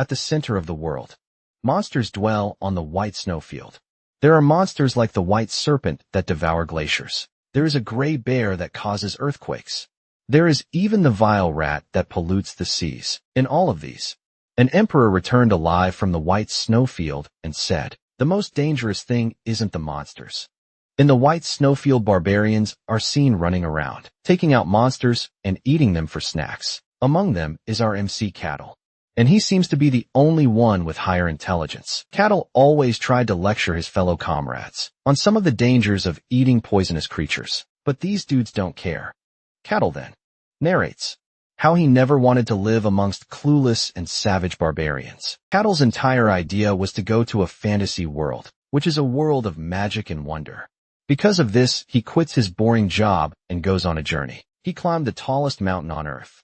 at the center of the world. Monsters dwell on the white snowfield. There are monsters like the white serpent that devour glaciers. There is a gray bear that causes earthquakes. There is even the vile rat that pollutes the seas. In all of these, an emperor returned alive from the white snowfield and said, "The most dangerous thing isn't the monsters." In the white snowfield, barbarians are seen running around, taking out monsters and eating them for snacks. Among them is our MC Cattle, and he seems to be the only one with higher intelligence. Cattle always tried to lecture his fellow comrades on some of the dangers of eating poisonous creatures, but these dudes don't care. Cattle then narrates how he never wanted to live amongst clueless and savage barbarians. Cattle's entire idea was to go to a fantasy world, which is a world of magic and wonder. Because of this, he quits his boring job and goes on a journey. He climbed the tallest mountain on Earth,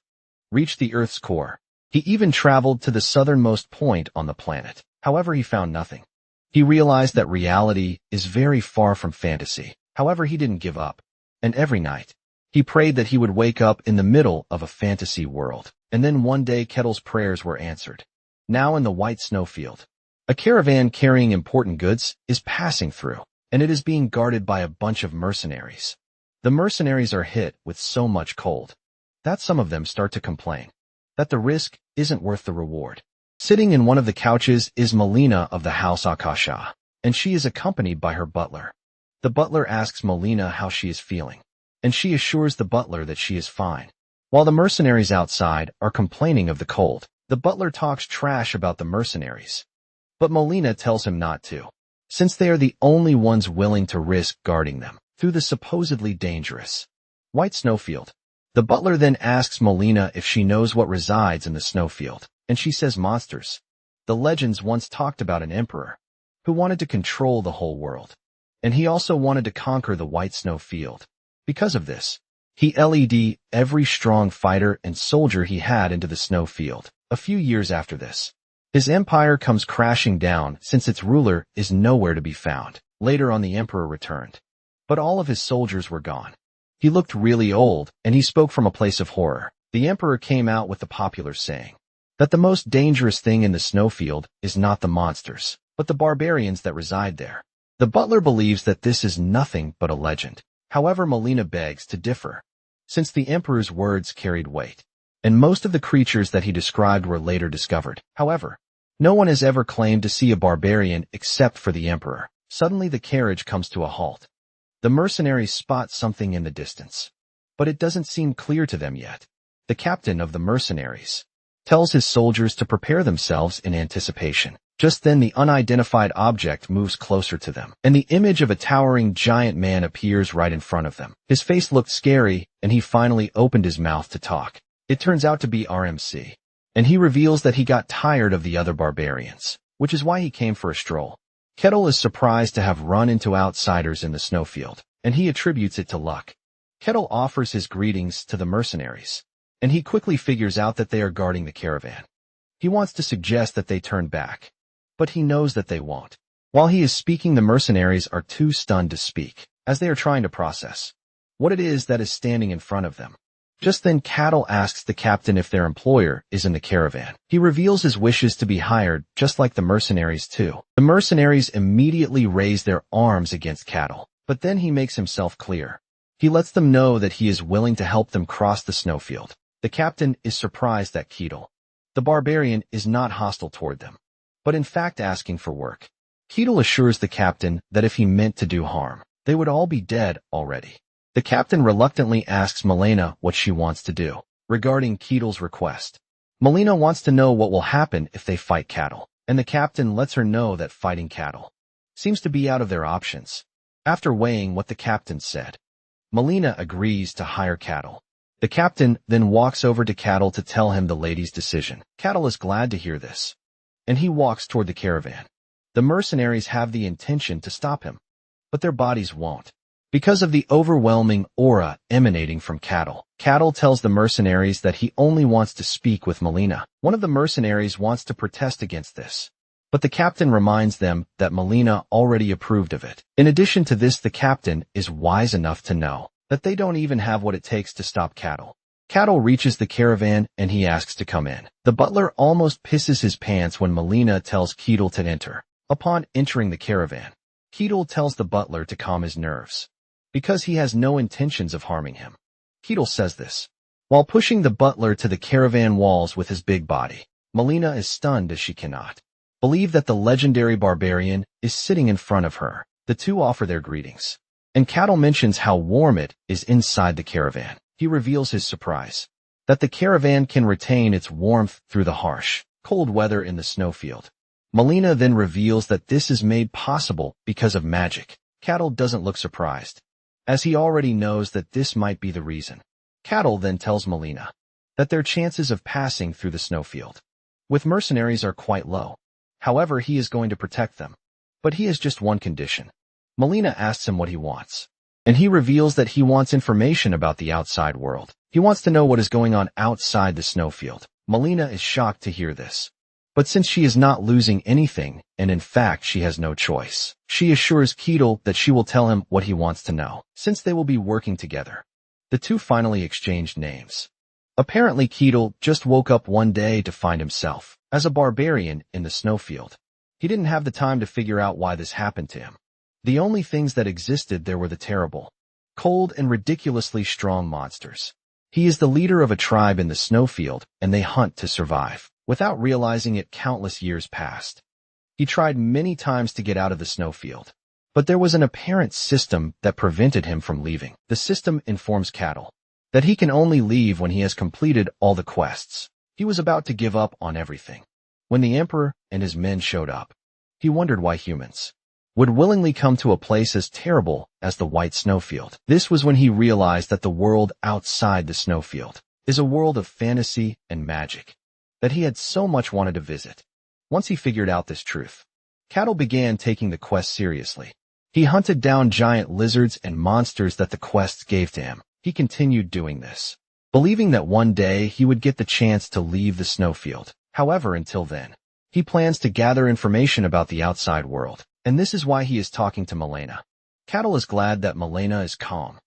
reached the Earth's core. He even traveled to the southernmost point on the planet. However, he found nothing. He realized that reality is very far from fantasy. However, he didn't give up. And every night, he prayed that he would wake up in the middle of a fantasy world. And then one day, Kettle's prayers were answered. Now in the white snowfield, a caravan carrying important goods is passing through, and it is being guarded by a bunch of mercenaries. The mercenaries are hit with so much cold that some of them start to complain that the risk isn't worth the reward. Sitting in one of the couches is Melina of the house Akasha, and she is accompanied by her butler. The butler asks Melina how she is feeling, and she assures the butler that she is fine. While the mercenaries outside are complaining of the cold, the butler talks trash about the mercenaries. But Melina tells him not to, since they are the only ones willing to risk guarding them through the supposedly dangerous white snowfield. The butler then asks Melina if she knows what resides in the snowfield, and she says monsters. The legends once talked about an emperor who wanted to control the whole world, and he also wanted to conquer the white snowfield. Because of this, he led every strong fighter and soldier he had into the snowfield. A few years after this, his empire comes crashing down since its ruler is nowhere to be found. Later on, the emperor returned, but all of his soldiers were gone. He looked really old, and he spoke from a place of horror. The emperor came out with the popular saying that the most dangerous thing in the snowfield is not the monsters, but the barbarians that reside there. The butler believes that this is nothing but a legend. However, Melina begs to differ, since the emperor's words carried weight, and most of the creatures that he described were later discovered. However, no one has ever claimed to see a barbarian except for the emperor. Suddenly the carriage comes to a halt. The mercenaries spot something in the distance, but it doesn't seem clear to them yet. The captain of the mercenaries tells his soldiers to prepare themselves in anticipation. Just then the unidentified object moves closer to them, and the image of a towering giant man appears right in front of them. His face looked scary, and he finally opened his mouth to talk. It turns out to be RMC, and he reveals that he got tired of the other barbarians, which is why he came for a stroll. Kettle is surprised to have run into outsiders in the snowfield, and he attributes it to luck. Kettle offers his greetings to the mercenaries, and he quickly figures out that they are guarding the caravan. He wants to suggest that they turn back, but he knows that they won't. While he is speaking, the mercenaries are too stunned to speak, as they are trying to process what it is that is standing in front of them. Just then, Cattle asks the captain if their employer is in the caravan. He reveals his wishes to be hired, just like the mercenaries too. The mercenaries immediately raise their arms against Cattle, but then he makes himself clear. He lets them know that he is willing to help them cross the snowfield. The captain is surprised that Kettle, the barbarian, is not hostile toward them, but in fact asking for work. Kettle assures the captain that if he meant to do harm, they would all be dead already. The captain reluctantly asks Melina what she wants to do regarding Kettle's request. Melina wants to know what will happen if they fight Cattle, and the captain lets her know that fighting Cattle seems to be out of their options. After weighing what the captain said, Melina agrees to hire Cattle. The captain then walks over to Cattle to tell him the lady's decision. Cattle is glad to hear this, and he walks toward the caravan. The mercenaries have the intention to stop him, but their bodies won't, because of the overwhelming aura emanating from Cattle. Cattle tells the mercenaries that he only wants to speak with Melina. One of the mercenaries wants to protest against this, but the captain reminds them that Melina already approved of it. In addition to this, the captain is wise enough to know that they don't even have what it takes to stop Cattle. Cattle reaches the caravan and he asks to come in. The butler almost pisses his pants when Melina tells Keatle to enter. Upon entering the caravan, Keatle tells the butler to calm his nerves, because he has no intentions of harming him. Keatle says this while pushing the butler to the caravan walls with his big body. Melina is stunned as she cannot believe that the legendary Barbarian is sitting in front of her. The two offer their greetings, and Cattle mentions how warm it is inside the caravan. He reveals his surprise that the caravan can retain its warmth through the harsh, cold weather in the snowfield. Melina then reveals that this is made possible because of magic. Cattle doesn't look surprised, as he already knows that this might be the reason. Cattle then tells Melina that their chances of passing through the snowfield with mercenaries are quite low. However, he is going to protect them. But he has just one condition. Melina asks him what he wants, and he reveals that he wants information about the outside world. He wants to know what is going on outside the snowfield. Melina is shocked to hear this. But since she is not losing anything, and in fact she has no choice, she assures Keatle that she will tell him what he wants to know, since they will be working together. The two finally exchanged names. Apparently Keatle just woke up one day to find himself as a barbarian in the snowfield. He didn't have the time to figure out why this happened to him. The only things that existed there were the terrible, cold, and ridiculously strong monsters. He is the leader of a tribe in the snowfield, and they hunt to survive. Without realizing it, countless years passed. He tried many times to get out of the snowfield, but there was an apparent system that prevented him from leaving. The system informs Cattle that he can only leave when he has completed all the quests. He was about to give up on everything when the Emperor and his men showed up. He wondered why humans would willingly come to a place as terrible as the White Snowfield. This was when he realized that the world outside the snowfield is a world of fantasy and magic that he had so much wanted to visit. Once he figured out this truth, Cattle began taking the quest seriously. He hunted down giant lizards and monsters that the quests gave to him. He continued doing this, believing that one day he would get the chance to leave the snowfield. However, until then, he plans to gather information about the outside world, and this is why he is talking to Melina. Cattle is glad that Melina is calm.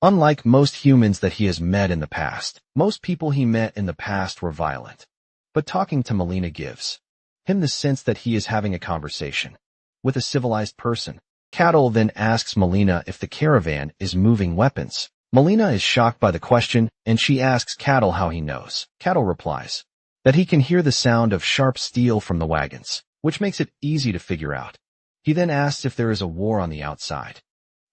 Unlike most humans that he has met in the past, most people he met in the past were violent. But talking to Melina gives him the sense that he is having a conversation with a civilized person. Cattle then asks Melina if the caravan is moving weapons. Melina is shocked by the question, and she asks Cattle how he knows. Cattle replies that he can hear the sound of sharp steel from the wagons, which makes it easy to figure out. He then asks if there is a war on the outside,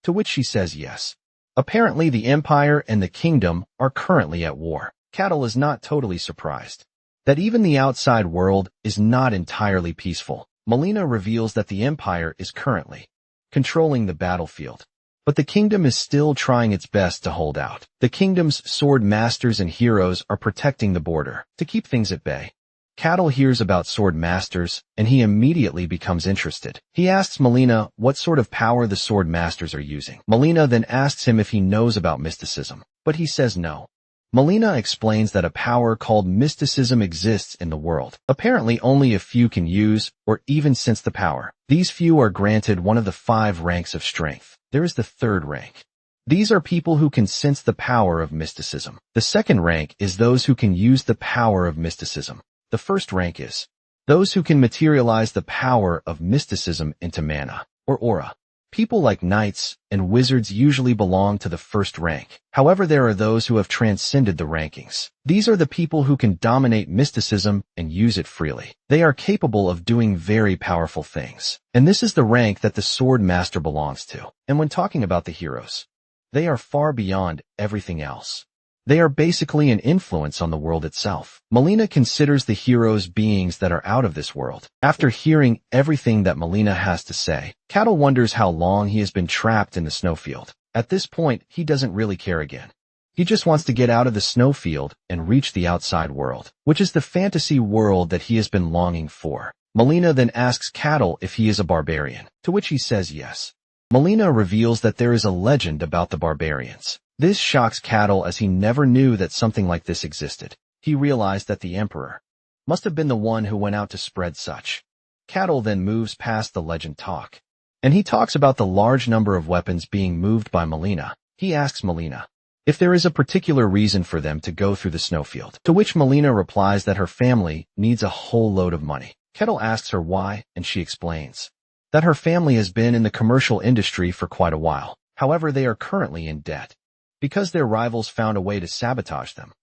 to which she says yes. Apparently the Empire and the Kingdom are currently at war. Cattle is not totally surprised that even the outside world is not entirely peaceful. Melina reveals that the Empire is currently controlling the battlefield, but the Kingdom is still trying its best to hold out. The Kingdom's sword masters and heroes are protecting the border to keep things at bay. Cattle hears about sword masters, and he immediately becomes interested. He asks Melina what sort of power the sword masters are using. Melina then asks him if he knows about mysticism, but he says no. Melina explains that a power called mysticism exists in the world. Apparently only a few can use or even sense the power. These few are granted one of the 5 ranks of strength. There is the 3rd rank. These are people who can sense the power of mysticism. The 2nd rank is those who can use the power of mysticism. The 1st rank is those who can materialize the power of mysticism into mana or aura. People like knights and wizards usually belong to the 1st rank. However, there are those who have transcended the rankings. These are the people who can dominate mysticism and use it freely. They are capable of doing very powerful things. And this is the rank that the sword master belongs to. And when talking about the heroes, they are far beyond everything else. They are basically an influence on the world itself. Melina considers the heroes beings that are out of this world. After hearing everything that Melina has to say, Cattle wonders how long he has been trapped in the snowfield. At this point, he doesn't really care again. He just wants to get out of the snowfield and reach the outside world, which is the fantasy world that he has been longing for. Melina then asks Cattle if he is a barbarian, to which he says yes. Melina reveals that there is a legend about the barbarians. This shocks Cattle as he never knew that something like this existed. He realized that the Emperor must have been the one who went out to spread such. Cattle then moves past the legend talk, and he talks about the large number of weapons being moved by Melina. He asks Melina if there is a particular reason for them to go through the snowfield. To which Melina replies that her family needs a whole load of money. Kettle asks her why, and she explains that her family has been in the commercial industry for quite a while. However, they are currently in debt because their rivals found a way to sabotage them.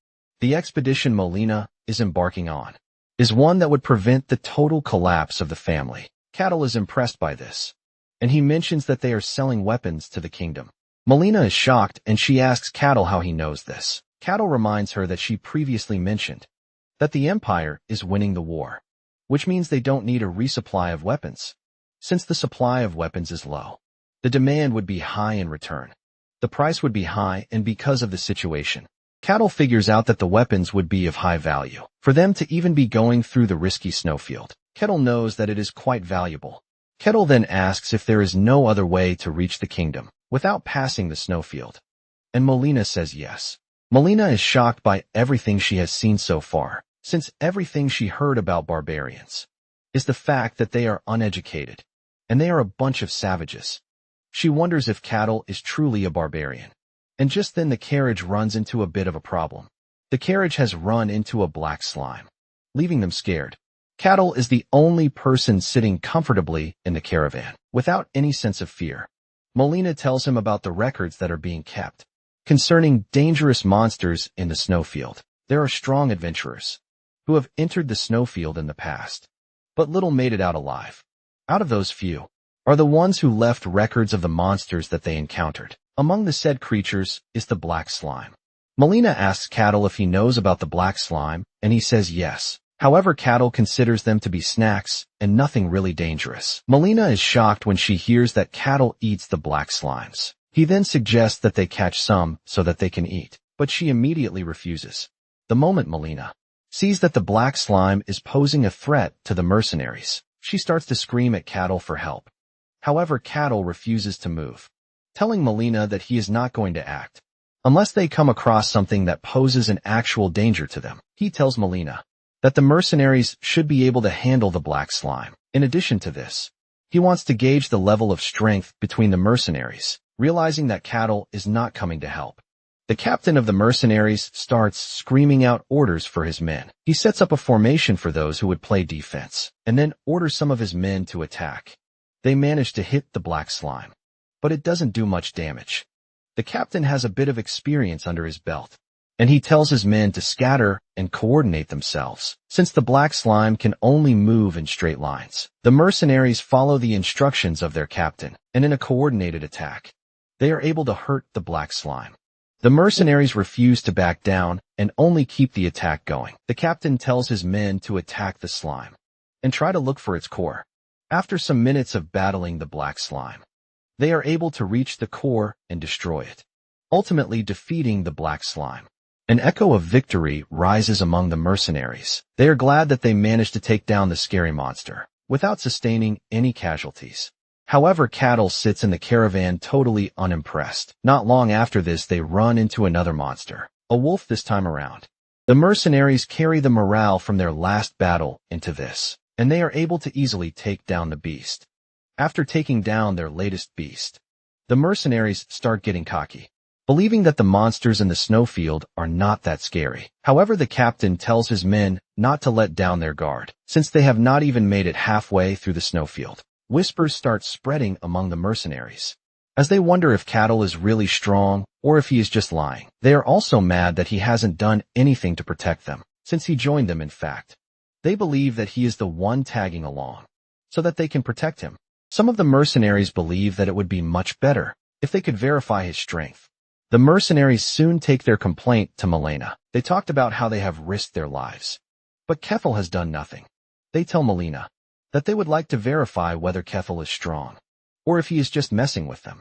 The expedition Molina is embarking on is one that would prevent the total collapse of the family. Cattle is impressed by this, and he mentions that they are selling weapons to the kingdom. Molina is shocked, and she asks Cattle how he knows this. Cattle reminds her that she previously mentioned that the Empire is winning the war, which means they don't need a resupply of weapons. Since the supply of weapons is low, the demand would be high in return. The price would be high, and because of the situation, Cattle figures out that the weapons would be of high value for them to even be going through the risky snowfield. Kettle knows that it is quite valuable. Kettle then asks if there is no other way to reach the kingdom without passing the snowfield, and Molina says yes. Molina is shocked by everything she has seen so far, since everything she heard about barbarians is the fact that they are uneducated, and they are a bunch of savages. She wonders if Cattle is truly a barbarian. And just then the carriage runs into a bit of a problem. The carriage has run into a black slime, leaving them scared. Cattle is the only person sitting comfortably in the caravan, without any sense of fear. Molina tells him about the records that are being kept concerning dangerous monsters in the snowfield. There are strong adventurers who have entered the snowfield in the past, but little made it out alive. Out of those few are the ones who left records of the monsters that they encountered. Among the said creatures is the black slime. Molina asks Cattle if he knows about the black slime, and he says yes. However, Cattle considers them to be snacks and nothing really dangerous. Molina is shocked when she hears that Cattle eats the black slimes. He then suggests that they catch some so that they can eat, but she immediately refuses. The moment Molina sees that the black slime is posing a threat to the mercenaries, she starts to scream at Cattle for help. However, Cattle refuses to move, telling Molina that he is not going to act unless they come across something that poses an actual danger to them. He tells Molina that the mercenaries should be able to handle the black slime. In addition to this, he wants to gauge the level of strength between the mercenaries, realizing that Cattle is not coming to help. The captain of the mercenaries starts screaming out orders for his men. He sets up a formation for those who would play defense, and then orders some of his men to attack. They manage to hit the black slime, but it doesn't do much damage. The captain has a bit of experience under his belt, and he tells his men to scatter and coordinate themselves. Since the black slime can only move in straight lines, the mercenaries follow the instructions of their captain, and in a coordinated attack, they are able to hurt the black slime. The mercenaries refuse to back down and only keep the attack going. The captain tells his men to attack the slime and try to look for its core. After some minutes of battling the black slime, they are able to reach the core and destroy it, ultimately defeating the black slime. An echo of victory rises among the mercenaries. They are glad that they managed to take down the scary monster without sustaining any casualties. However, Cattle sits in the caravan totally unimpressed. Not long after this, they run into another monster, a wolf this time around. The mercenaries carry the morale from their last battle into this, and they are able to easily take down the beast. After taking down their latest beast, the mercenaries start getting cocky, believing that the monsters in the snowfield are not that scary. However, the captain tells his men not to let down their guard, since they have not even made it halfway through the snowfield. Whispers start spreading among the mercenaries, as they wonder if Cattle is really strong or if he is just lying. They are also mad that he hasn't done anything to protect them, since he joined them in fact. They believe that he is the one tagging along, so that they can protect him. Some of the mercenaries believe that it would be much better if they could verify his strength. The mercenaries soon take their complaint to Molina. They talked about how they have risked their lives, but Kethel has done nothing. They tell Molina that they would like to verify whether Kethel is strong, or if he is just messing with them.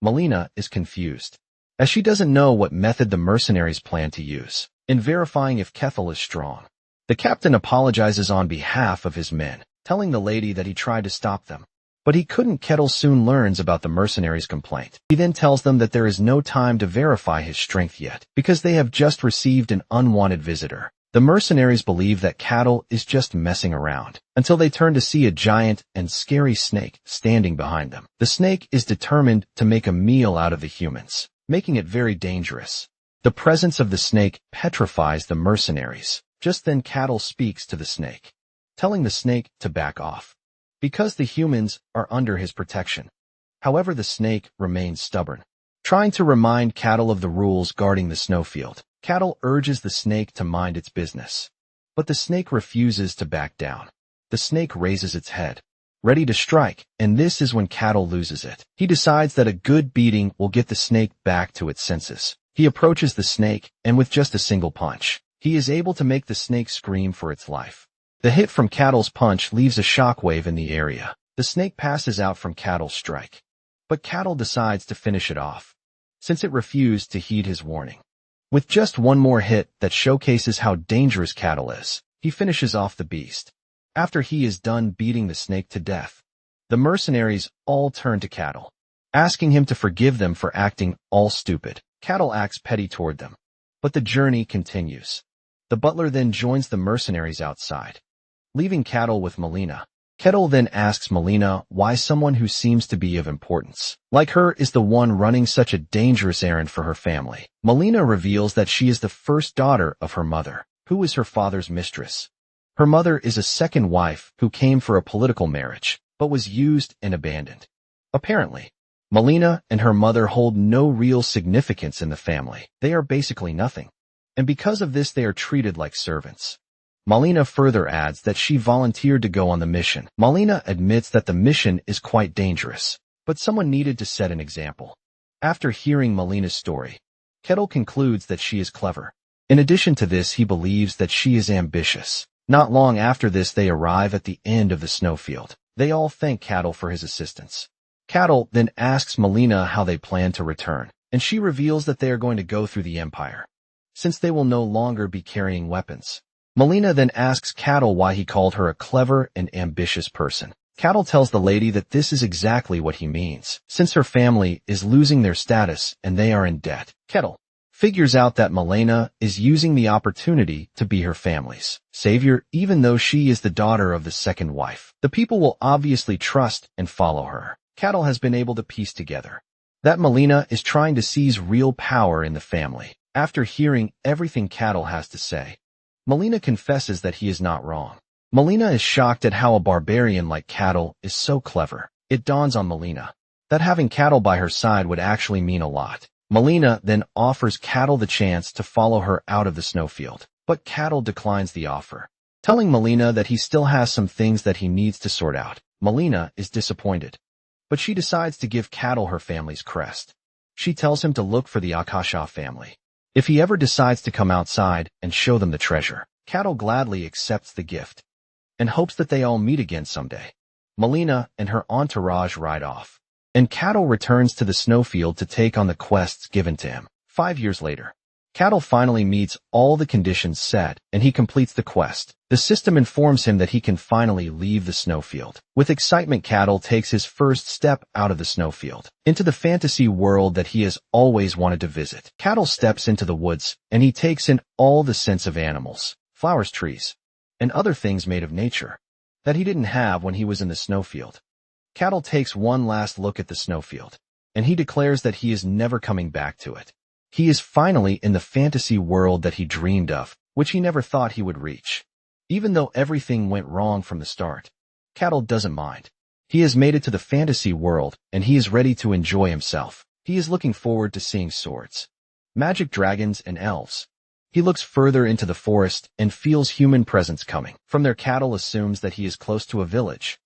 Molina is confused, as she doesn't know what method the mercenaries plan to use in verifying if Kethel is strong. The captain apologizes on behalf of his men, telling the lady that he tried to stop them, but he couldn't. Kettle soon learns about the mercenaries' complaint. He then tells them that there is no time to verify his strength yet, because they have just received an unwanted visitor. The mercenaries believe that Cattle is just messing around, until they turn to see a giant and scary snake standing behind them. The snake is determined to make a meal out of the humans, making it very dangerous. The presence of the snake petrifies the mercenaries. Just then Cattle speaks to the snake, telling the snake to back off, because the humans are under his protection. However, the snake remains stubborn, trying to remind Cattle of the rules guarding the snowfield. Cattle urges the snake to mind its business, but the snake refuses to back down. The snake raises its head, ready to strike, and this is when Cattle loses it. He decides that a good beating will get the snake back to its senses. He approaches the snake, and with just a single punch, he is able to make the snake scream for its life. The hit from Cattle's punch leaves a shockwave in the area. The snake passes out from Cattle's strike, but Cattle decides to finish it off, since it refused to heed his warning. With just one more hit that showcases how dangerous Cattle is, he finishes off the beast. After he is done beating the snake to death, the mercenaries all turn to Cattle, asking him to forgive them for acting all stupid. Cattle acts petty toward them, but the journey continues. The butler then joins the mercenaries outside, leaving Cattle with Melina. Kettle then asks Melina why someone who seems to be of importance, like her, is the one running such a dangerous errand for her family. Melina reveals that she is the first daughter of her mother, who is her father's mistress. Her mother is a second wife who came for a political marriage, but was used and abandoned. Apparently, Melina and her mother hold no real significance in the family. They are basically nothing, and because of this they are treated like servants. Melina further adds that she volunteered to go on the mission. Melina admits that the mission is quite dangerous, but someone needed to set an example. After hearing Melina's story, Kettle concludes that she is clever. In addition to this, he believes that she is ambitious. Not long after this, they arrive at the end of the snowfield. They all thank Cattle for his assistance. Cattle then asks Melina how they plan to return, and she reveals that they are going to go through the Empire, since they will no longer be carrying weapons. Melina then asks Cattle why he called her a clever and ambitious person. Cattle tells the lady that this is exactly what he means, since her family is losing their status and they are in debt. Kettle figures out that Melina is using the opportunity to be her family's savior, even though she is the daughter of the second wife. The people will obviously trust and follow her. Cattle has been able to piece together that Melina is trying to seize real power in the family. After hearing everything Cattle has to say, Melina confesses that he is not wrong. Melina is shocked at how a barbarian like Cattle is so clever. It dawns on Melina that having Cattle by her side would actually mean a lot. Melina then offers Cattle the chance to follow her out of the snowfield, but Cattle declines the offer, telling Melina that he still has some things that he needs to sort out. Melina is disappointed, but she decides to give Cattle her family's crest. She tells him to look for the Akasha family if he ever decides to come outside and show them the treasure. Cattle gladly accepts the gift and hopes that they all meet again someday. Melina and her entourage ride off, and Cattle returns to the snowfield to take on the quests given to him. 5 years later, Cattle finally meets all the conditions set, and he completes the quest. The system informs him that he can finally leave the snowfield. With excitement, Cattle takes his first step out of the snowfield, into the fantasy world that he has always wanted to visit. Cattle steps into the woods, and he takes in all the scents of animals, flowers, trees, and other things made of nature that he didn't have when he was in the snowfield. Cattle takes one last look at the snowfield, and he declares that he is never coming back to it. He is finally in the fantasy world that he dreamed of, which he never thought he would reach. Even though everything went wrong from the start, Cattle doesn't mind. He has made it to the fantasy world, and he is ready to enjoy himself. He is looking forward to seeing swords, magic, dragons, and elves. He looks further into the forest and feels human presence coming. From there, Cattle assumes that he is close to a village,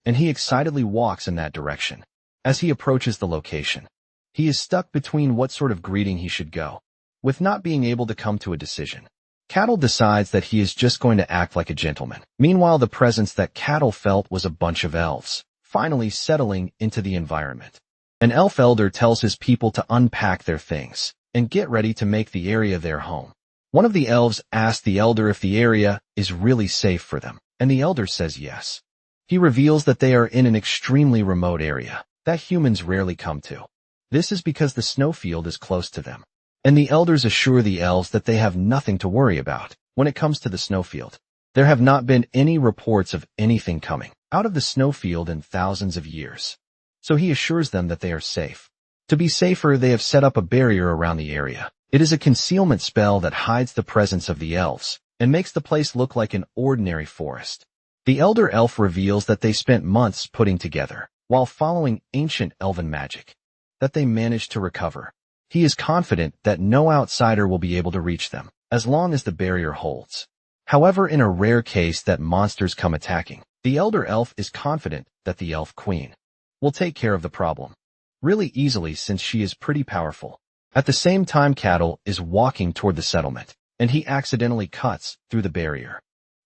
and he excitedly walks in that direction. As he approaches the location, he is stuck between what sort of greeting he should go, with not being able to come to a decision. Cattle decides that he is just going to act like a gentleman. Meanwhile, the presence that Cattle felt was a bunch of elves, finally settling into the environment. An elf elder tells his people to unpack their things and get ready to make the area their home. One of the elves asks the elder if the area is really safe for them, and the elder says yes. He reveals that they are in an extremely remote area that humans rarely come to. This is because the snowfield is close to them, and the elders assure the elves that they have nothing to worry about when it comes to the snowfield. There have not been any reports of anything coming out of the snowfield in thousands of years, so he assures them that they are safe. To be safer, they have set up a barrier around the area. It is a concealment spell that hides the presence of the elves and makes the place look like an ordinary forest. The elder elf reveals that they spent months putting together, while following ancient elven magic, that they managed to recover. He is confident that no outsider will be able to reach them, as long as the barrier holds. However, in a rare case that monsters come attacking, the elder elf is confident that the elf queen will take care of the problem really easily since she is pretty powerful. At the same time, Cattle is walking toward the settlement, and he accidentally cuts through the barrier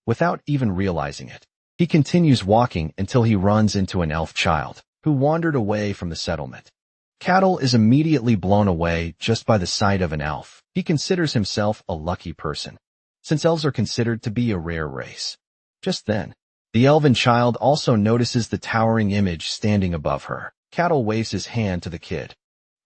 without even realizing it. He continues walking until he runs into an elf child who wandered away from the settlement. Cattle is immediately blown away just by the sight of an elf. He considers himself a lucky person, since elves are considered to be a rare race. Just then, the elven child also notices the towering image standing above her. Cattle waves his hand to the kid,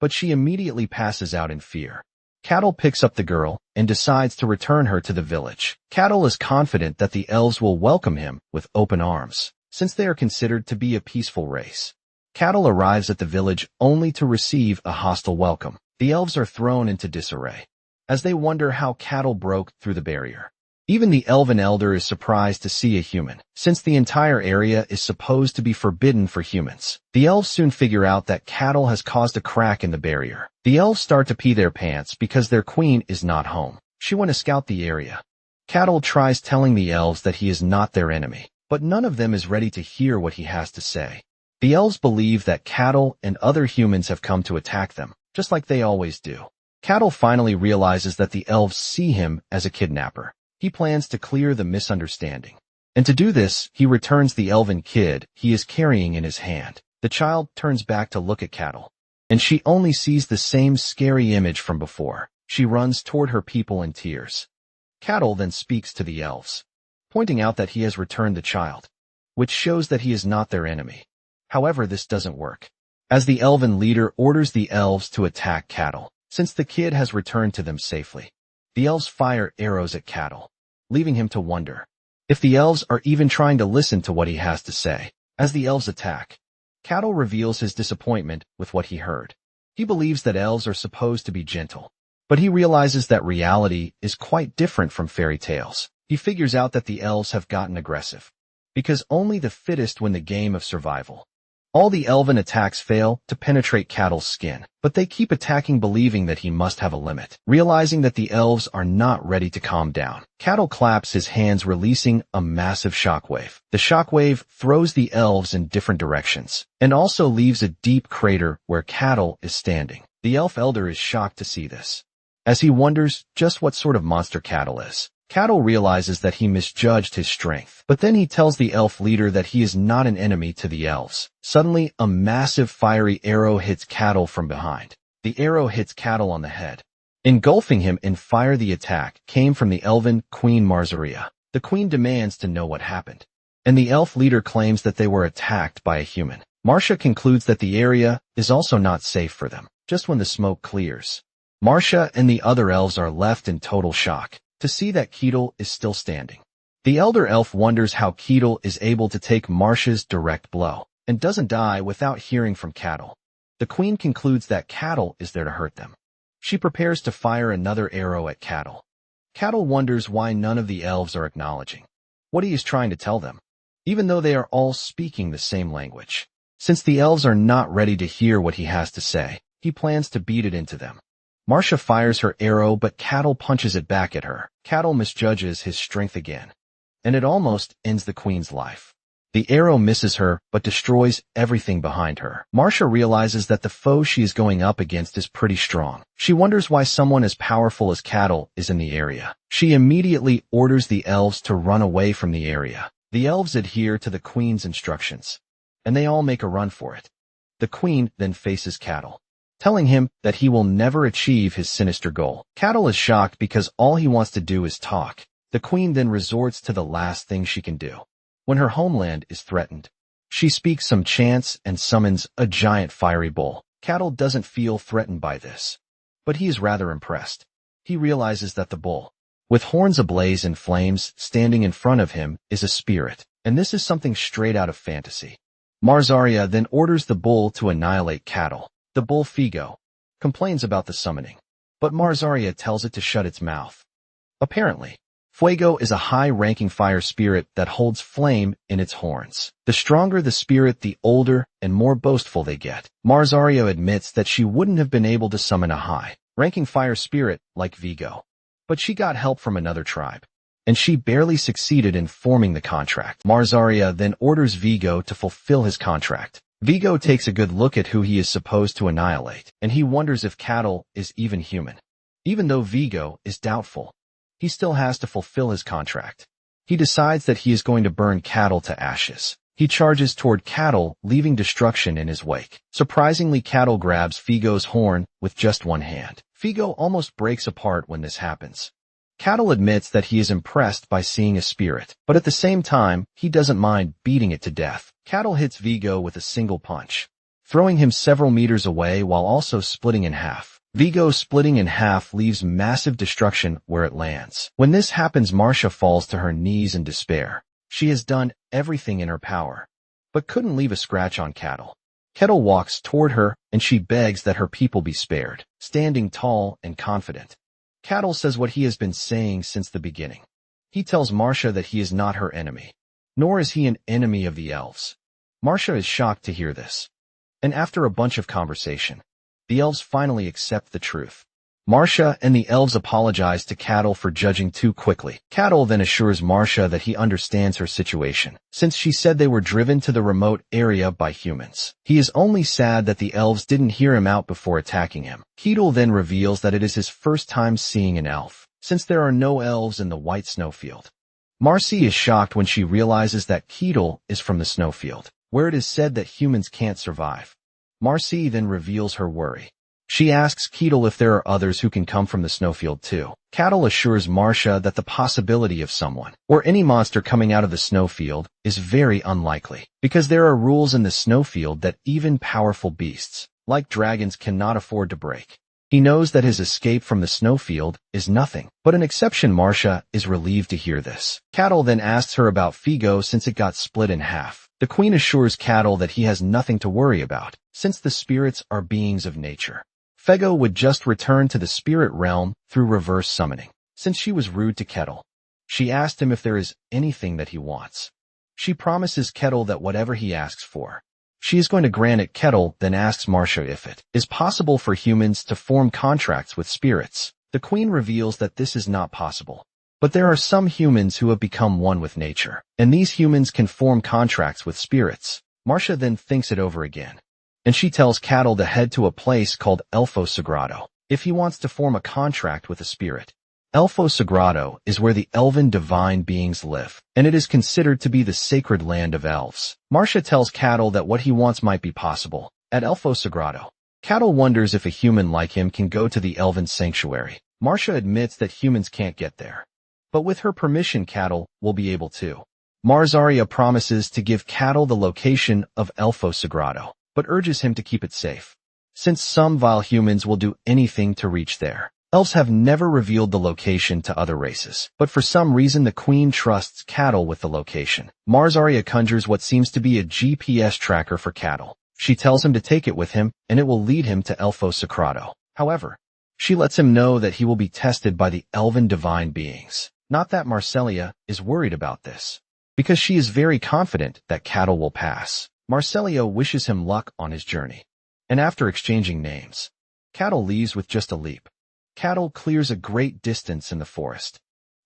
but she immediately passes out in fear. Cattle picks up the girl and decides to return her to the village. Cattle is confident that the elves will welcome him with open arms, since they are considered to be a peaceful race. Cattle arrives at the village only to receive a hostile welcome. The elves are thrown into disarray as they wonder how Cattle broke through the barrier. Even the elven elder is surprised to see a human, since the entire area is supposed to be forbidden for humans. The elves soon figure out that Cattle has caused a crack in the barrier. The elves start to pee their pants because their queen is not home. She went to scout the area. Cattle tries telling the elves that he is not their enemy, but none of them is ready to hear what he has to say. The elves believe that Cattle and other humans have come to attack them, just like they always do. Cattle finally realizes that the elves see him as a kidnapper. He plans to clear the misunderstanding. And to do this, he returns the elven kid he is carrying in his hand. The child turns back to look at Cattle, and she only sees the same scary image from before. She runs toward her people in tears. Cattle then speaks to the elves, pointing out that he has returned the child, which shows that he is not their enemy. However, this doesn't work, as the elven leader orders the elves to attack Cattle, since the kid has returned to them safely. The elves fire arrows at Cattle, leaving him to wonder if the elves are even trying to listen to what he has to say. As the elves attack, Cattle reveals his disappointment with what he heard. He believes that elves are supposed to be gentle, but he realizes that reality is quite different from fairy tales. He figures out that the elves have gotten aggressive, because only the fittest win the game of survival. All the elven attacks fail to penetrate Cattle's skin, but they keep attacking, believing that he must have a limit. Realizing that the elves are not ready to calm down, Cattle claps his hands, releasing a massive shockwave. The shockwave throws the elves in different directions, and also leaves a deep crater where Cattle is standing. The elf elder is shocked to see this, as he wonders just what sort of monster Cattle is. Cattle realizes that he misjudged his strength, but then he tells the elf leader that he is not an enemy to the elves. Suddenly, a massive fiery arrow hits Cattle from behind. The arrow hits Cattle on the head, engulfing him in fire. The attack came from the elven Queen Marzaria. The queen demands to know what happened, and the elf leader claims that they were attacked by a human. Marcia concludes that the area is also not safe for them. Just when the smoke clears, Marcia and the other elves are left in total shock to see that Keetle is still standing. The elder elf wonders how Keetle is able to take Marcia's direct blow and doesn't die without hearing from Cattle. The queen concludes that Cattle is there to hurt them. She prepares to fire another arrow at Cattle. Cattle wonders why none of the elves are acknowledging what he is trying to tell them, even though they are all speaking the same language. Since the elves are not ready to hear what he has to say, he plans to beat it into them. Marcia fires her arrow, but Cattle punches it back at her. Cattle misjudges his strength again, and it almost ends the queen's life. The arrow misses her, but destroys everything behind her. Marcia realizes that the foe she is going up against is pretty strong. She wonders why someone as powerful as Cattle is in the area. She immediately orders the elves to run away from the area. The elves adhere to the queen's instructions, and they all make a run for it. The queen then faces Cattle, telling him that he will never achieve his sinister goal. Cattle is shocked because all he wants to do is talk. The queen then resorts to the last thing she can do when her homeland is threatened. She speaks some chants and summons a giant fiery bull. Cattle doesn't feel threatened by this, but he is rather impressed. He realizes that the bull, with horns ablaze in flames, standing in front of him, is a spirit, and this is something straight out of fantasy. Marzaria then orders the bull to annihilate Cattle. The bull Figo complains about the summoning, but Marzaria tells it to shut its mouth. Apparently, Fuego is a high-ranking fire spirit that holds flame in its horns. The stronger the spirit, the older and more boastful they get. Marzaria admits that she wouldn't have been able to summon a high-ranking fire spirit like Vigo, but she got help from another tribe, and she barely succeeded in forming the contract. Marzaria then orders Vigo to fulfill his contract. Vigo takes a good look at who he is supposed to annihilate, and he wonders if Cattle is even human. Even though Vigo is doubtful, he still has to fulfill his contract. He decides that he is going to burn Cattle to ashes. He charges toward Cattle, leaving destruction in his wake. Surprisingly, Cattle grabs Vigo's horn with just one hand. Vigo almost breaks apart when this happens. Cattle admits that he is impressed by seeing a spirit, but at the same time, he doesn't mind beating it to death. Cattle hits Vigo with a single punch, throwing him several meters away while also splitting in half. Vigo splitting in half leaves massive destruction where it lands. When this happens, Marcia falls to her knees in despair. She has done everything in her power, but couldn't leave a scratch on Cattle. Kettle walks toward her, and she begs that her people be spared, standing tall and confident. Cattle says what he has been saying since the beginning. He tells Marcia that he is not her enemy, nor is he an enemy of the elves. Marcia is shocked to hear this, and after a bunch of conversation, the elves finally accept the truth. Marcia and the elves apologize to Cattle for judging too quickly. Cattle then assures Marcia that he understands her situation, since she said they were driven to the remote area by humans. He is only sad that the elves didn't hear him out before attacking him. Kettle then reveals that it is his first time seeing an elf, since there are no elves in the White Snowfield. Marcy is shocked when she realizes that Kettle is from the Snowfield, where it is said that humans can't survive. Marcy then reveals her worry. She asks Kettle if there are others who can come from the Snowfield too. Cattle assures Marcia that the possibility of someone or any monster coming out of the Snowfield is very unlikely, because there are rules in the Snowfield that even powerful beasts, like dragons, cannot afford to break. He knows that his escape from the Snowfield is nothing but an exception. Marcia is relieved to hear this. Cattle then asks her about Figo since it got split in half. The queen assures Cattle that he has nothing to worry about, since the spirits are beings of nature. Fego would just return to the spirit realm through reverse summoning, since she was rude to Kettle. She asked him if there is anything that he wants. She promises Kettle that whatever he asks for, she is going to grant it. Kettle then asks Marcia if it is possible for humans to form contracts with spirits. The queen reveals that this is not possible, but there are some humans who have become one with nature, and these humans can form contracts with spirits. Marcia then thinks it over again, and she tells Cattle to head to a place called Elfo Sagrado if he wants to form a contract with a spirit. Elfo Sagrado is where the elven divine beings live, and it is considered to be the sacred land of elves. Marcia tells Cattle that what he wants might be possible at Elfo Sagrado. Cattle wonders if a human like him can go to the elven sanctuary. Marcia admits that humans can't get there, but with her permission, Cattle will be able to. Marzaria promises to give Cattle the location of Elfo Sagrado, but urges him to keep it safe, since some vile humans will do anything to reach there. Elves have never revealed the location to other races, but for some reason the queen trusts Cattle with the location. Marzaria conjures what seems to be a GPS tracker for Cattle. She tells him to take it with him, and it will lead him to Elfo Sagrado. However, she lets him know that he will be tested by the elven divine beings. Not that Marcelia is worried about this, because she is very confident that Cattle will pass. Marcelia wishes him luck on his journey, and after exchanging names, Cattle leaves with just a leap. Cattle clears a great distance in the forest.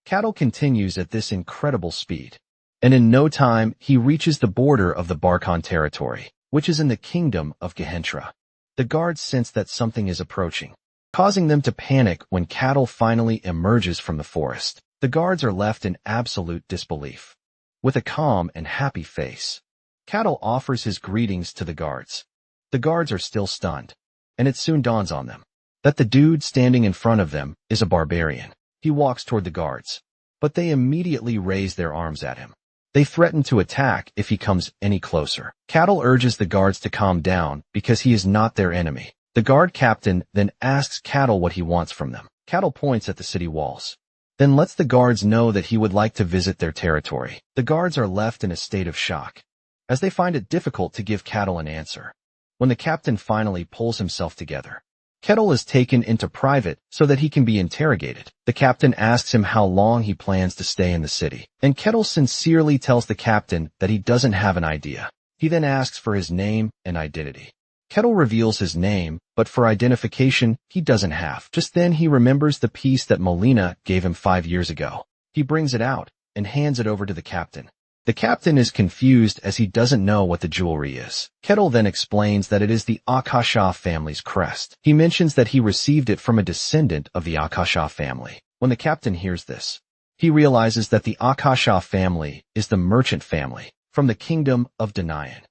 Cattle continues at this incredible speed, and in no time he reaches the border of the Barkon territory, which is in the kingdom of Gehentra. The guards sense that something is approaching, causing them to panic. When Cattle finally emerges from the forest, the guards are left in absolute disbelief. With a calm and happy face, Cattle offers his greetings to the guards. The guards are still stunned, and it soon dawns on them that the dude standing in front of them is a barbarian. He walks toward the guards, but they immediately raise their arms at him. They threaten to attack if he comes any closer. Cattle urges the guards to calm down because he is not their enemy. The guard captain then asks Cattle what he wants from them. Cattle points at the city walls, then lets the guards know that he would like to visit their territory. The guards are left in a state of shock, as they find it difficult to give Cattle an answer. When the captain finally pulls himself together, Kettle is taken into private so that he can be interrogated. The captain asks him how long he plans to stay in the city, and Kettle sincerely tells the captain that he doesn't have an idea. He then asks for his name and identity. Kettle reveals his name, but for identification, he doesn't have. Just then he remembers the piece that Molina gave him 5 years ago. He brings it out and hands it over to the captain. The captain is confused as he doesn't know what the jewelry is. Kettle then explains that it is the Akasha family's crest. He mentions that he received it from a descendant of the Akasha family. When the captain hears this, he realizes that the Akasha family is the merchant family from the kingdom of Danayan.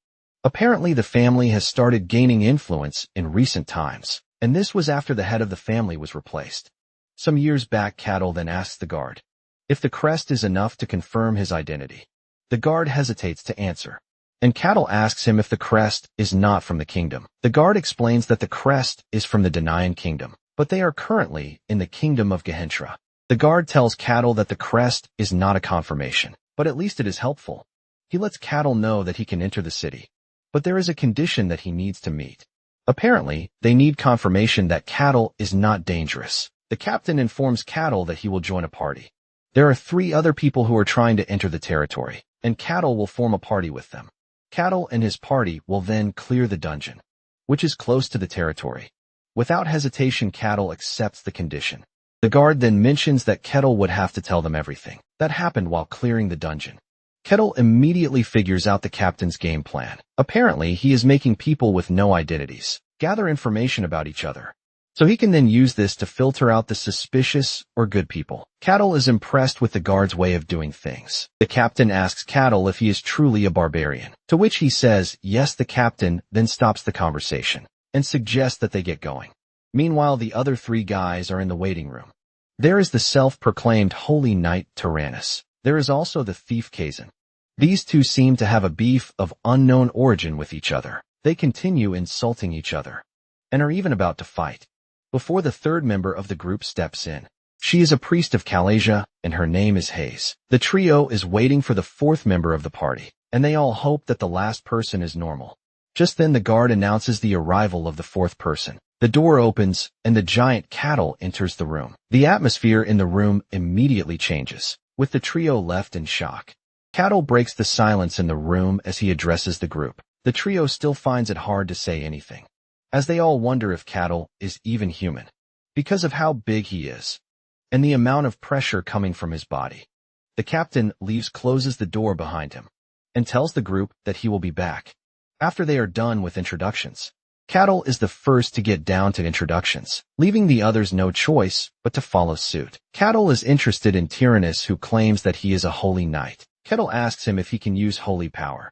Apparently, the family has started gaining influence in recent times, and this was after the head of the family was replaced. Some years back, Kettle then asks the guard if the crest is enough to confirm his identity. The guard hesitates to answer, and Kettle asks him if the crest is not from the kingdom. The guard explains that the crest is from the Danayan kingdom, but they are currently in the kingdom of Gehentra. The guard tells Kettle that the crest is not a confirmation, but at least it is helpful. He lets Kettle know that he can enter the city, but there is a condition that he needs to meet. Apparently, they need confirmation that Kettle is not dangerous. The captain informs Kettle that he will join a party. There are 3 other people who are trying to enter the territory, and Kettle will form a party with them. Kettle and his party will then clear the dungeon, which is close to the territory. Without hesitation, Kettle accepts the condition. The guard then mentions that Kettle would have to tell them everything that happened while clearing the dungeon. Kettle immediately figures out the captain's game plan. Apparently, he is making people with no identities gather information about each other, so he can then use this to filter out the suspicious or good people. Kettle is impressed with the guard's way of doing things. The captain asks Kettle if he is truly a barbarian, to which he says yes. The captain then stops the conversation and suggests that they get going. Meanwhile, the other 3 guys are in the waiting room. There is the self-proclaimed Holy Knight Tyrannus. There is also the thief Kazan. These 2 seem to have a beef of unknown origin with each other. They continue insulting each other and are even about to fight before the 3rd member of the group steps in. She is a priest of Kalasia, and her name is Hayes. The trio is waiting for the 4th member of the party, and they all hope that the last person is normal. Just then the guard announces the arrival of the 4th person. The door opens, and the giant Kettle enters the room. The atmosphere in the room immediately changes, with the trio left in shock. Kettle breaks the silence in the room as he addresses the group. The trio still finds it hard to say anything, as they all wonder if Kettle is even human, because of how big he is, and the amount of pressure coming from his body. The captain closes the door behind him, and tells the group that he will be back after they are done with introductions. Kettle is the first to get down to introductions, leaving the others no choice but to follow suit. Kettle is interested in Tyrannus, who claims that he is a holy knight. Kettle asks him if he can use holy power,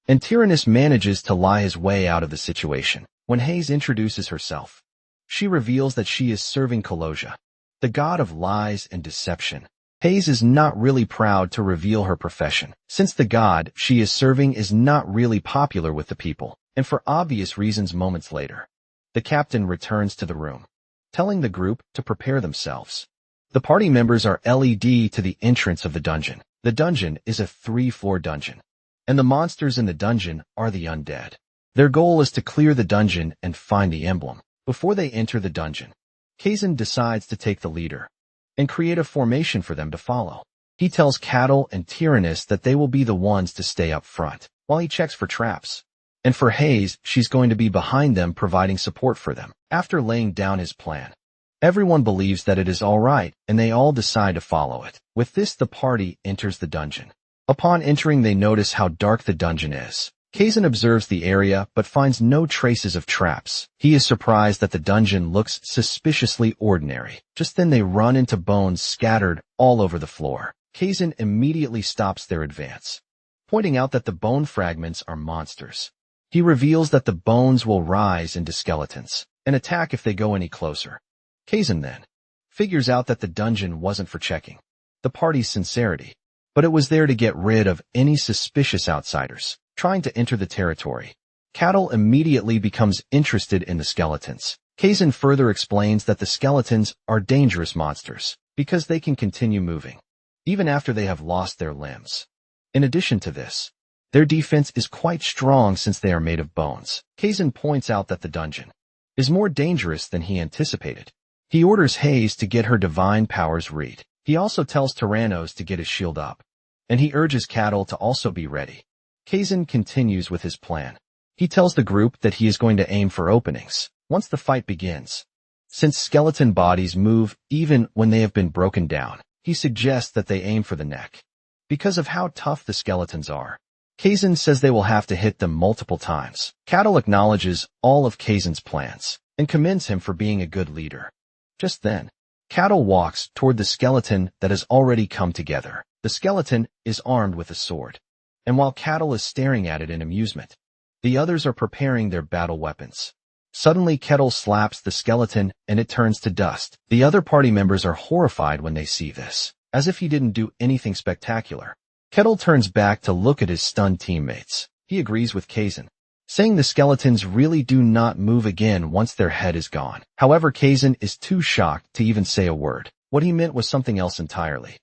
and Tyrannus manages to lie his way out of the situation. When Hayes introduces herself, she reveals that she is serving Kalosia, the god of lies and deception. Hayes is not really proud to reveal her profession, since the god she is serving is not really popular with the people, and for obvious reasons. Moments later, the captain returns to the room, telling the group to prepare themselves. The party members are led to the entrance of the dungeon. The dungeon is a 3-floor dungeon, and the monsters in the dungeon are the undead. Their goal is to clear the dungeon and find the emblem. Before they enter the dungeon, Kazan decides to take the leader and create a formation for them to follow. He tells Kettle and Tyrannus that they will be the ones to stay up front, while he checks for traps. And for Hayes, she's going to be behind them, providing support for them. After laying down his plan, everyone believes that it is all right, and they all decide to follow it. With this, the party enters the dungeon. Upon entering, they notice how dark the dungeon is. Kazan observes the area but finds no traces of traps. He is surprised that the dungeon looks suspiciously ordinary. Just then they run into bones scattered all over the floor. Kazan immediately stops their advance, pointing out that the bone fragments are monsters. He reveals that the bones will rise into skeletons and attack if they go any closer. Kazan then figures out that the dungeon wasn't for checking the party's sincerity, but it was there to get rid of any suspicious outsiders trying to enter the territory. Kettle immediately becomes interested in the skeletons. Kazan further explains that the skeletons are dangerous monsters because they can continue moving even after they have lost their limbs. In addition to this, their defense is quite strong since they are made of bones. Kazan points out that the dungeon is more dangerous than he anticipated. He orders Hayes to get her divine powers read. He also tells Tyrannos to get his shield up. And he urges Cattle to also be ready. Kazan continues with his plan. He tells the group that he is going to aim for openings once the fight begins. Since skeleton bodies move even when they have been broken down, he suggests that they aim for the neck. Because of how tough the skeletons are, Kazan says they will have to hit them multiple times. Cattle acknowledges all of Kazan's plans and commends him for being a good leader. Just then, Cattle walks toward the skeleton that has already come together. The skeleton is armed with a sword, and while Cattle is staring at it in amusement, the others are preparing their battle weapons. Suddenly, Kettle slaps the skeleton and it turns to dust. The other party members are horrified when they see this, as if he didn't do anything spectacular. Kettle turns back to look at his stunned teammates. He agrees with Kazan, saying the skeletons really do not move again once their head is gone. However, Kazan is too shocked to even say a word. What he meant was something else entirely.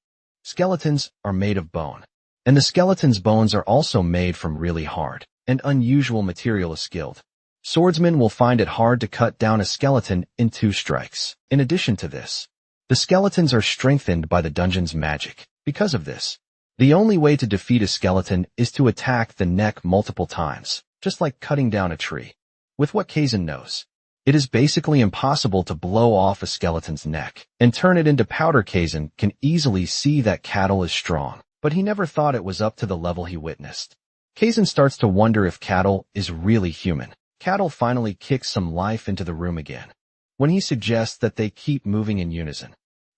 Skeletons are made of bone, and the skeleton's bones are also made from really hard and unusual material. A skilled swordsman will find it hard to cut down a skeleton in 2 strikes. In addition to this, the skeletons are strengthened by the dungeon's magic. Because of this, the only way to defeat a skeleton is to attack the neck multiple times, just like cutting down a tree. With what Kazan knows, it is basically impossible to blow off a skeleton's neck and turn it into powder. Kazan can easily see that Cattle is strong, but he never thought it was up to the level he witnessed. Kazan starts to wonder if Cattle is really human. Cattle finally kicks some life into the room again when he suggests that they keep moving in unison.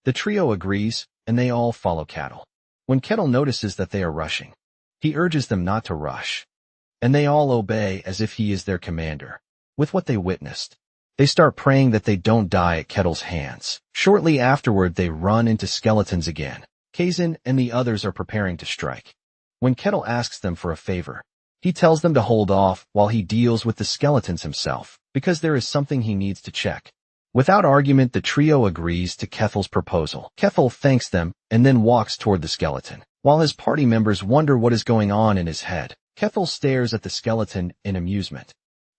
The trio agrees, and they all follow Cattle. When Kettle notices that they are rushing, he urges them not to rush, and they all obey as if he is their commander. With what they witnessed, they start praying that they don't die at Kettle's hands. Shortly afterward, they run into skeletons again. Kazan and the others are preparing to strike. When Kettle asks them for a favor, he tells them to hold off while he deals with the skeletons himself, because there is something he needs to check. Without argument, the trio agrees to Kethel's proposal. Kethel thanks them and then walks toward the skeleton. While his party members wonder what is going on in his head, Kethel stares at the skeleton in amusement,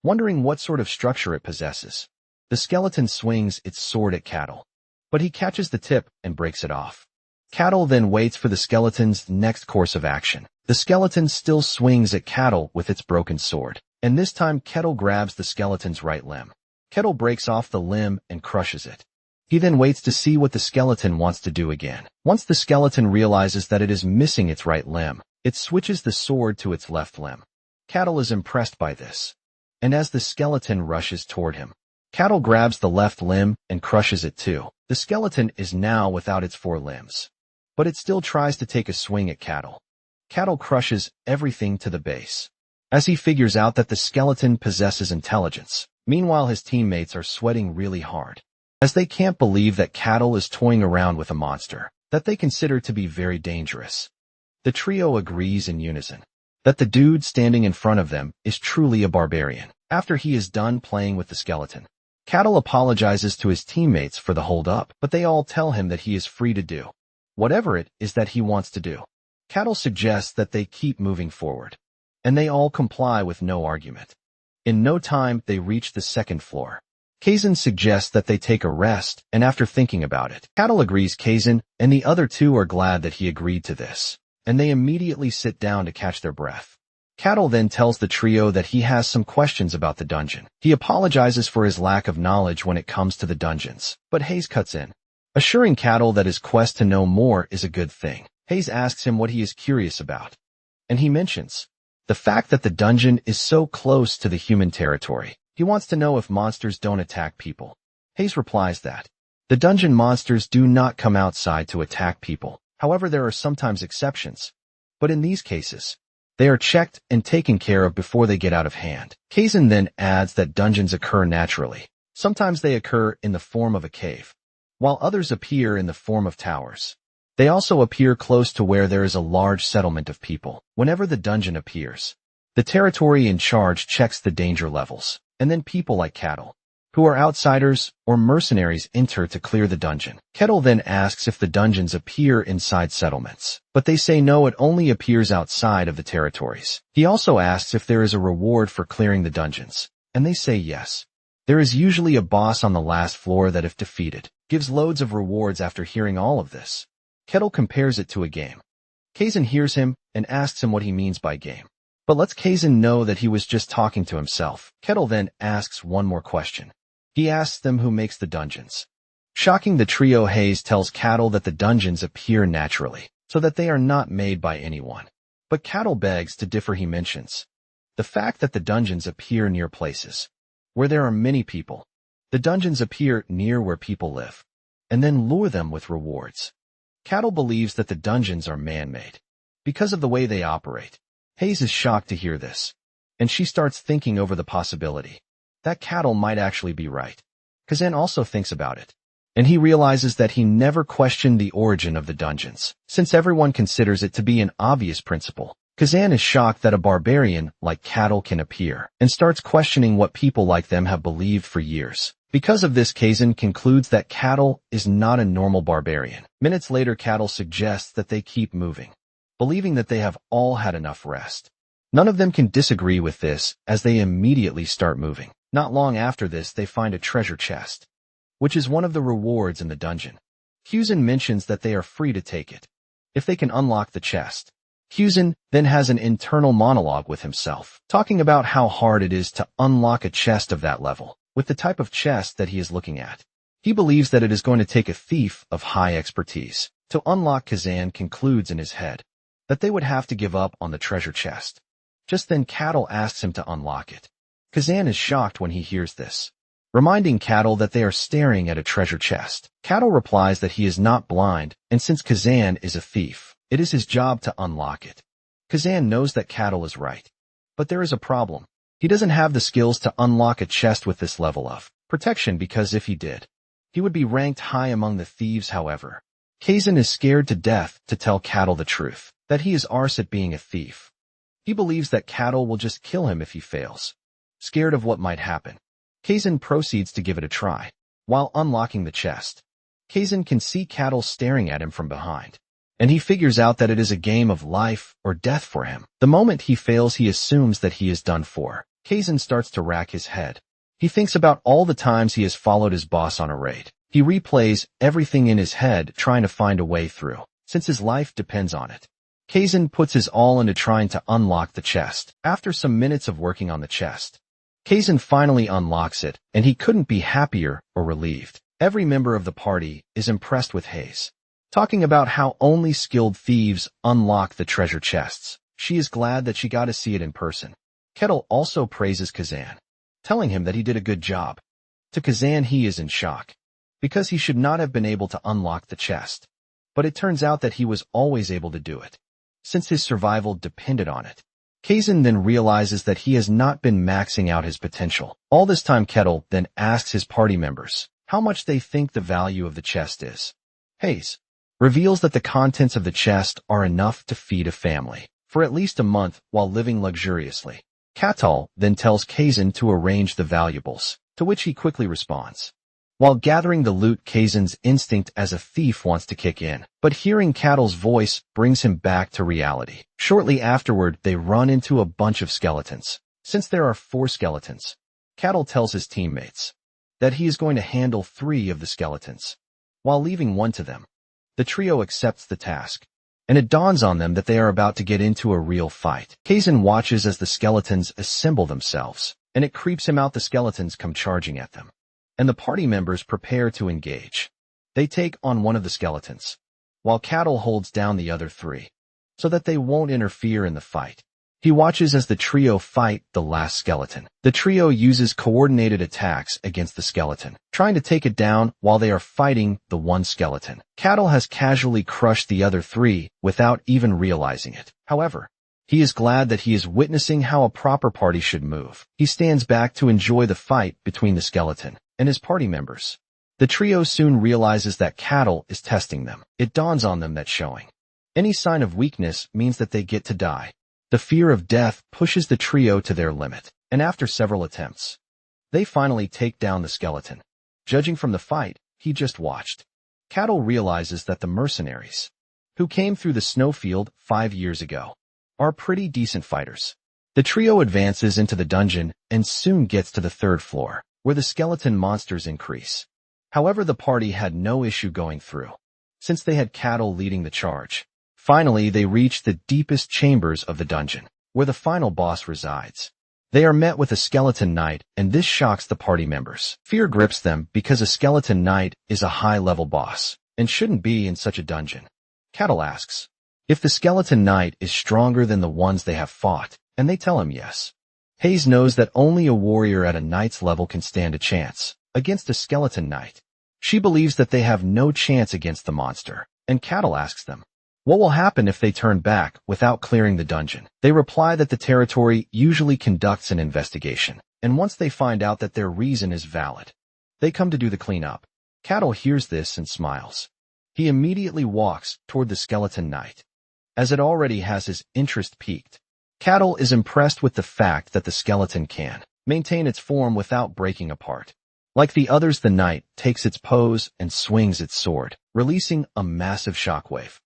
wondering what sort of structure it possesses. The skeleton swings its sword at Cattle, but he catches the tip and breaks it off. Cattle then waits for the skeleton's next course of action. The skeleton still swings at Cattle with its broken sword, and this time Kettle grabs the skeleton's right limb. Kettle breaks off the limb and crushes it. He then waits to see what the skeleton wants to do again. Once the skeleton realizes that it is missing its right limb, it switches the sword to its left limb. Cattle is impressed by this, and as the skeleton rushes toward him, Cattle grabs the left limb and crushes it too. The skeleton is now without its 4 limbs, but it still tries to take a swing at Cattle. Cattle crushes everything to the base, as he figures out that the skeleton possesses intelligence. Meanwhile, his teammates are sweating really hard, as they can't believe that Cattle is toying around with a monster that they consider to be very dangerous. The trio agrees in unison that the dude standing in front of them is truly a barbarian. After he is done playing with the skeleton, Cattle apologizes to his teammates for the hold-up, but they all tell him that he is free to do whatever it is that he wants to do. Cattle suggests that they keep moving forward, and they all comply with no argument. In no time, they reach the 2nd floor. Kazan suggests that they take a rest, and after thinking about it, Cattle agrees. Kazan and the other 2 are glad that he agreed to this, and they immediately sit down to catch their breath. Cattle then tells the trio that he has some questions about the dungeon. He apologizes for his lack of knowledge when it comes to the dungeons, but Hayes cuts in, assuring Cattle that his quest to know more is a good thing. Hayes asks him what he is curious about, and he mentions the fact that the dungeon is so close to the human territory. He wants to know if monsters don't attack people. Hayes replies that the dungeon monsters do not come outside to attack people. However, there are sometimes exceptions, but in these cases, they are checked and taken care of before they get out of hand. Kazan then adds that dungeons occur naturally. Sometimes they occur in the form of a cave, while others appear in the form of towers. They also appear close to where there is a large settlement of people. Whenever the dungeon appears, the territory in charge checks the danger levels, and then people like Cattle, who are outsiders or mercenaries, enter to clear the dungeon. Kettle then asks if the dungeons appear inside settlements, but they say no, it only appears outside of the territories. He also asks if there is a reward for clearing the dungeons, and they say yes. There is usually a boss on the last floor that, if defeated, gives loads of rewards. After hearing all of this, Kettle compares it to a game. Kazan hears him and asks him what he means by game, but lets Kazan know that he was just talking to himself. Kettle then asks one more question. He asks them who makes the dungeons. Shocking the trio, Hayes tells Cattle that the dungeons appear naturally, so that they are not made by anyone. But Cattle begs to differ. He mentions the fact that the dungeons appear near places where there are many people. The dungeons appear near where people live, and then lure them with rewards. Cattle believes that the dungeons are man-made because of the way they operate. Hayes is shocked to hear this, and she starts thinking over the possibility that Cattle might actually be right. Kazan also thinks about it, and he realizes that he never questioned the origin of the dungeons, since everyone considers it to be an obvious principle. Kazan is shocked that a barbarian like Cattle can appear, and starts questioning what people like them have believed for years. Because of this, Kazan concludes that Cattle is not a normal barbarian. Minutes later, Cattle suggests that they keep moving, believing that they have all had enough rest. None of them can disagree with this, as they immediately start moving. Not long after this, they find a treasure chest, which is one of the rewards in the dungeon. Kazan mentions that they are free to take it if they can unlock the chest. Kazan then has an internal monologue with himself, talking about how hard it is to unlock a chest of that level, with the type of chest that he is looking at. He believes that it is going to take a thief of high expertise to unlock. Kazan concludes in his head that they would have to give up on the treasure chest. Just then, Cattle asks him to unlock it. Kazan is shocked when he hears this, reminding Cattle that they are staring at a treasure chest. Cattle replies that he is not blind, and since Kazan is a thief, it is his job to unlock it. Kazan knows that Cattle is right, but there is a problem. He doesn't have the skills to unlock a chest with this level of protection, because if he did, he would be ranked high among the thieves. However, Kazan is scared to death to tell Cattle the truth, that he is arse at being a thief. He believes that Cattle will just kill him if he fails. Scared of what might happen, Kazan proceeds to give it a try. While unlocking the chest, Kazan can see Cattle staring at him from behind, and he figures out that it is a game of life or death for him. The moment he fails, he assumes that he is done for. Kazan starts to rack his head. He thinks about all the times he has followed his boss on a raid. He replays everything in his head, trying to find a way through, since his life depends on it. Kazan puts his all into trying to unlock the chest. After some minutes of working on the chest, Kazan finally unlocks it, and he couldn't be happier or relieved. Every member of the party is impressed with Hayes, talking about how only skilled thieves unlock the treasure chests. She is glad that she got to see it in person. Kettle also praises Kazan, telling him that he did a good job. To Kazan, he is in shock, because he should not have been able to unlock the chest. But it turns out that he was always able to do it, since his survival depended on it. Kazan then realizes that he has not been maxing out his potential. All this time, Kettle then asks his party members how much they think the value of the chest is. Hayes reveals that the contents of the chest are enough to feed a family for at least a month while living luxuriously. Kettle then tells Kazan to arrange the valuables, to which he quickly responds. While gathering the loot, Kazan's instinct as a thief wants to kick in, but hearing Kettle's voice brings him back to reality. Shortly afterward, they run into a bunch of skeletons. Since there are 4 skeletons, Kettle tells his teammates that he is going to handle 3 of the skeletons, while leaving 1 to them. The trio accepts the task, and it dawns on them that they are about to get into a real fight. Kazan watches as the skeletons assemble themselves, and it creeps him out. The skeletons come charging at them, and the party members prepare to engage. They take on one of the skeletons, while Kettle holds down the other 3, so that they won't interfere in the fight. He watches as the trio fight the last skeleton. The trio uses coordinated attacks against the skeleton, trying to take it down while they are fighting the one skeleton. Kettle has casually crushed the other 3 without even realizing it. However, he is glad that he is witnessing how a proper party should move. He stands back to enjoy the fight between the skeleton and his party members. The trio soon realizes that Kettle is testing them. It dawns on them that showing any sign of weakness means that they get to die. The fear of death pushes the trio to their limit, and after several attempts, they finally take down the skeleton. Judging from the fight he just watched, Kettle realizes that the mercenaries who came through the snowfield 5 years ago are pretty decent fighters. The trio advances into the dungeon and soon gets to the 3rd floor. where the skeleton monsters increase. However, the party had no issue going through, since they had cattle leading the charge. Finally, they reach the deepest chambers of the dungeon, where the final boss resides. They are met with a skeleton knight, and this shocks the party members. Fear grips them because a skeleton knight is a high-level boss, and shouldn't be in such a dungeon. Cattle asks if the skeleton knight is stronger than the ones they have fought, and they tell him yes. Hayes knows that only a warrior at a knight's level can stand a chance against a skeleton knight. She believes that they have no chance against the monster, and Cattle asks them what will happen if they turn back without clearing the dungeon. They reply that the territory usually conducts an investigation, and once they find out that their reason is valid, they come to do the cleanup. Cattle hears this and smiles. He immediately walks toward the skeleton knight, as it already has his interest piqued. Cattle is impressed with the fact that the skeleton can maintain its form without breaking apart. Like the others, the knight takes its pose and swings its sword, releasing a massive shockwave.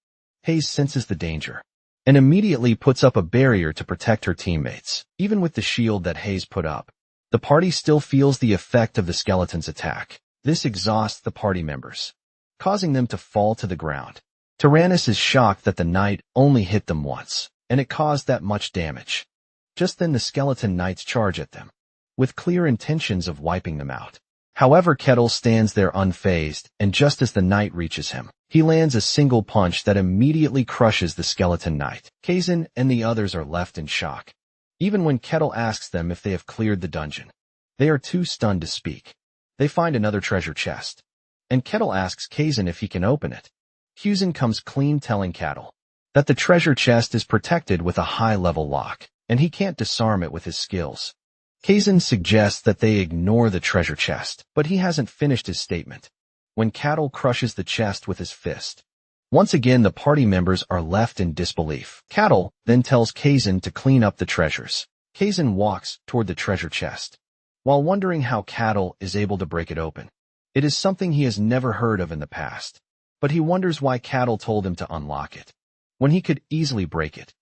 Hayes senses the danger and immediately puts up a barrier to protect her teammates. Even with the shield that Hayes put up, the party still feels the effect of the skeleton's attack. This exhausts the party members, causing them to fall to the ground. Tyrannus is shocked that the knight only hit them once, and it caused that much damage. Just then the skeleton knights charge at them, with clear intentions of wiping them out. However, Kettle stands there unfazed, and just as the knight reaches him, he lands a single punch that immediately crushes the skeleton knight. Kazan and the others are left in shock. Even when Kettle asks them if they have cleared the dungeon, they are too stunned to speak. They find another treasure chest, and Kettle asks Kazan if he can open it. Kazan comes clean, telling Cattle that the treasure chest is protected with a high-level lock, and he can't disarm it with his skills. Kazan suggests that they ignore the treasure chest, but he hasn't finished his statement when Cattle crushes the chest with his fist. Once again, the party members are left in disbelief. Cattle then tells Kazan to clean up the treasures. Kazan walks toward the treasure chest, while wondering how Cattle is able to break it open. It is something he has never heard of in the past, but he wonders why Cattle told him to unlock it, when he could easily break it.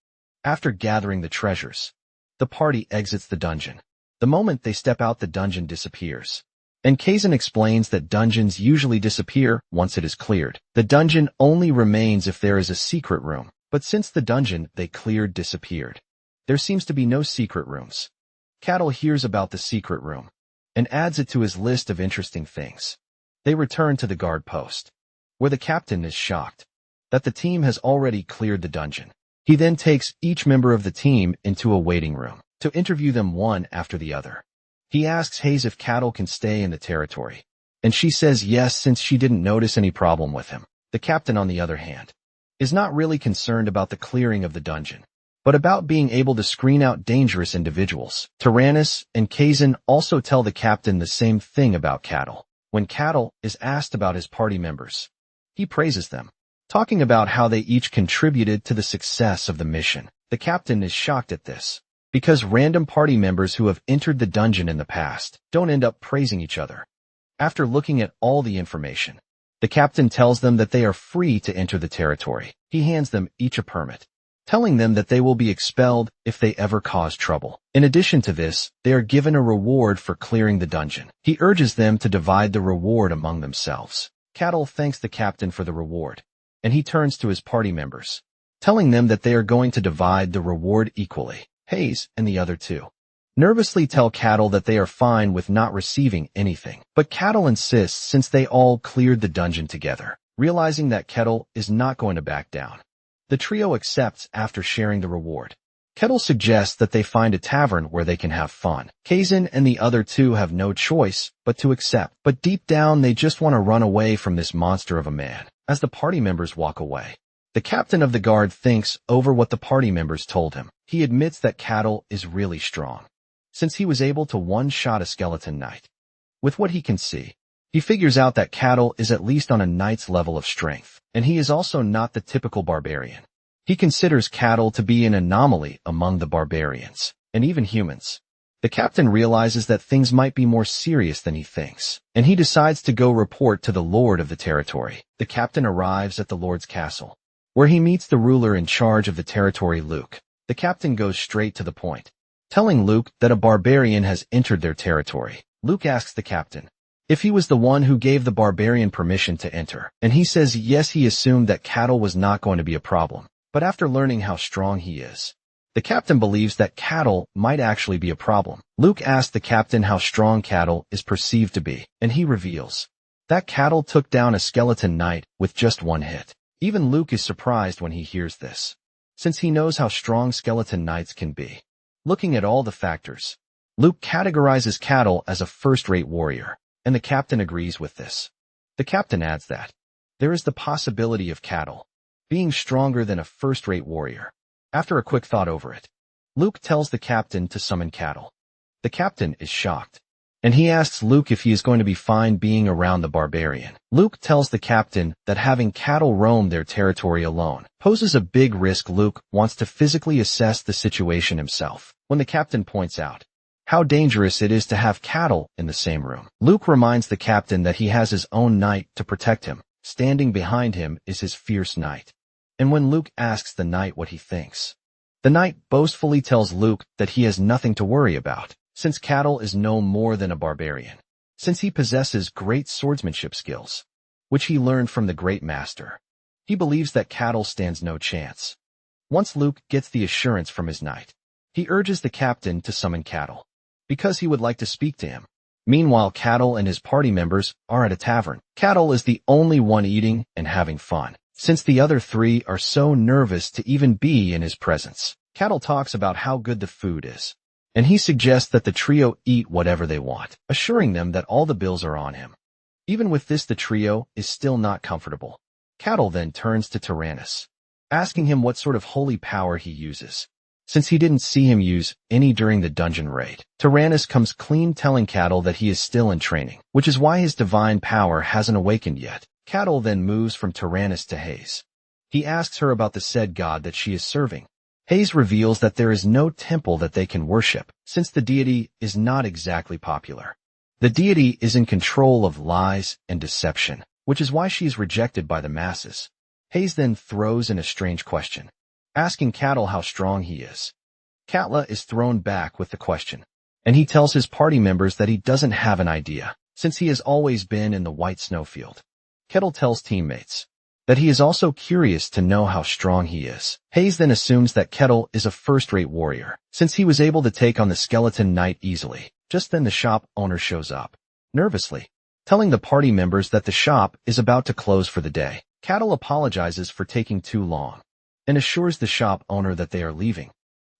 After gathering the treasures, the party exits the dungeon. The moment they step out, the dungeon disappears, and Kazan explains that dungeons usually disappear once it is cleared. The dungeon only remains if there is a secret room, but since the dungeon they cleared disappeared, there seems to be no secret rooms. Cattle hears about the secret room and adds it to his list of interesting things. They return to the guard post, where the captain is shocked that the team has already cleared the dungeon. He then takes each member of the team into a waiting room to interview them one after the other. He asks Hayes if Cattle can stay in the territory, and she says yes since she didn't notice any problem with him. The captain, on the other hand, is not really concerned about the clearing of the dungeon, but about being able to screen out dangerous individuals. Tyrannus and Kazan also tell the captain the same thing about Cattle. When Cattle is asked about his party members, he praises them, talking about how they each contributed to the success of the mission. The captain is shocked at this, because random party members who have entered the dungeon in the past don't end up praising each other. After looking at all the information, the captain tells them that they are free to enter the territory. He hands them each a permit, telling them that they will be expelled if they ever cause trouble. In addition to this, they are given a reward for clearing the dungeon. He urges them to divide the reward among themselves. Cattle thanks the captain for the reward, and he turns to his party members, telling them that they are going to divide the reward equally. Hayes and the other two nervously tell Cattle that they are fine with not receiving anything, but Cattle insists since they all cleared the dungeon together. Realizing that Kettle is not going to back down, the trio accepts after sharing the reward. Kettle suggests that they find a tavern where they can have fun. Kazan and the other two have no choice but to accept, but deep down they just want to run away from this monster of a man. As the party members walk away, the captain of the guard thinks over what the party members told him. He admits that Cattle is really strong, since he was able to one-shot a skeleton knight. With what he can see, he figures out that Cattle is at least on a knight's level of strength, and he is also not the typical barbarian. He considers Cattle to be an anomaly among the barbarians, and even humans. The captain realizes that things might be more serious than he thinks, and he decides to go report to the lord of the territory. The captain arrives at the lord's castle, where he meets the ruler in charge of the territory, Luke. The captain goes straight to the point, telling Luke that a barbarian has entered their territory. Luke asks the captain if he was the one who gave the barbarian permission to enter, and he says yes. He assumed that cattle was not going to be a problem, but after learning how strong he is, the captain believes that cattle might actually be a problem. Luke asks the captain how strong cattle is perceived to be, and he reveals that cattle took down a skeleton knight with just one hit. Even Luke is surprised when he hears this, since he knows how strong skeleton knights can be. Looking at all the factors, Luke categorizes cattle as a first-rate warrior, and the captain agrees with this. The captain adds that there is the possibility of cattle being stronger than a first-rate warrior. After a quick thought over it, Luke tells the captain to summon cattle. The captain is shocked, and he asks Luke if he is going to be fine being around the barbarian. Luke tells the captain that having cattle roam their territory alone poses a big risk. Luke wants to physically assess the situation himself. When the captain points out how dangerous it is to have cattle in the same room, Luke reminds the captain that he has his own knight to protect him. Standing behind him is his fierce knight. And when Luke asks the knight what he thinks, the knight boastfully tells Luke that he has nothing to worry about, since cattle is no more than a barbarian, since he possesses great swordsmanship skills, which he learned from the great master. He believes that cattle stands no chance. Once Luke gets the assurance from his knight, he urges the captain to summon cattle, because he would like to speak to him. Meanwhile, Cattle and his party members are at a tavern. Cattle is the only one eating and having fun, since the other three are so nervous to even be in his presence. Cattle talks about how good the food is, and he suggests that the trio eat whatever they want, assuring them that all the bills are on him. Even with this, the trio is still not comfortable. Cattle then turns to Tyrannus, asking him what sort of holy power he uses, since he didn't see him use any during the dungeon raid. Tyrannus comes clean, telling Cattle that he is still in training, which is why his divine power hasn't awakened yet. Cattle then moves from Tyrannus to Hayes. He asks her about the said god that she is serving. Hayes reveals that there is no temple that they can worship, since the deity is not exactly popular. The deity is in control of lies and deception, which is why she is rejected by the masses. Hayes then throws in a strange question, asking Cattle how strong he is. Katla is thrown back with the question, and he tells his party members that he doesn't have an idea, since he has always been in the white snowfield. Kettle tells teammates that he is also curious to know how strong he is. Hayes then assumes that Kettle is a first-rate warrior, since he was able to take on the skeleton knight easily. Just then the shop owner shows up, nervously, telling the party members that the shop is about to close for the day. Cattle apologizes for taking too long, and assures the shop owner that they are leaving.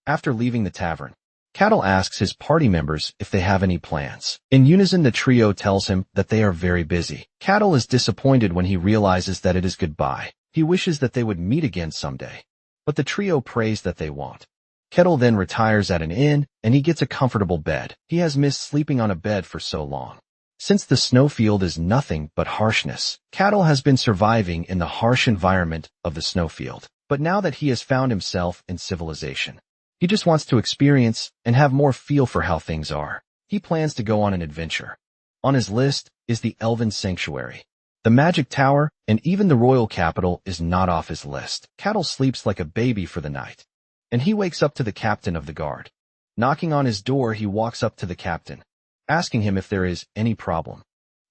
After leaving the tavern, Cattle asks his party members if they have any plans. In unison, the trio tells him that they are very busy. Cattle is disappointed when he realizes that it is goodbye. He wishes that they would meet again someday, but the trio prays that they won't. Kettle then retires at an inn, and he gets a comfortable bed. He has missed sleeping on a bed for so long. Since the snowfield is nothing but harshness, Cattle has been surviving in the harsh environment of the snowfield. But now that he has found himself in civilization, he just wants to experience and have more feel for how things are. He plans to go on an adventure. On his list is the Elven Sanctuary, the Magic Tower, and even the Royal Capital is not off his list. Cattle sleeps like a baby for the night, and he wakes up to the captain of the guard. Knocking on his door, he walks up to the captain, asking him if there is any problem.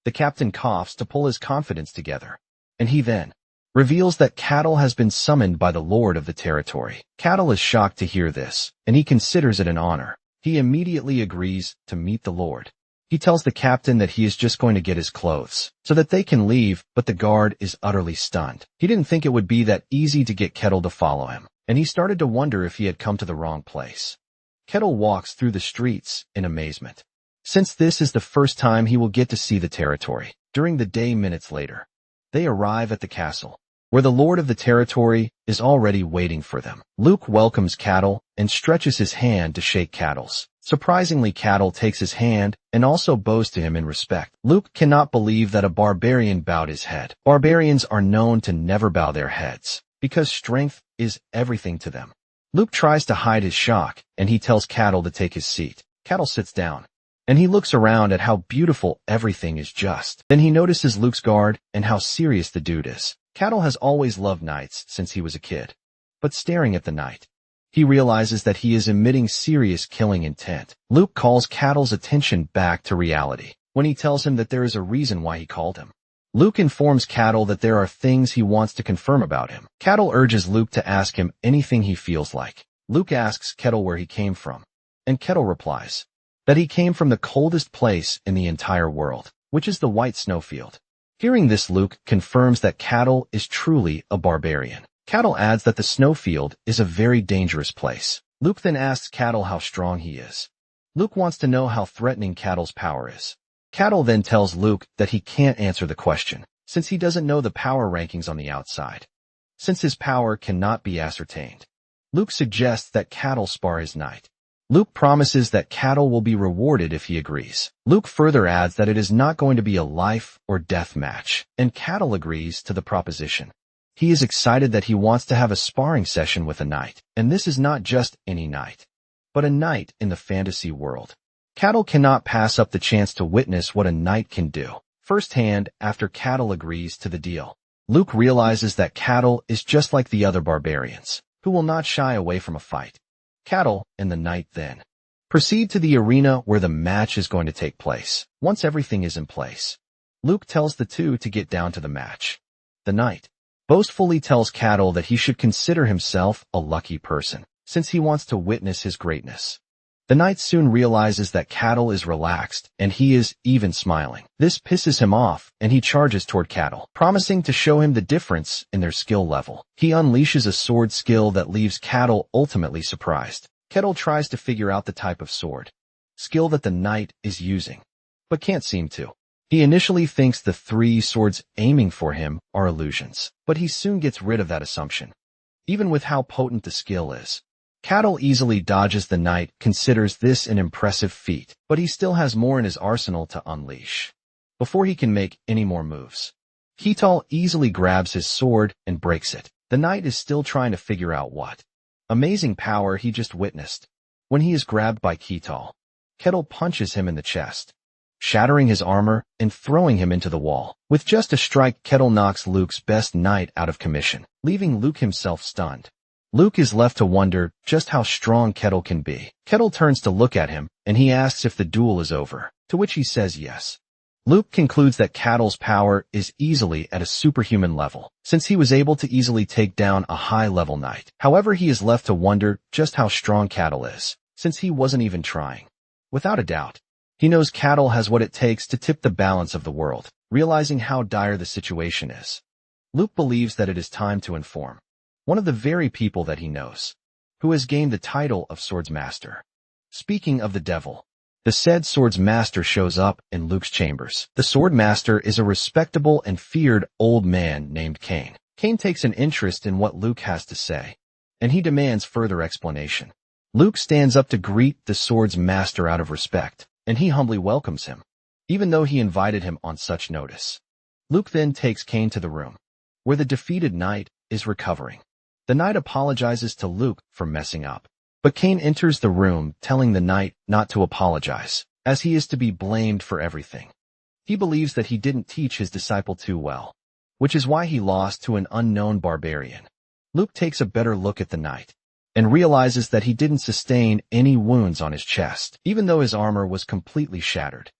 The captain coughs to pull his confidence together, and he then reveals that Cattle has been summoned by the lord of the territory. Cattle is shocked to hear this, and he considers it an honor. He immediately agrees to meet the lord. He tells the captain that he is just going to get his clothes so that they can leave, but the guard is utterly stunned. He didn't think it would be that easy to get Kettle to follow him, and he started to wonder if he had come to the wrong place. Kettle walks through the streets in amazement, since this is the first time he will get to see the territory. During the day, minutes later, they arrive at the castle, where the lord of the territory is already waiting for them. Luke welcomes Cattle and stretches his hand to shake Cattle's. Surprisingly, Cattle takes his hand and also bows to him in respect. Luke cannot believe that a barbarian bowed his head. Barbarians are known to never bow their heads, because strength is everything to them. Luke tries to hide his shock, and he tells Cattle to take his seat. Cattle sits down, and he looks around at how beautiful everything is just. Then he notices Luke's guard and how serious the dude is. Cattle has always loved knights since he was a kid, but staring at the knight, He realizes that he is emitting serious killing intent. Luke calls Cattle's attention back to reality when he tells him that there is a reason why he called him. Luke informs Cattle that there are things he wants to confirm about him. Cattle urges Luke to ask him anything he feels like. Luke asks Kettle where he came from, and Kettle replies that he came from the coldest place in the entire world, which is the white snowfield. Hearing this, Luke confirms that Cattle is truly a barbarian. Cattle adds that the snowfield is a very dangerous place. Luke then asks Cattle how strong he is. Luke wants to know how threatening Cattle's power is. Cattle then tells Luke that he can't answer the question, since he doesn't know the power rankings on the outside. Since his power cannot be ascertained, Luke suggests that Cattle spar his knight. Luke promises that Cattle will be rewarded if he agrees. Luke further adds that it is not going to be a life or death match, and Cattle agrees to the proposition. He is excited that he wants to have a sparring session with a knight, and this is not just any knight, but a knight in the fantasy world. Cattle cannot pass up the chance to witness what a knight can do firsthand after Cattle agrees to the deal. Luke realizes that Cattle is just like the other barbarians, who will not shy away from a fight. Cattle and the knight then proceed to the arena where the match is going to take place. Once everything is in place, Luke tells the two to get down to the match. The knight boastfully tells Cattle that he should consider himself a lucky person, since he wants to witness his greatness. The knight soon realizes that Cattle is relaxed, and he is even smiling. This pisses him off, and he charges toward Cattle, promising to show him the difference in their skill level. He unleashes a sword skill that leaves Cattle ultimately surprised. Cattle tries to figure out the type of sword skill that the knight is using, but can't seem to. He initially thinks the three swords aiming for him are illusions, but he soon gets rid of that assumption. Even with how potent the skill is, Cattle easily dodges the knight, considers this an impressive feat, but he still has more in his arsenal to unleash before he can make any more moves. Kettle easily grabs his sword and breaks it. The knight is still trying to figure out what amazing power he just witnessed. When he is grabbed by Kettle punches him in the chest, shattering his armor and throwing him into the wall. With just a strike, Kettle knocks Luke's best knight out of commission, leaving Luke himself stunned. Luke is left to wonder just how strong Kettle can be. Kettle turns to look at him, and he asks if the duel is over, to which he says yes. Luke concludes that Kettle's power is easily at a superhuman level, since he was able to easily take down a high-level knight. However, he is left to wonder just how strong Kettle is, since he wasn't even trying. Without a doubt, he knows Kettle has what it takes to tip the balance of the world. Realizing how dire the situation is, Luke believes that it is time to inform one of the very people that he knows, who has gained the title of Swords Master. Speaking of the devil, the said Swords Master shows up in Luke's chambers. The Sword Master is a respectable and feared old man named Cain. Cain takes an interest in what Luke has to say, and he demands further explanation. Luke stands up to greet the Swords Master out of respect, and he humbly welcomes him, even though he invited him on such notice. Luke then takes Cain to the room, where the defeated knight is recovering. The knight apologizes to Luke for messing up, but Cain enters the room telling the knight not to apologize, as he is to be blamed for everything. He believes that he didn't teach his disciple too well, which is why he lost to an unknown barbarian. Luke takes a better look at the knight, and realizes that he didn't sustain any wounds on his chest, even though his armor was completely shattered.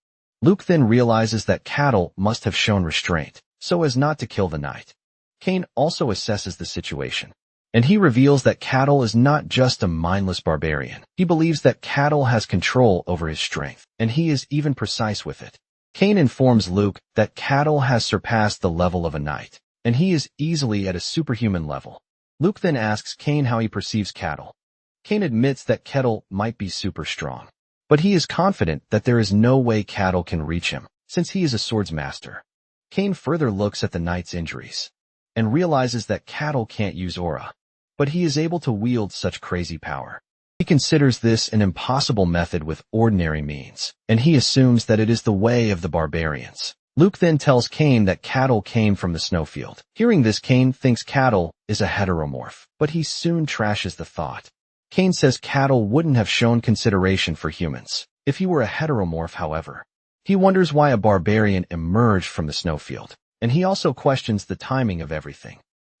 Luke then realizes that Kettle must have shown restraint, so as not to kill the knight. Cain also assesses the situation, and he reveals that Kettle is not just a mindless barbarian. He believes that Kettle has control over his strength, and he is even precise with it. Cain informs Luke that Kettle has surpassed the level of a knight, and he is easily at a superhuman level. Luke then asks Cain how he perceives Kettle. Cain admits that Kettle might be super strong, but he is confident that there is no way Kettle can reach him, since he is a swords master. Cain further looks at the knight's injuries, and realizes that Kettle can't use aura, but he is able to wield such crazy power. He considers this an impossible method with ordinary means, and he assumes that it is the way of the barbarians. Luke then tells Cain that Kettle came from the snowfield. Hearing this, Cain thinks Kettle is a heteromorph, but he soon trashes the thought. Cain says Kettle wouldn't have shown consideration for humans if he were a heteromorph, however. He wonders why a barbarian emerged from the snowfield, and he also questions the timing of everything.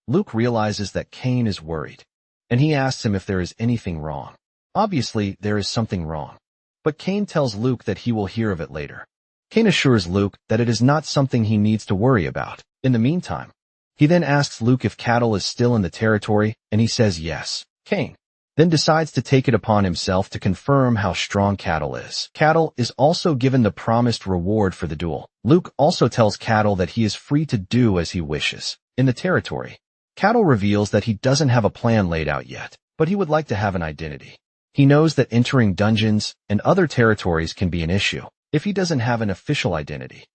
Luke realizes that Cain is worried, and he asks him if there is anything wrong. Obviously, there is something wrong. But Cain tells Luke that he will hear of it later. Cain assures Luke that it is not something he needs to worry about. In the meantime, he then asks Luke if cattle is still in the territory, and he says yes. Cain then decides to take it upon himself to confirm how strong cattle is. Cattle is also given the promised reward for the duel. Luke also tells cattle that he is free to do as he wishes. In the territory, cattle reveals that he doesn't have a plan laid out yet, but he would like to have an identity. He knows that entering dungeons and other territories can be an issue if he doesn't have an official identity.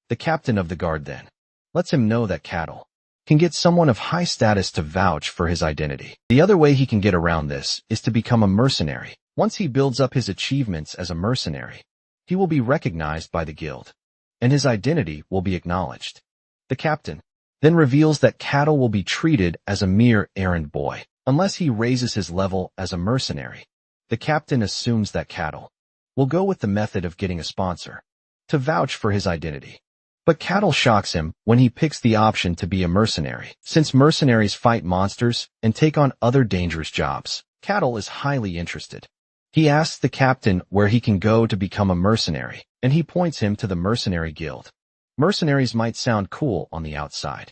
The captain of the guard then lets him know that cattle can get someone of high status to vouch for his identity. The other way he can get around this is to become a mercenary. Once he builds up his achievements as a mercenary, he will be recognized by the guild, and his identity will be acknowledged. The captain then reveals that cattle will be treated as a mere errand boy, unless he raises his level as a mercenary. The captain assumes that cattle will go with the method of getting a sponsor to vouch for his identity. But cattle shocks him when he picks the option to be a mercenary. Since mercenaries fight monsters and take on other dangerous jobs, cattle is highly interested. He asks the captain where he can go to become a mercenary, and he points him to the mercenary guild. Mercenaries might sound cool on the outside,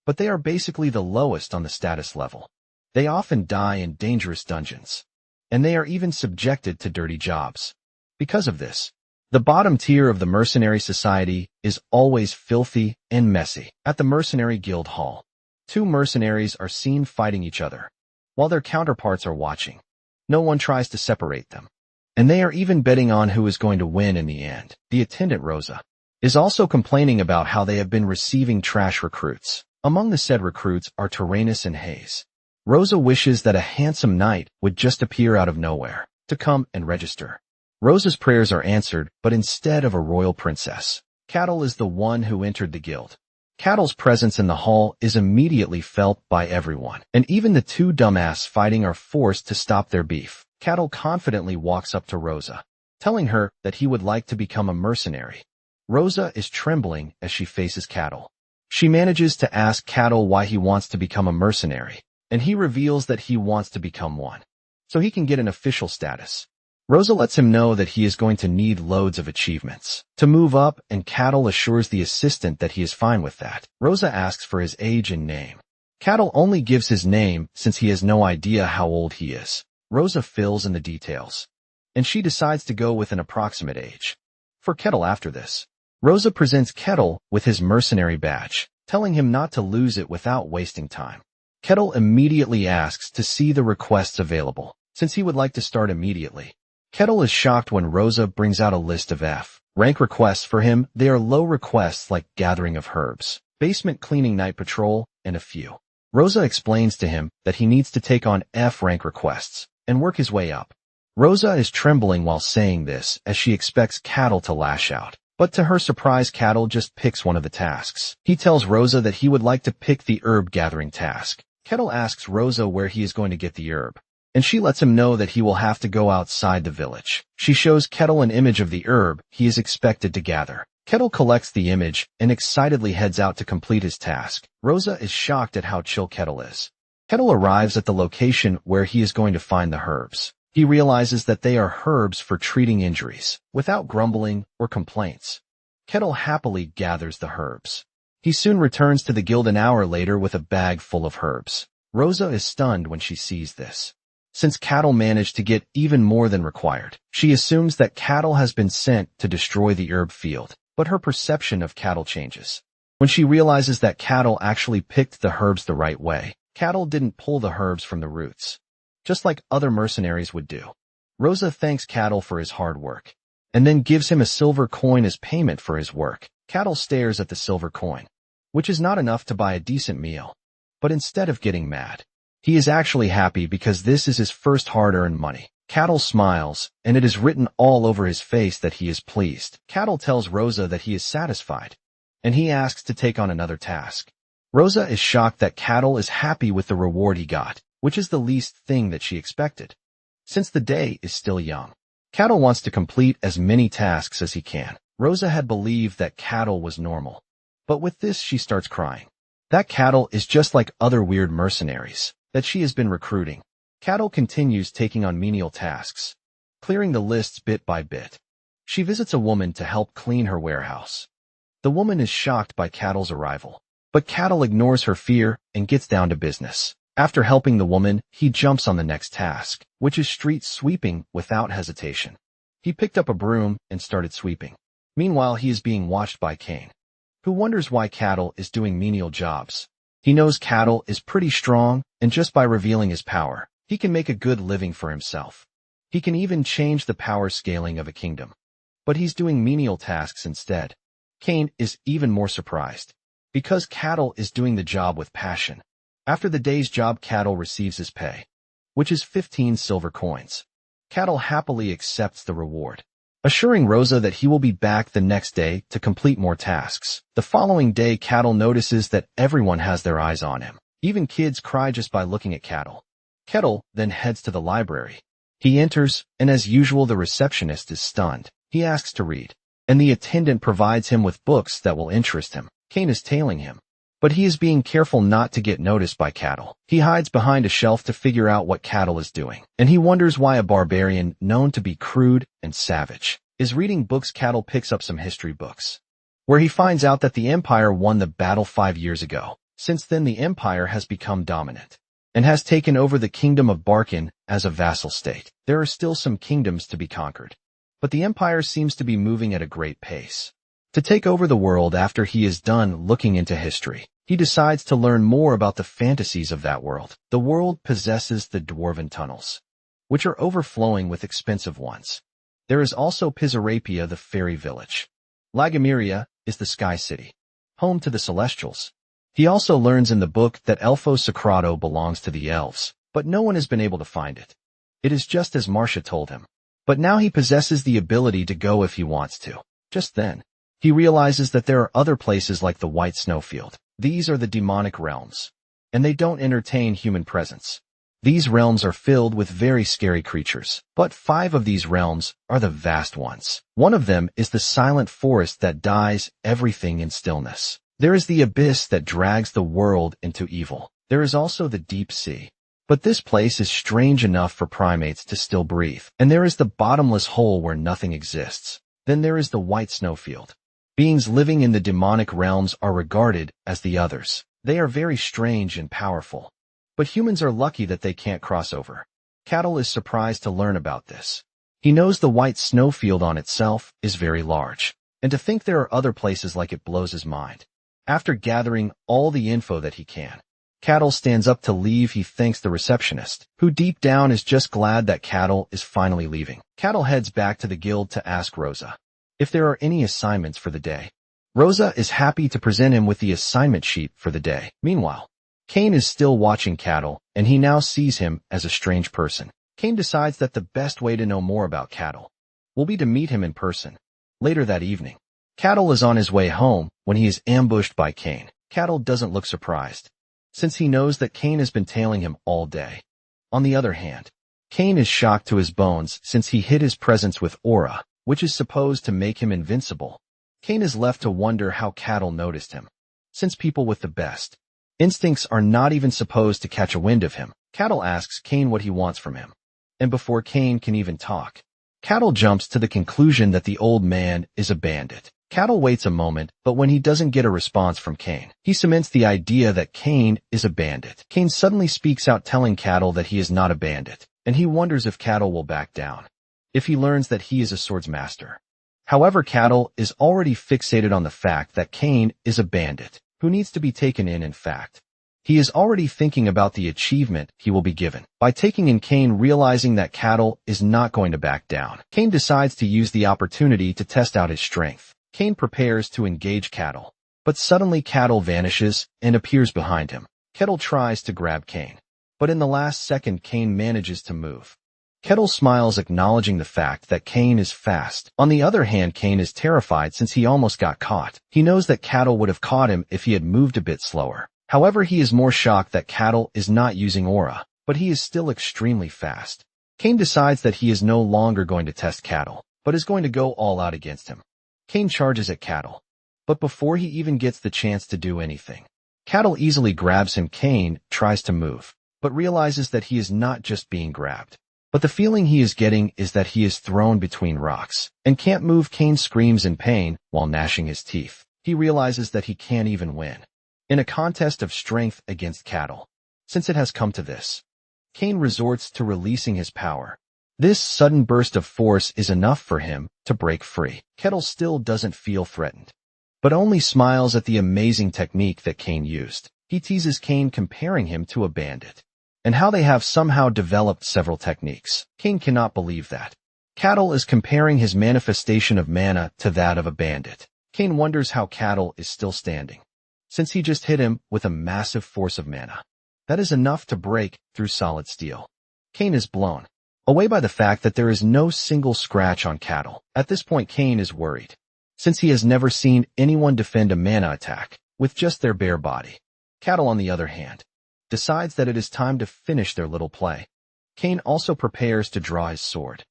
but they are basically the lowest on the status level. They often die in dangerous dungeons, and they are even subjected to dirty jobs. Because of this, the bottom tier of the mercenary society is always filthy and messy. At the mercenary guild hall, two mercenaries are seen fighting each other, while their counterparts are watching. No one tries to separate them, and they are even betting on who is going to win in the end. The attendant Rosa is also complaining about how they have been receiving trash recruits. Among the said recruits are Tyrannus and Hayes. Rosa wishes that a handsome knight would just appear out of nowhere to come and register. Rosa's prayers are answered, but instead of a royal princess, Cattle is the one who entered the guild. Cattle's presence in the hall is immediately felt by everyone, and even the two dumbass fighting are forced to stop their beef. Cattle confidently walks up to Rosa, telling her that he would like to become a mercenary. Rosa is trembling as she faces Cattle. She manages to ask Cattle why he wants to become a mercenary, and he reveals that he wants to become one, so he can get an official status. Rosa lets him know that he is going to need loads of achievements to move up, and Cattle assures the assistant that he is fine with that. Rosa asks for his age and name. Cattle only gives his name since he has no idea how old he is. Rosa fills in the details, and she decides to go with an approximate age for Kettle after this. Rosa presents Kettle with his mercenary badge, telling him not to lose it without wasting time. Kettle immediately asks to see the requests available, since he would like to start immediately. Kettle is shocked when Rosa brings out a list of F-rank requests for him. They are low requests like gathering of herbs, basement cleaning, night patrol, and a few. Rosa explains to him that he needs to take on F-rank requests and work his way up. Rosa is trembling while saying this as she expects Cattle to lash out. But to her surprise, Cattle just picks one of the tasks. He tells Rosa that he would like to pick the herb gathering task. Kettle asks Rosa where he is going to get the herb, and she lets him know that he will have to go outside the village. She shows Kettle an image of the herb he is expected to gather. Kettle collects the image and excitedly heads out to complete his task. Rosa is shocked at how chill Kettle is. Kettle arrives at the location where he is going to find the herbs. He realizes that they are herbs for treating injuries, without grumbling or complaints. Kettle happily gathers the herbs. He soon returns to the guild an hour later with a bag full of herbs. Rosa is stunned when she sees this. Since Cattle managed to get even more than required, she assumes that Cattle has been sent to destroy the herb field, but her perception of Cattle changes when she realizes that Cattle actually picked the herbs the right way. Cattle didn't pull the herbs from the roots, just like other mercenaries would do. Rosa thanks Cattle for his hard work, and then gives him a silver coin as payment for his work. Cattle stares at the silver coin, which is not enough to buy a decent meal, but instead of getting mad, he is actually happy because this is his first hard-earned money. Cattle smiles, and it is written all over his face that he is pleased. Cattle tells Rosa that he is satisfied, and he asks to take on another task. Rosa is shocked that Cattle is happy with the reward he got, which is the least thing that she expected, since the day is still young. Cattle wants to complete as many tasks as he can. Rosa had believed that Cattle was normal, but with this she starts crying. That Cattle is just like other weird mercenaries that she has been recruiting. Cattle continues taking on menial tasks, clearing the lists bit by bit. She visits a woman to help clean her warehouse. The woman is shocked by Cattle's arrival, but Cattle ignores her fear and gets down to business. After helping the woman, he jumps on the next task, which is street sweeping without hesitation. He picked up a broom and started sweeping. Meanwhile, he is being watched by Kane, who wonders why Cattle is doing menial jobs. He knows Cattle is pretty strong, and just by revealing his power, he can make a good living for himself. He can even change the power scaling of a kingdom. But he's doing menial tasks instead. Kane is even more surprised, because Cattle is doing the job with passion. After the day's job, Cattle receives his pay, which is 15 silver coins. Cattle happily accepts the reward, assuring Rosa that he will be back the next day to complete more tasks. The following day, Cattle notices that everyone has their eyes on him. Even kids cry just by looking at Cattle. Kettle then heads to the library. He enters, and as usual, the receptionist is stunned. He asks to read, and the attendant provides him with books that will interest him. Kane is tailing him, but he is being careful not to get noticed by Cattle. He hides behind a shelf to figure out what Cattle is doing, and he wonders why a barbarian known to be crude and savage is reading books. Cattle picks up some history books, where he finds out that the Empire won the battle 5 years ago. Since then, the Empire has become dominant and has taken over the kingdom of Barbarian as a vassal state. There are still some kingdoms to be conquered, but the Empire seems to be moving at a great pace to take over the world. After he is done looking into history, he decides to learn more about the fantasies of that world. The world possesses the dwarven tunnels, which are overflowing with expensive ones. There is also Pizarapia, the fairy village. Lagameria is the sky city, home to the celestials. He also learns in the book that Elfo Sacrado belongs to the elves, but no one has been able to find it. It is just as Marcia told him. But now he possesses the ability to go if he wants to. Just then, he realizes that there are other places like the White Snowfield. These are the demonic realms, and they don't entertain human presence. These realms are filled with very scary creatures, but 5 of these realms are the vast ones. One of them is the silent forest that dyes everything in stillness. There is the abyss that drags the world into evil. There is also the deep sea. But this place is strange enough for primates to still breathe. And there is the bottomless hole where nothing exists. Then there is the White Snowfield. Beings living in the demonic realms are regarded as the others. They are very strange and powerful, but humans are lucky that they can't cross over. Cattle is surprised to learn about this. He knows the White Snowfield on itself is very large, and to think there are other places like it blows his mind. After gathering all the info that he can, Cattle stands up to leave. He thanks the receptionist, who deep down is just glad that Cattle is finally leaving. Cattle heads back to the guild to ask Rosa if there are any assignments for the day. Rosa is happy to present him with the assignment sheet for the day. Meanwhile, Kane is still watching Cattle, and he now sees him as a strange person. Kane decides that the best way to know more about Cattle will be to meet him in person. Later that evening, Cattle is on his way home when he is ambushed by Kane. Cattle doesn't look surprised, since he knows that Kane has been tailing him all day. On the other hand, Kane is shocked to his bones since he hid his presence with aura, which is supposed to make him invincible. Kane is left to wonder how Cattle noticed him, since people with the best instincts are not even supposed to catch a wind of him. Cattle asks Kane what he wants from him, and before Kane can even talk, Cattle jumps to the conclusion that the old man is a bandit. Cattle waits a moment, but when he doesn't get a response from Kane, he cements the idea that Kane is a bandit. Kane suddenly speaks out, telling Cattle that he is not a bandit, and he wonders if Cattle will back down if he learns that he is a swords master. However, Cattle is already fixated on the fact that Kane is a bandit who needs to be taken in. In fact, he is already thinking about the achievement he will be given by taking in Kane. Realizing that Cattle is not going to back down, Kane decides to use the opportunity to test out his strength. Kane prepares to engage Cattle, but suddenly Cattle vanishes and appears behind him. Kettle tries to grab Kane, but in the last second Kane manages to move. Kettle smiles, acknowledging the fact that Kane is fast. On the other hand, Kane is terrified since he almost got caught. He knows that Cattle would have caught him if he had moved a bit slower. However, he is more shocked that Cattle is not using aura, but he is still extremely fast. Kane decides that he is no longer going to test Cattle, but is going to go all out against him. Kane charges at Cattle, but before he even gets the chance to do anything, Cattle easily grabs him. Kane tries to move, but realizes that he is not just being grabbed. But the feeling he is getting is that he is thrown between rocks and can't move. Kane screams in pain while gnashing his teeth. He realizes that he can't even win in a contest of strength against cattle. Since it has come to this, Kane resorts to releasing his power. This sudden burst of force is enough for him to break free. Kettle still doesn't feel threatened, but only smiles at the amazing technique that Kane used. He teases Kane, comparing him to a bandit, and how they have somehow developed several techniques. Kane cannot believe that Cattle is comparing his manifestation of mana to that of a bandit. Kane wonders how Cattle is still standing, since he just hit him with a massive force of mana that is enough to break through solid steel. Kane is blown away by the fact that there is no single scratch on Cattle. At this point, Kane is worried, since he has never seen anyone defend a mana attack with just their bare body. Cattle, on the other hand, decides that it is time to finish their little play. Kane also prepares to draw his sword,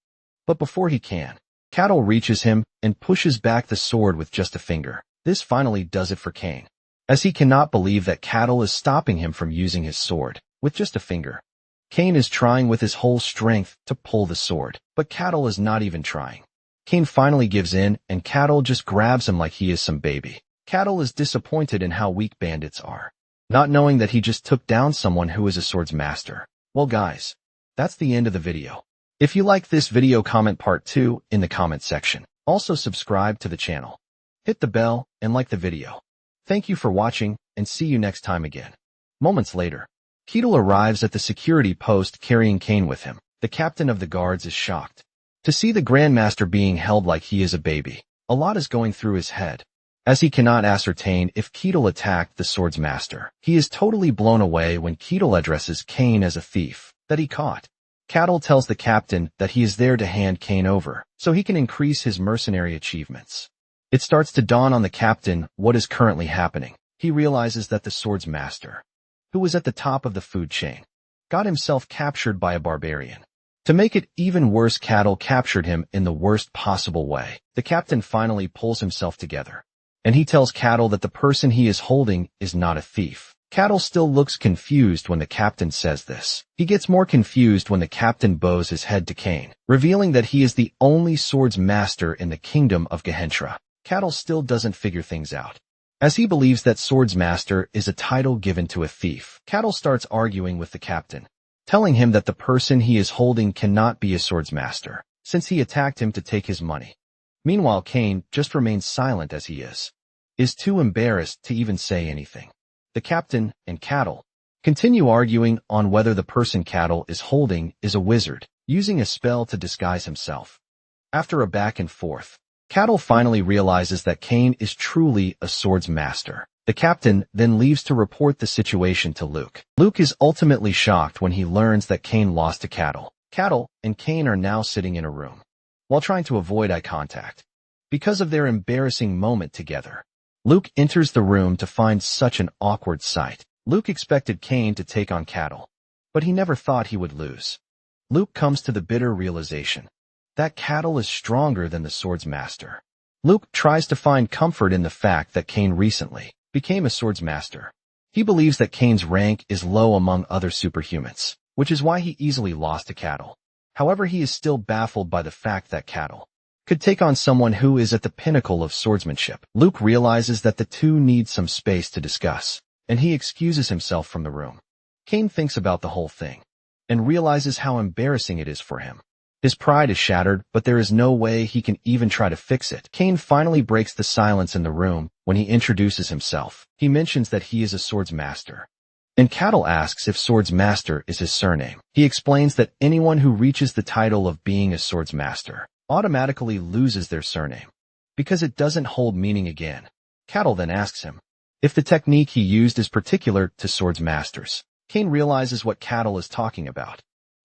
but before he can, Cattle reaches him and pushes back the sword with just a finger. This finally does it for Kane, as he cannot believe that Cattle is stopping him from using his sword with just a finger. Kane is trying with his whole strength to pull the sword, but Cattle is not even trying. Kane finally gives in, and Cattle just grabs him like he is some baby. Cattle is disappointed in how weak bandits are, not knowing that he just took down someone who is a swords master. Well guys, that's the end of the video. If you like this video, comment part 2 in the comment section. Also subscribe to the channel, hit the bell, and like the video. Thank you for watching, and see you next time again. Moments later, Keatle arrives at the security post carrying Kane with him. The captain of the guards is shocked to see the Grandmaster being held like he is a baby. A lot is going through his head, as he cannot ascertain if Keatle attacked the swords master. He is totally blown away when Keatle addresses Kane as a thief that he caught. Cattle tells the captain that he is there to hand Kane over, so he can increase his mercenary achievements. It starts to dawn on the captain what is currently happening. He realizes that the swords master, who was at the top of the food chain, got himself captured by a barbarian. To make it even worse, Cattle captured him in the worst possible way. The captain finally pulls himself together, and he tells Cattle that the person he is holding is not a thief. Cattle still looks confused when the captain says this. He gets more confused when the captain bows his head to Kane, revealing that he is the only swords master in the kingdom of Gehentra. Cattle still doesn't figure things out, as he believes that swords master is a title given to a thief. Cattle starts arguing with the captain, telling him that the person he is holding cannot be a swords master, since he attacked him to take his money. Meanwhile, Kane just remains silent, as he is too embarrassed to even say anything. The captain and Cattle continue arguing on whether the person Cattle is holding is a wizard, using a spell to disguise himself. After a back and forth, Cattle finally realizes that Kane is truly a swords master. The captain then leaves to report the situation to Luke. Luke is ultimately shocked when he learns that Kane lost to Cattle. Cattle and Kane are now sitting in a room, while trying to avoid eye contact, because of their embarrassing moment together. Luke enters the room to find such an awkward sight. Luke expected Kane to take on Cattle, but he never thought he would lose. Luke comes to the bitter realization that Cattle is stronger than the swords master. Luke tries to find comfort in the fact that Kane recently became a swords master. He believes that Kane's rank is low among other superhumans, which is why he easily lost to Cattle. However, he is still baffled by the fact that Cattle could take on someone who is at the pinnacle of swordsmanship. Luke realizes that the two need some space to discuss, and he excuses himself from the room. Kane thinks about the whole thing, and realizes how embarrassing it is for him. His pride is shattered, but there is no way he can even try to fix it. Kane finally breaks the silence in the room when he introduces himself. He mentions that he is a swords master, and Cattle asks if swords master is his surname. He explains that anyone who reaches the title of being a swords master automatically loses their surname, because it doesn't hold meaning again. Cattle then asks him if the technique he used is particular to swords masters. Kane realizes what Cattle is talking about,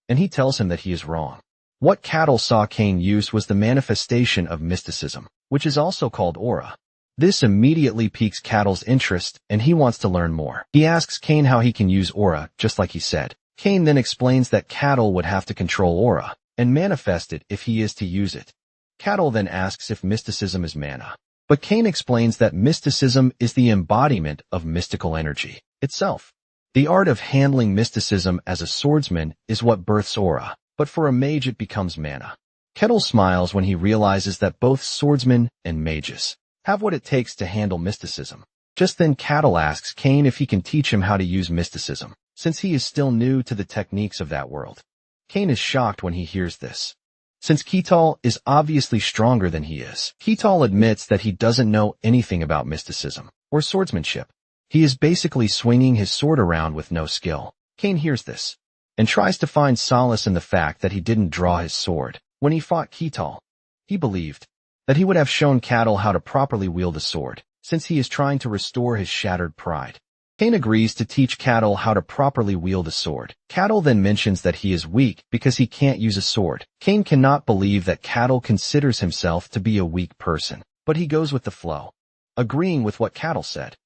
and he tells him that he is wrong. What Cattle saw Kane use was the manifestation of mysticism, which is also called aura. This immediately piques Cattle's interest, and he wants to learn more. He asks Kane how he can use aura, just like he said. Kane then explains that Cattle would have to control aura and manifest it if he is to use it. Cattle then asks if mysticism is mana, but Kane explains that mysticism is the embodiment of mystical energy itself. The art of handling mysticism as a swordsman is what births aura, but for a mage it becomes mana. Kettle smiles when he realizes that both swordsmen and mages have what it takes to handle mysticism. Just then Kettle asks Kane if he can teach him how to use mysticism, since he is still new to the techniques of that world. Kane is shocked when he hears this, since Kettle is obviously stronger than he is. Kettle admits that he doesn't know anything about mysticism or swordsmanship. He is basically swinging his sword around with no skill. Kane hears this and tries to find solace in the fact that he didn't draw his sword when he fought Kettle. He believed that he would have shown Kettle how to properly wield a sword, since he is trying to restore his shattered pride. Kane agrees to teach Kettle how to properly wield a sword. Kettle then mentions that he is weak because he can't use a sword. Kane cannot believe that Kettle considers himself to be a weak person, but he goes with the flow, agreeing with what Kettle said.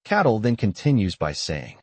Kettle then continues by saying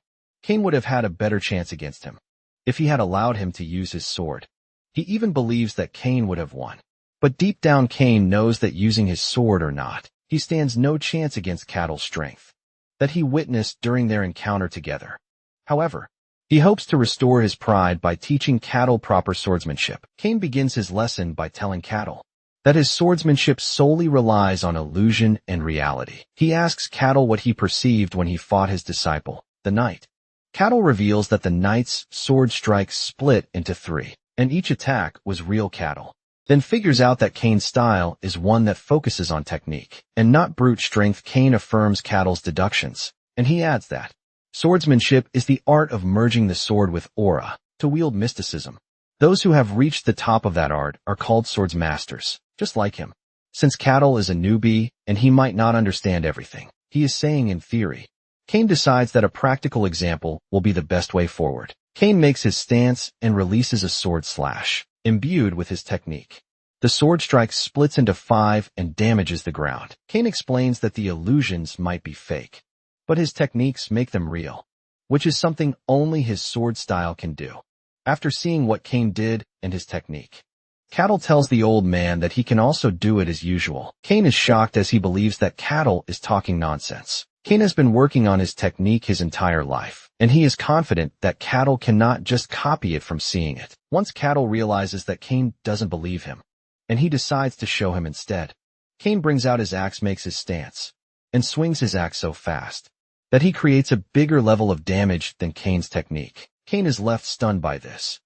Kane would have had a better chance against him if he had allowed him to use his sword. He even believes that Kane would have won. But deep down Kane knows that using his sword or not, he stands no chance against Kettle's strength that he witnessed during their encounter together. However, he hopes to restore his pride by teaching Kettle proper swordsmanship. Kane begins his lesson by telling Kettle that his swordsmanship solely relies on illusion and reality. He asks Kettle what he perceived when he fought his disciple, the knight. Kettle reveals that the knight's sword strikes split into 3, and each attack was real Kettle. Then figures out that Kane's style is one that focuses on technique and not brute strength. Kane affirms Kettle's deductions, and he adds that swordsmanship is the art of merging the sword with aura to wield mysticism. Those who have reached the top of that art are called swords masters, just like him. Since Kettle is a newbie and he might not understand everything he is saying in theory, Kane decides that a practical example will be the best way forward. Kane makes his stance and releases a sword slash, imbued with his technique. The sword strike splits into 5 and damages the ground. Kane explains that the illusions might be fake, but his techniques make them real, which is something only his sword style can do. After seeing what Kane did and his technique, Kettle tells the old man that he can also do it as usual. Kane is shocked as he believes that Kettle is talking nonsense. Kane has been working on his technique his entire life, and he is confident that Kettle cannot just copy it from seeing it. Once Kettle realizes that Kane doesn't believe him, and he decides to show him instead, Kane brings out his axe, makes his stance, and swings his axe so fast that he creates a bigger level of damage than Kane's technique. Kane is left stunned by this.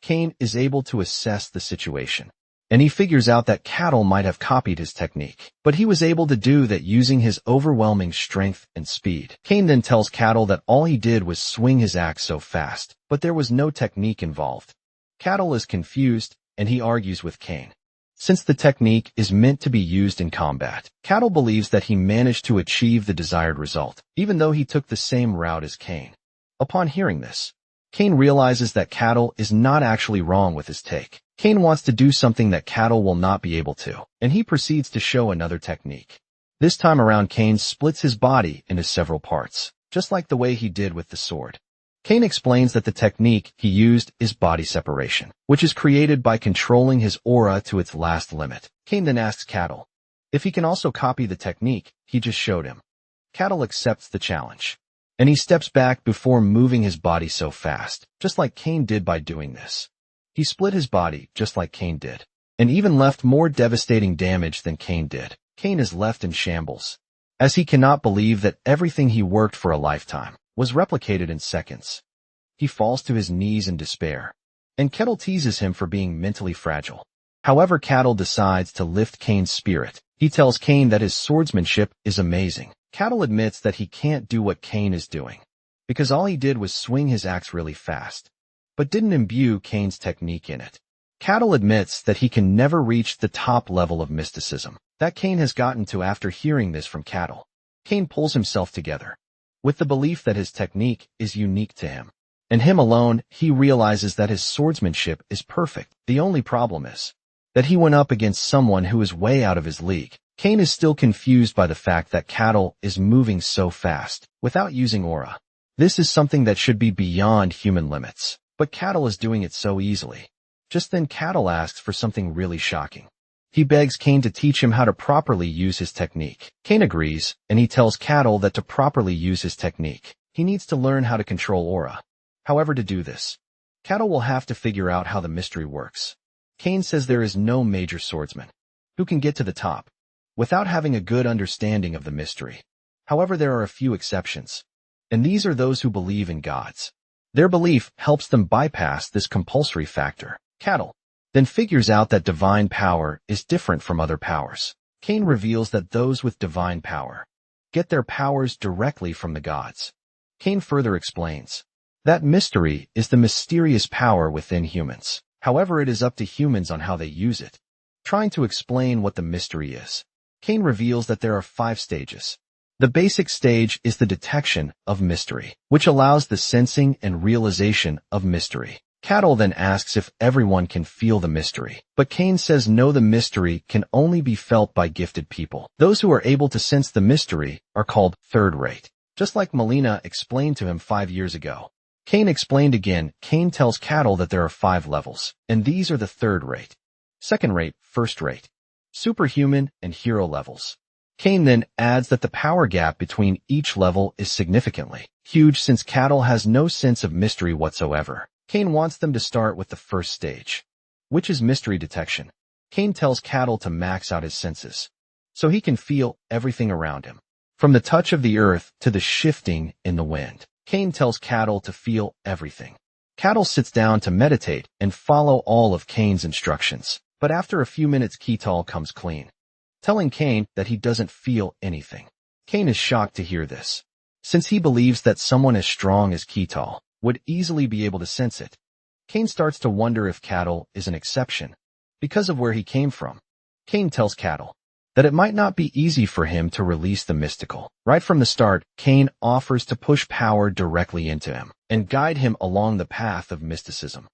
Kane is able to assess the situation, and he figures out that Kettle might have copied his technique, but he was able to do that using his overwhelming strength and speed. Kane then tells Kettle that all he did was swing his axe so fast, but there was no technique involved. Kettle is confused, and he argues with Kane. Since the technique is meant to be used in combat, Kettle believes that he managed to achieve the desired result, even though he took the same route as Kane. Upon hearing this, Kane realizes that Kettle is not actually wrong with his take. Kane wants to do something that Kettle will not be able to, and he proceeds to show another technique. This time around, Kane splits his body into several parts, just like the way he did with the sword. Kane explains that the technique he used is body separation, which is created by controlling his aura to its last limit. Kane then asks Kettle if he can also copy the technique he just showed him. Kettle accepts the challenge, and he steps back before moving his body so fast, just like Kane did by doing this. He split his body just like Kane did, and even left more devastating damage than Kane did. Kane is left in shambles, as he cannot believe that everything he worked for a lifetime was replicated in seconds. He falls to his knees in despair, and Kettle teases him for being mentally fragile. However, Kettle decides to lift Kane's spirit. He tells Kane that his swordsmanship is amazing. Kettle admits that he can't do what Kane is doing, because all he did was swing his axe really fast, but didn't imbue Kane's technique in it. Kettle admits that he can never reach the top level of mysticism that Kane has gotten to. After hearing this from Kettle, Kane pulls himself together. With the belief that his technique is unique to him, and him alone, he realizes that his swordsmanship is perfect. The only problem is that he went up against someone who is way out of his league. Kane is still confused by the fact that Kettle is moving so fast without using aura. This is something that should be beyond human limits, but Kettle is doing it so easily. Just then Kettle asks for something really shocking. He begs Kane to teach him how to properly use his technique. Kane agrees, and he tells Kettle that to properly use his technique, He needs to learn how to control aura. However, to do this, Cattle will have to figure out how the mystery works. Cain says there is no major swordsman who can get to the top without having a good understanding of the mystery. However, there are a few exceptions, and these are those who believe in gods. Their belief helps them bypass this compulsory factor. Cattle then figures out that divine power is different from other powers. Cain reveals that those with divine power get their powers directly from the gods. Cain further explains that mystery is the mysterious power within humans. However, it is up to humans on how they use it. Trying to explain what the mystery is, Cain reveals that there are 5 stages. The basic stage is the detection of mystery, which allows the sensing and realization of mystery. Cattle then asks if everyone can feel the mystery, but Cain says no, the mystery can only be felt by gifted people. Those who are able to sense the mystery are called third-rate. Just like Melina explained to him 5 years ago. Cain explained again. Cain tells Cattle that there are 5 levels, and these are the third-rate, second-rate, first-rate, superhuman, and hero levels. Cain then adds that the power gap between each level is significantly huge since Cattle has no sense of mystery whatsoever. Cain wants them to start with the first stage, which is mystery detection. Cain tells Cattle to max out his senses, so he can feel everything around him, from the touch of the earth to the shifting in the wind. Cain tells Cattle to feel everything. Cattle sits down to meditate and follow all of Cain's instructions, but after a few minutes Cattle comes clean, telling Cain that he doesn't feel anything. Cain is shocked to hear this, since he believes that someone as strong as Cattle would easily be able to sense it. Cain starts to wonder if Cattle is an exception because of where he came from. Cain tells Cattle that it might not be easy for him to release the mystical. Right from the start, Cain offers to push power directly into him and guide him along the path of mysticism.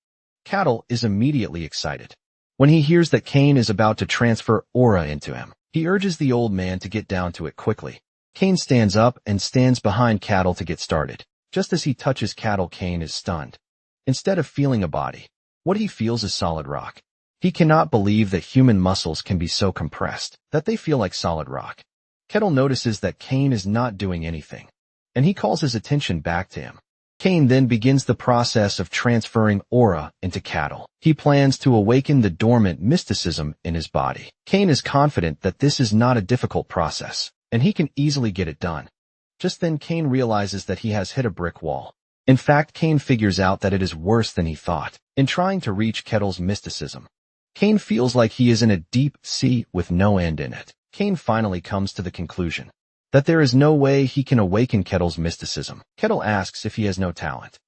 Cattle is immediately excited when he hears that Cain is about to transfer aura into him. He urges the old man to get down to it quickly. Cain stands up and stands behind Cattle to get started. Just as he touches Cattle, Cain is stunned. Instead of feeling a body, what he feels is solid rock. He cannot believe that human muscles can be so compressed that they feel like solid rock. Cattle notices that Cain is not doing anything, and he calls his attention back to him. Cain then begins the process of transferring aura into Cattle. He plans to awaken the dormant mysticism in his body. Cain is confident that this is not a difficult process, and he can easily get it done. Just then Cain realizes that he has hit a brick wall. In fact, Cain figures out that it is worse than he thought. In trying to reach Cattle's mysticism, Cain feels like he is in a deep sea with no end in it. Cain finally comes to the conclusion that there is no way he can awaken Cattle's mysticism. Cattle asks if he has no talent,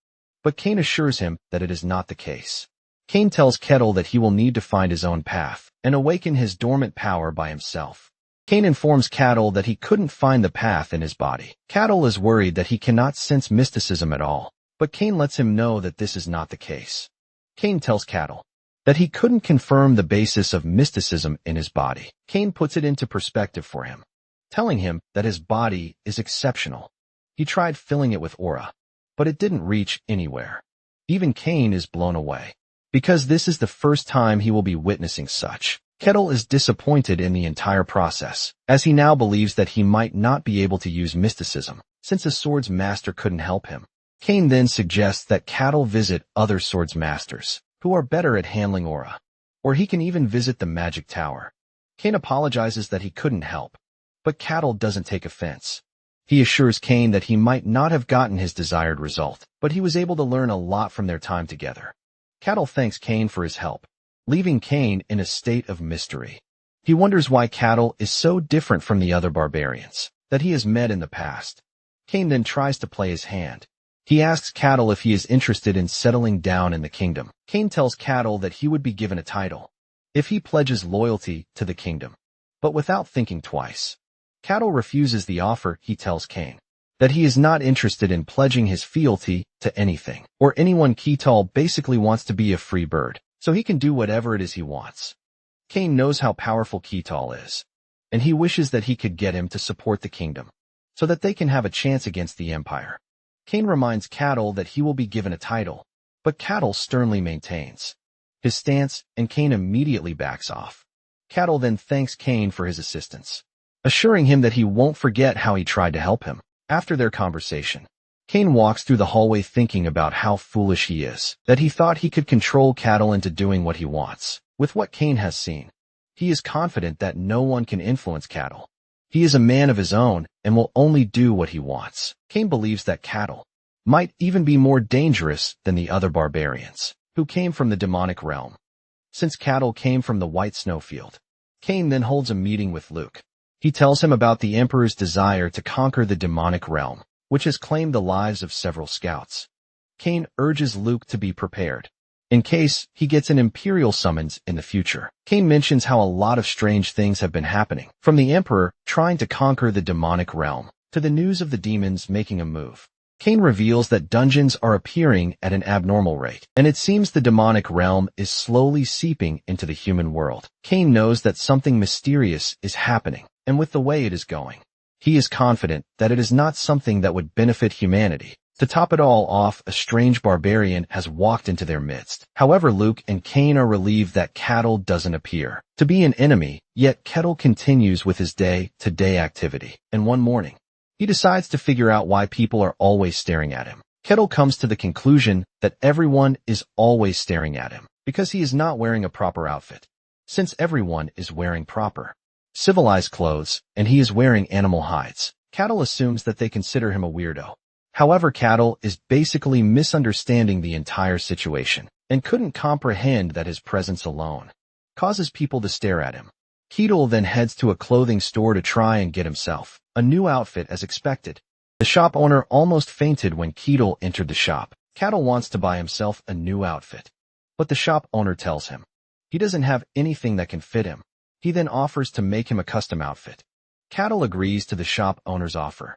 but Cain assures him that it is not the case. Cain tells Cattle that he will need to find his own path and awaken his dormant power by himself. Cain informs Cattle that he couldn't find the path in his body. Cattle is worried that he cannot sense mysticism at all, but Cain lets him know that this is not the case. Cain tells Cattle that he couldn't confirm the basis of mysticism in his body. Cain puts it into perspective for him, telling him that his body is exceptional. He tried filling it with aura, but it didn't reach anywhere. Even Cain is blown away, because this is the first time he will be witnessing such. Cattle is disappointed in the entire process, as he now believes that he might not be able to use mysticism, since a swords master couldn't help him. Cain then suggests that Cattle visit other swords masters, who are better at handling aura, or he can even visit the magic tower. Cain apologizes that he couldn't help, but Cattle doesn't take offense. He assures Cain that he might not have gotten his desired result, but he was able to learn a lot from their time together. Cattle thanks Cain for his help, leaving Cain in a state of mystery. He wonders why Cattle is so different from the other barbarians that he has met in the past. Cain then tries to play his hand. He asks Cattle if he is interested in settling down in the kingdom. Cain tells Cattle that he would be given a title if he pledges loyalty to the kingdom, but without thinking twice. Cattle refuses the offer. He tells Cain that he is not interested in pledging his fealty to anything or anyone. Cattle basically wants to be a free bird, so he can do whatever it is he wants. Cain knows how powerful Cattle is, and he wishes that he could get him to support the kingdom, so that they can have a chance against the empire. Cain reminds Cattle that he will be given a title, but Cattle sternly maintains his stance, and Cain immediately backs off. Cattle then thanks Cain for his assistance, assuring him that he won't forget how he tried to help him. After their conversation, Cain walks through the hallway thinking about how foolish he is, that he thought he could control cattle into doing what he wants. With what Cain has seen, he is confident that no one can influence cattle. He is a man of his own and will only do what he wants. Cain believes that cattle might even be more dangerous than the other barbarians, who came from the demonic realm. Since cattle came from the white snowfield, Cain then holds a meeting with Luke. He tells him about the Emperor's desire to conquer the demonic realm, which has claimed the lives of several scouts. Cain urges Luke to be prepared, in case he gets an imperial summons in the future. Cain mentions how a lot of strange things have been happening, from the Emperor trying to conquer the demonic realm, to the news of the demons making a move. Cain reveals that dungeons are appearing at an abnormal rate, and it seems the demonic realm is slowly seeping into the human world. Cain knows that something mysterious is happening, and with the way it is going, he is confident that it is not something that would benefit humanity. To top it all off, a strange barbarian has walked into their midst. However, Luke and Cain are relieved that Kettle doesn't appear to be an enemy, yet Kettle continues with his day-to-day activity. And one morning, he decides to figure out why people are always staring at him. Kettle comes to the conclusion that everyone is always staring at him because he is not wearing a proper outfit. Since everyone is wearing proper, civilized clothes, and he is wearing animal hides, Kettle assumes that they consider him a weirdo. However, Kettle is basically misunderstanding the entire situation and couldn't comprehend that his presence alone causes people to stare at him. Kettle then heads to a clothing store to try and get himself a new outfit as expected. The shop owner almost fainted when Kettle entered the shop. Kettle wants to buy himself a new outfit, but the shop owner tells him he doesn't have anything that can fit him. He then offers to make him a custom outfit. Kettle agrees to the shop owner's offer,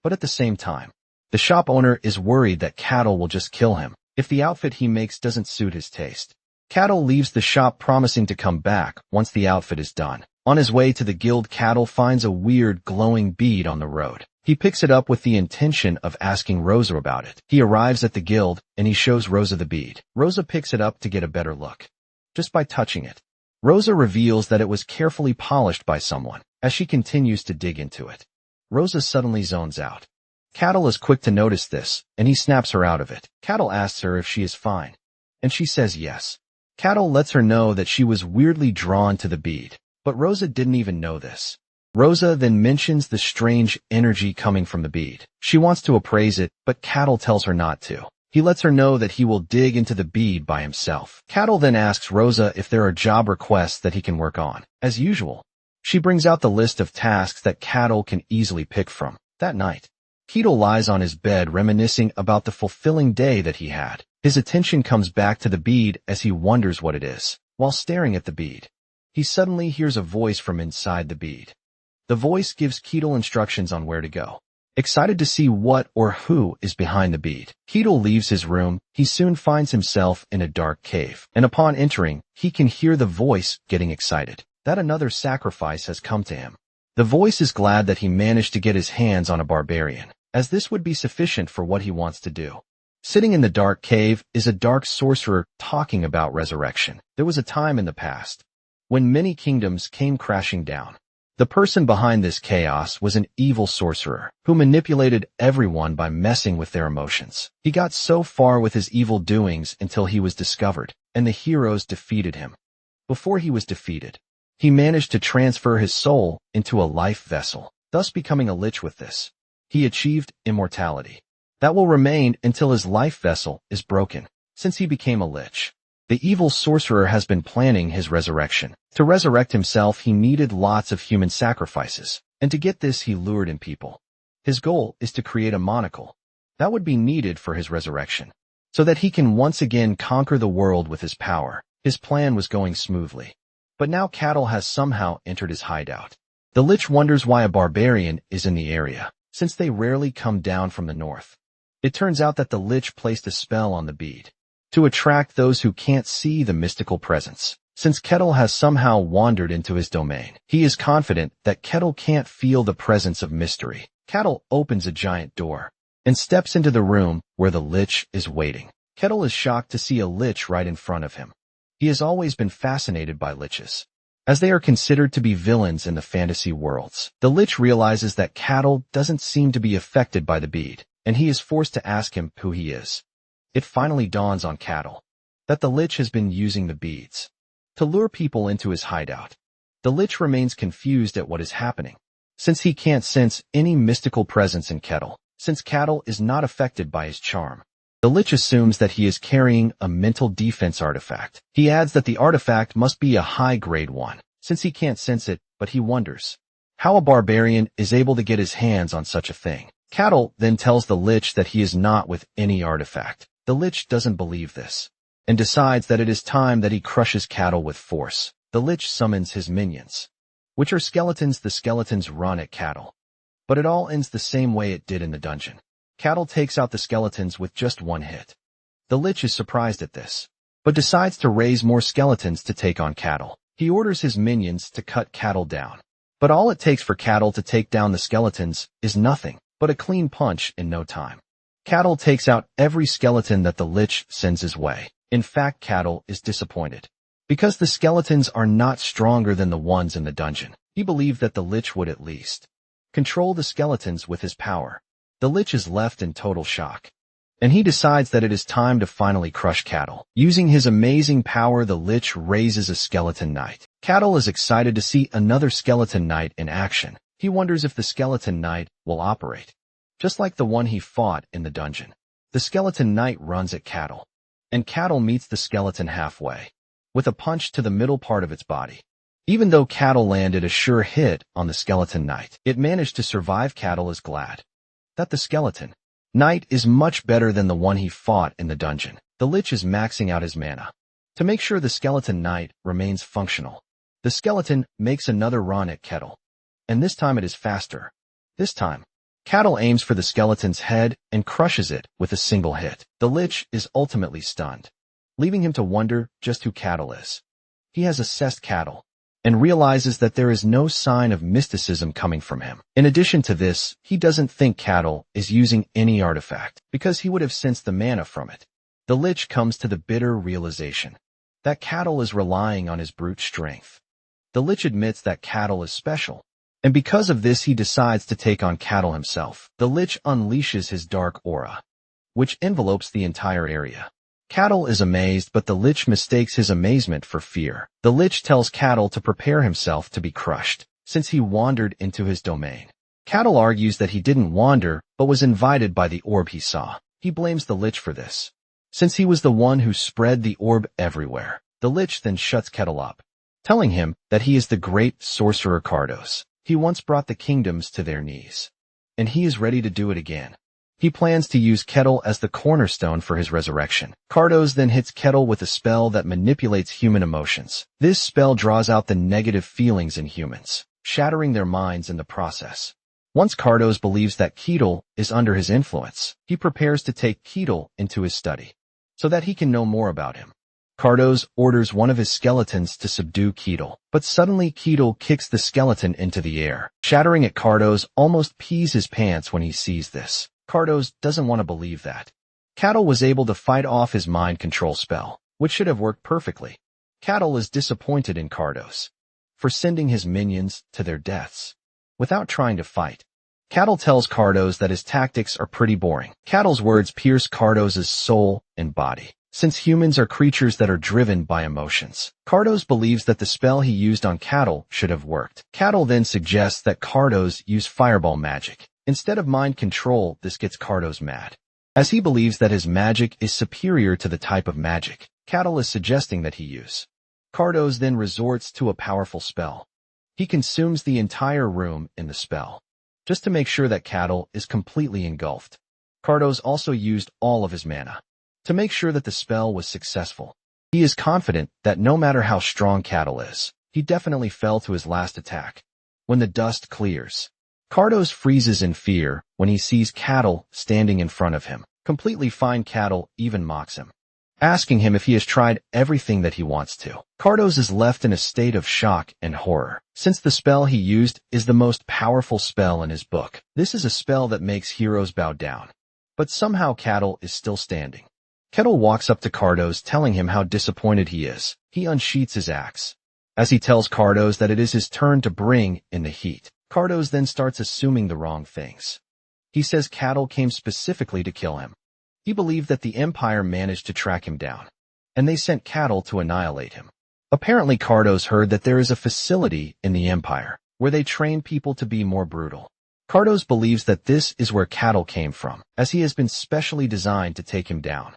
but at the same time, the shop owner is worried that Kettle will just kill him if the outfit he makes doesn't suit his taste. Kettle leaves the shop promising to come back once the outfit is done. On his way to the guild, Kettle finds a weird glowing bead on the road. He picks it up with the intention of asking Rosa about it. He arrives at the guild and he shows Rosa the bead. Rosa picks it up to get a better look, just by touching it. Rosa reveals that it was carefully polished by someone. As she continues to dig into it, Rosa suddenly zones out. Kettle is quick to notice this, and he snaps her out of it. Kettle asks her if she is fine, and she says yes. Kettle lets her know that she was weirdly drawn to the bead, but Rosa didn't even know this. Rosa then mentions the strange energy coming from the bead. She wants to appraise it, but Kettle tells her not to. He lets her know that he will dig into the bead by himself. Kettle then asks Rosa if there are job requests that he can work on. As usual, she brings out the list of tasks that Kettle can easily pick from. That night, Kettle lies on his bed reminiscing about the fulfilling day that he had. His attention comes back to the bead as he wonders what it is. While staring at the bead, he suddenly hears a voice from inside the bead. The voice gives Kettle instructions on where to go. Excited to see what or who is behind the bead, Kettle leaves his room. He soon finds himself in a dark cave, and upon entering, he can hear the voice getting excited that another sacrifice has come to him. The voice is glad that he managed to get his hands on a barbarian, as this would be sufficient for what he wants to do. Sitting in the dark cave is a dark sorcerer talking about resurrection. There was a time in the past when many kingdoms came crashing down. The person behind this chaos was an evil sorcerer who manipulated everyone by messing with their emotions. He got so far with his evil doings until he was discovered, and the heroes defeated him. Before he was defeated, he managed to transfer his soul into a life vessel, thus becoming a lich. With this, he achieved immortality that will remain until his life vessel is broken. Since he became a lich, the evil sorcerer has been planning his resurrection. To resurrect himself, he needed lots of human sacrifices, and to get this he lured in people. His goal is to create a monocle that would be needed for his resurrection, so that he can once again conquer the world with his power. His plan was going smoothly, but now Kettle has somehow entered his hideout. The lich wonders why a barbarian is in the area, since they rarely come down from the north. It turns out that the lich placed a spell on the bead to attract those who can't see the mystical presence. Since Kettle has somehow wandered into his domain, he is confident that Kettle can't feel the presence of mystery. Kettle opens a giant door and steps into the room where the lich is waiting. Kettle is shocked to see a lich right in front of him. He has always been fascinated by liches, as they are considered to be villains in the fantasy worlds. The lich realizes that Kettle doesn't seem to be affected by the bead, and he is forced to ask him who he is. It finally dawns on Cattle that the Lich has been using the beads to lure people into his hideout. The Lich remains confused at what is happening, since he can't sense any mystical presence in Kettle. Since Cattle is not affected by his charm, the Lich assumes that he is carrying a mental defense artifact. He adds that the artifact must be a high-grade one, since he can't sense it, but he wonders how a barbarian is able to get his hands on such a thing. Cattle then tells the Lich that he is not with any artifact. The Lich doesn't believe this, and decides that it is time that he crushes Cattle with force. The Lich summons his minions, which are skeletons. The skeletons run at Cattle, but it all ends the same way it did in the dungeon. Cattle takes out the skeletons with just one hit. The Lich is surprised at this, but decides to raise more skeletons to take on Cattle. He orders his minions to cut Cattle down, but all it takes for Cattle to take down the skeletons is nothing but a clean punch in no time. Cattle takes out every skeleton that the Lich sends his way. In fact, Cattle is disappointed, because the skeletons are not stronger than the ones in the dungeon. He believed that the Lich would at least control the skeletons with his power. The Lich is left in total shock, and he decides that it is time to finally crush Cattle. Using his amazing power, the Lich raises a skeleton knight. Cattle is excited to see another skeleton knight in action. He wonders if the skeleton knight will operate just like the one he fought in the dungeon. The skeleton knight runs at Cattle, and Cattle meets the skeleton halfway with a punch to the middle part of its body. Even though Cattle landed a sure hit on the skeleton knight, it managed to survive. Cattle is glad that the skeleton knight is much better than the one he fought in the dungeon. The Lich is maxing out his mana to make sure the skeleton knight remains functional. The skeleton makes another run at Cattle, and this time it is faster. This time, Cattle aims for the skeleton's head and crushes it with a single hit. The Lich is ultimately stunned, leaving him to wonder just who Cattle is. He has assessed Cattle and realizes that there is no sign of mysticism coming from him. In addition to this, he doesn't think Cattle is using any artifact, because he would have sensed the mana from it. The Lich comes to the bitter realization that Cattle is relying on his brute strength. The Lich admits that Cattle is special, and because of this he decides to take on Cattle himself. The Lich unleashes his dark aura, which envelopes the entire area. Cattle is amazed, but the Lich mistakes his amazement for fear. The Lich tells Cattle to prepare himself to be crushed, since he wandered into his domain. Cattle argues that he didn't wander, but was invited by the orb he saw. He blames the Lich for this, since he was the one who spread the orb everywhere. The Lich then shuts Cattle up, telling him that he is the great sorcerer Cardos. He once brought the kingdoms to their knees, and he is ready to do it again. He plans to use Kettle as the cornerstone for his resurrection. Cardos then hits Kettle with a spell that manipulates human emotions. This spell draws out the negative feelings in humans, shattering their minds in the process. Once Cardos believes that Kettle is under his influence, he prepares to take Kettle into his study, so that he can know more about him. Cardos orders one of his skeletons to subdue Kettle, but suddenly Kettle kicks the skeleton into the air, shattering it. Cardos almost pees his pants when he sees this. Cardos doesn't want to believe that Cattle was able to fight off his mind control spell, which should have worked perfectly. Cattle is disappointed in Cardos for sending his minions to their deaths without trying to fight. Cattle tells Cardos that his tactics are pretty boring. Cattle's words pierce Cardos' soul and body, since humans are creatures that are driven by emotions. Cardos believes that the spell he used on Cattle should have worked. Cattle then suggests that Cardos use fireball magic instead of mind control. This gets Cardos mad, as he believes that his magic is superior to the type of magic Cattle is suggesting that he use. Cardos then resorts to a powerful spell. He consumes the entire room in the spell, just to make sure that Cattle is completely engulfed. Cardos also used all of his mana to make sure that the spell was successful. He is confident that no matter how strong Cattle is, he definitely fell to his last attack. When the dust clears, Cardos freezes in fear when he sees Cattle standing in front of him. Completely fine Cattle even mocks him, asking him if he has tried everything that he wants to. Cardos is left in a state of shock and horror, since the spell he used is the most powerful spell in his book. This is a spell that makes heroes bow down, but somehow Cattle is still standing. Kettle walks up to Cardos, telling him how disappointed he is. He unsheaths his axe, as he tells Cardos that it is his turn to bring in the heat. Cardos then starts assuming the wrong things. He says cattle came specifically to kill him. He believed that the Empire managed to track him down, and they sent cattle to annihilate him. Apparently Cardos heard that there is a facility in the Empire where they train people to be more brutal. Cardos believes that this is where cattle came from, as he has been specially designed to take him down.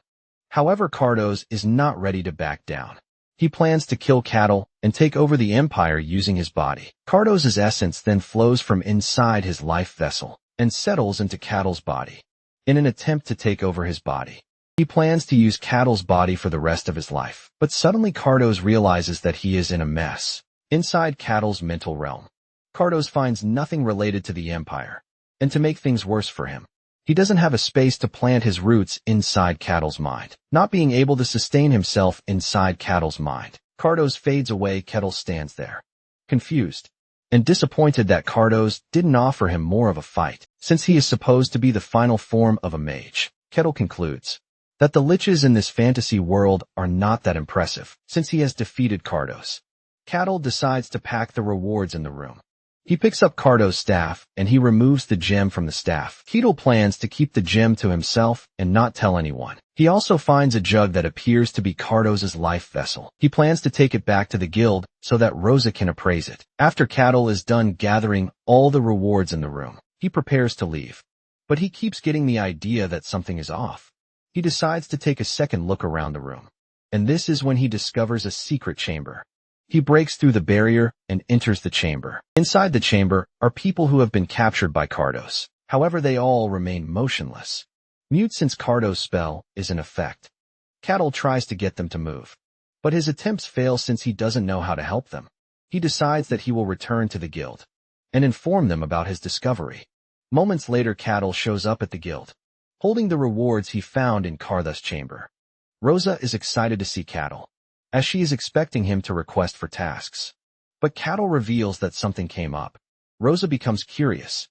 However, Cardos is not ready to back down. He plans to kill cattle and take over the Empire using his body. Cardos' essence then flows from inside his life vessel and settles into cattle's body. In an attempt to take over his body, he plans to use cattle's body for the rest of his life. But suddenly Cardos realizes that he is in a mess inside cattle's mental realm. Cardos finds nothing related to the Empire, and to make things worse for him, he doesn't have a space to plant his roots inside cattle's mind. Not being able to sustain himself inside cattle's mind, Cardos fades away. Kettle stands there, confused and disappointed that Cardos didn't offer him more of a fight, since he is supposed to be the final form of a mage. Kettle concludes that the liches in this fantasy world are not that impressive, since he has defeated Cardos. Kettle decides to pack the rewards in the room. He picks up Cardos' staff, and he removes the gem from the staff. Kettle plans to keep the gem to himself and not tell anyone. He also finds a jug that appears to be Cardos' life vessel. He plans to take it back to the guild so that Rosa can appraise it. After Kettle is done gathering all the rewards in the room, he prepares to leave. But he keeps getting the idea that something is off. He decides to take a second look around the room, and this is when he discovers a secret chamber. He breaks through the barrier and enters the chamber. Inside the chamber are people who have been captured by Cardos. However, they all remain motionless, mute since Cardos' spell is in effect. Kettle tries to get them to move, but his attempts fail since he doesn't know how to help them. He decides that he will return to the guild and inform them about his discovery. Moments later, Kettle shows up at the guild, holding the rewards he found in Cardos' chamber. Rosa is excited to see Kettle, as she is expecting him to request for tasks. But Kettle reveals that something came up. Rosa becomes curious,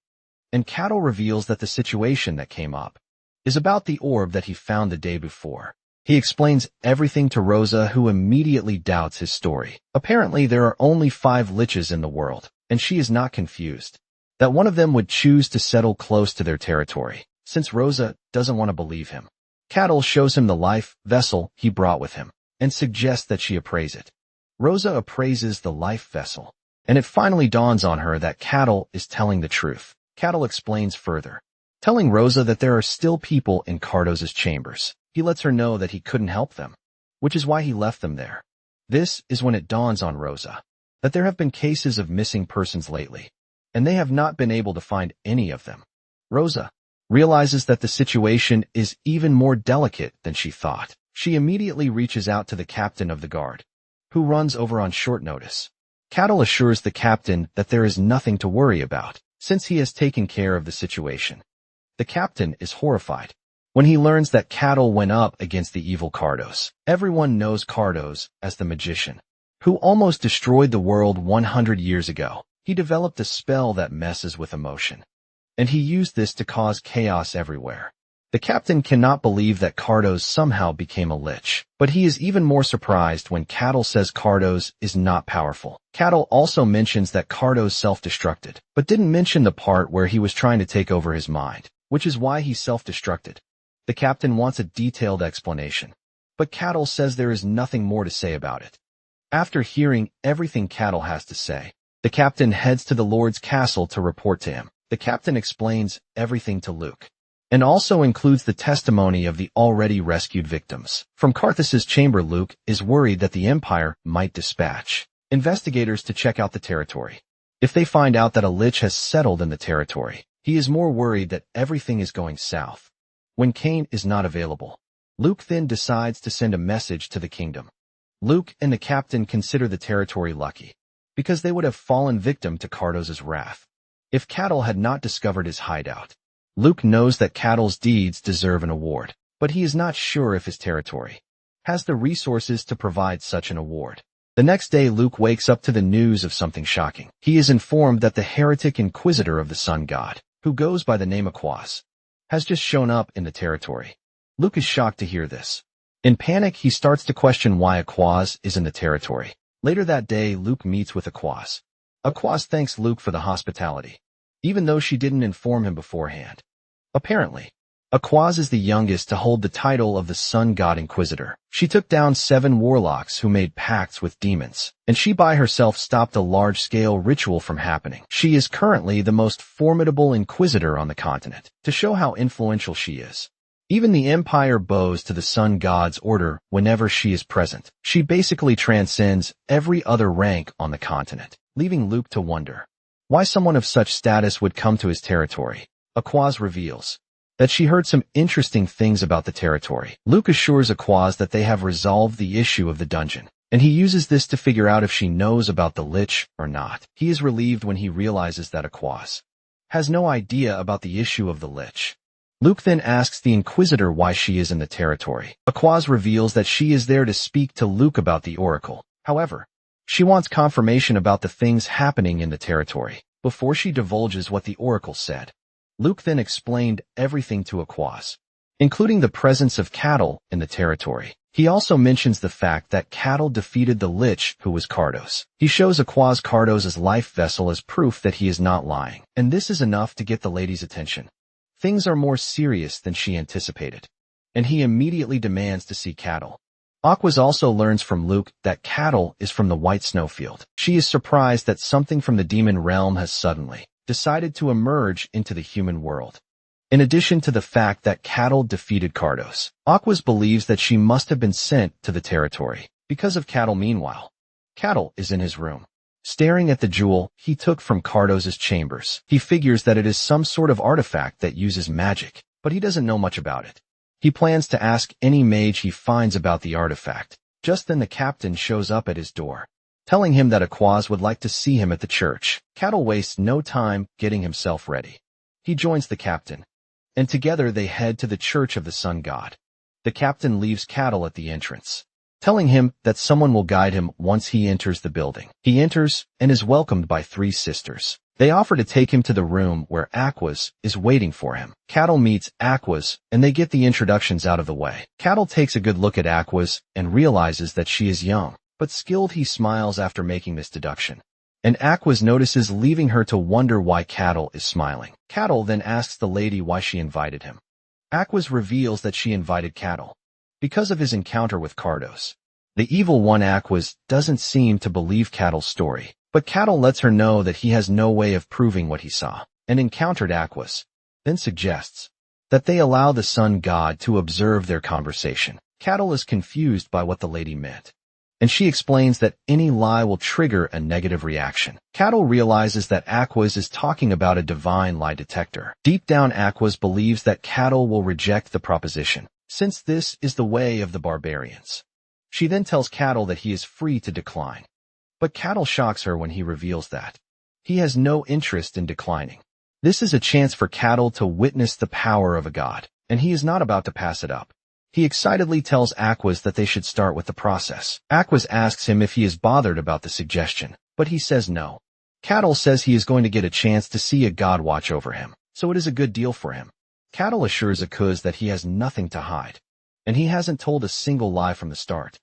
and Kettle reveals that the situation that came up is about the orb that he found the day before. He explains everything to Rosa, who immediately doubts his story. Apparently, there are only 5 liches in the world, and she is not confused that one of them would choose to settle close to their territory, since Rosa doesn't want to believe him. Kettle shows him the life vessel he brought with him and suggests that she appraise it. Rosa appraises the life vessel, and it finally dawns on her that Kettle is telling the truth. Kettle explains further, telling Rosa that there are still people in Cardos' chambers. He lets her know that he couldn't help them, which is why he left them there. This is when it dawns on Rosa that there have been cases of missing persons lately, and they have not been able to find any of them. Rosa realizes that the situation is even more delicate than she thought. She immediately reaches out to the captain of the guard, who runs over on short notice. Kettle assures the captain that there is nothing to worry about, since he has taken care of the situation. The captain is horrified when he learns that Kettle went up against the evil Cardos. Everyone knows Cardos as the magician, who almost destroyed the world 100 years ago. He developed a spell that messes with emotion, and he used this to cause chaos everywhere. The captain cannot believe that Cardos somehow became a lich, but he is even more surprised when Kettle says Cardos is not powerful. Kettle also mentions that Cardos self-destructed, but didn't mention the part where he was trying to take over his mind, which is why he self-destructed. The captain wants a detailed explanation, but Kettle says there is nothing more to say about it. After hearing everything Kettle has to say, the captain heads to the Lord's castle to report to him. The captain explains everything to Luke, and also includes the testimony of the already rescued victims. From Karthus's chamber, Luke is worried that the Empire might dispatch investigators to check out the territory. If they find out that a lich has settled in the territory, he is more worried that everything is going south. When Cain is not available, Luke then decides to send a message to the kingdom. Luke and the captain consider the territory lucky, because they would have fallen victim to Cardos' wrath if Kettle had not discovered his hideout. Luke knows that Kettle's deeds deserve an award, but he is not sure if his territory has the resources to provide such an award. The next day, Luke wakes up to the news of something shocking. He is informed that the heretic inquisitor of the sun god, who goes by the name of Quaz, has just shown up in the territory. Luke is shocked to hear this. In panic, he starts to question why Quaz is in the territory. Later that day, Luke meets with Quaz. Quaz thanks Luke for the hospitality, even though she didn't inform him beforehand. Apparently, Aquaz is the youngest to hold the title of the Sun God Inquisitor. She took down 7 warlocks who made pacts with demons, and she by herself stopped a large-scale ritual from happening. She is currently the most formidable Inquisitor on the continent. To show how influential she is, even the Empire bows to the Sun God's order whenever she is present. She basically transcends every other rank on the continent, leaving Luke to wonder why someone of such status would come to his territory. Aquaz reveals that she heard some interesting things about the territory. Luke assures Aquaz that they have resolved the issue of the dungeon, and he uses this to figure out if she knows about the Lich or not. He is relieved when he realizes that Aquaz has no idea about the issue of the Lich. Luke then asks the Inquisitor why she is in the territory. Aquaz reveals that she is there to speak to Luke about the Oracle. However, she wants confirmation about the things happening in the territory before she divulges what the Oracle said. Luke then explained everything to Aquaz, including the presence of cattle in the territory. He also mentions the fact that cattle defeated the Lich, who was Cardos. He shows Aquaz Cardos' life vessel as proof that he is not lying, and this is enough to get the lady's attention. Things are more serious than she anticipated, and he immediately demands to see cattle. Aquaz also learns from Luke that cattle is from the White Snowfield. She is surprised that something from the demon realm has suddenly decided to emerge into the human world. In addition to the fact that cattle defeated Cardos, Aquaz believes that she must have been sent to the territory because of cattle. Meanwhile, cattle is in his room, staring at the jewel he took from Cardos' chambers. He figures that it is some sort of artifact that uses magic, but he doesn't know much about it. He plans to ask any mage he finds about the artifact. Just then the captain shows up at his door, telling him that Aquaz would like to see him at the church. Cattle wastes no time getting himself ready. He joins the captain, and together they head to the Church of the Sun God. The captain leaves Cattle at the entrance, telling him that someone will guide him once he enters the building. He enters and is welcomed by 3 sisters. They offer to take him to the room where Aquaz is waiting for him. Cattle meets Aquaz, and they get the introductions out of the way. Cattle takes a good look at Aquaz and realizes that she is young but skilled. He smiles after making this deduction, and Aquaz notices, leaving her to wonder why Cattle is smiling. Cattle then asks the lady why she invited him. Aquaz reveals that she invited Cattle because of his encounter with Cardos. The evil one Aquaz doesn't seem to believe Cattle's story, but Cattle lets her know that he has no way of proving what he saw and encountered. Aquaz then suggests that they allow the Sun God to observe their conversation. Cattle is confused by what the lady meant, and she explains that any lie will trigger a negative reaction. Cattle realizes that Aquaz is talking about a divine lie detector. Deep down, Aquaz believes that Cattle will reject the proposition, since this is the way of the barbarians. She then tells Cattle that he is free to decline, but Cattle shocks her when he reveals that he has no interest in declining. This is a chance for Cattle to witness the power of a god, and he is not about to pass it up. He excitedly tells Aquaz that they should start with the process. Aquaz asks him if he is bothered about the suggestion, but he says no. Cattle says he is going to get a chance to see a god watch over him, so it is a good deal for him. Cattle assures Aquaz that he has nothing to hide, and he hasn't told a single lie from the start.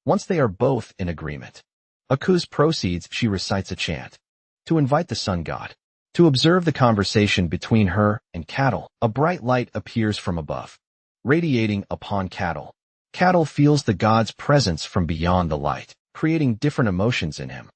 Once they are both in agreement, Aquaz proceeds. She recites a chant to invite the Sun God to observe the conversation between her and Cattle. A bright light appears from above, radiating upon Cattle. Cattle feels the god's presence from beyond the light, creating different emotions in him.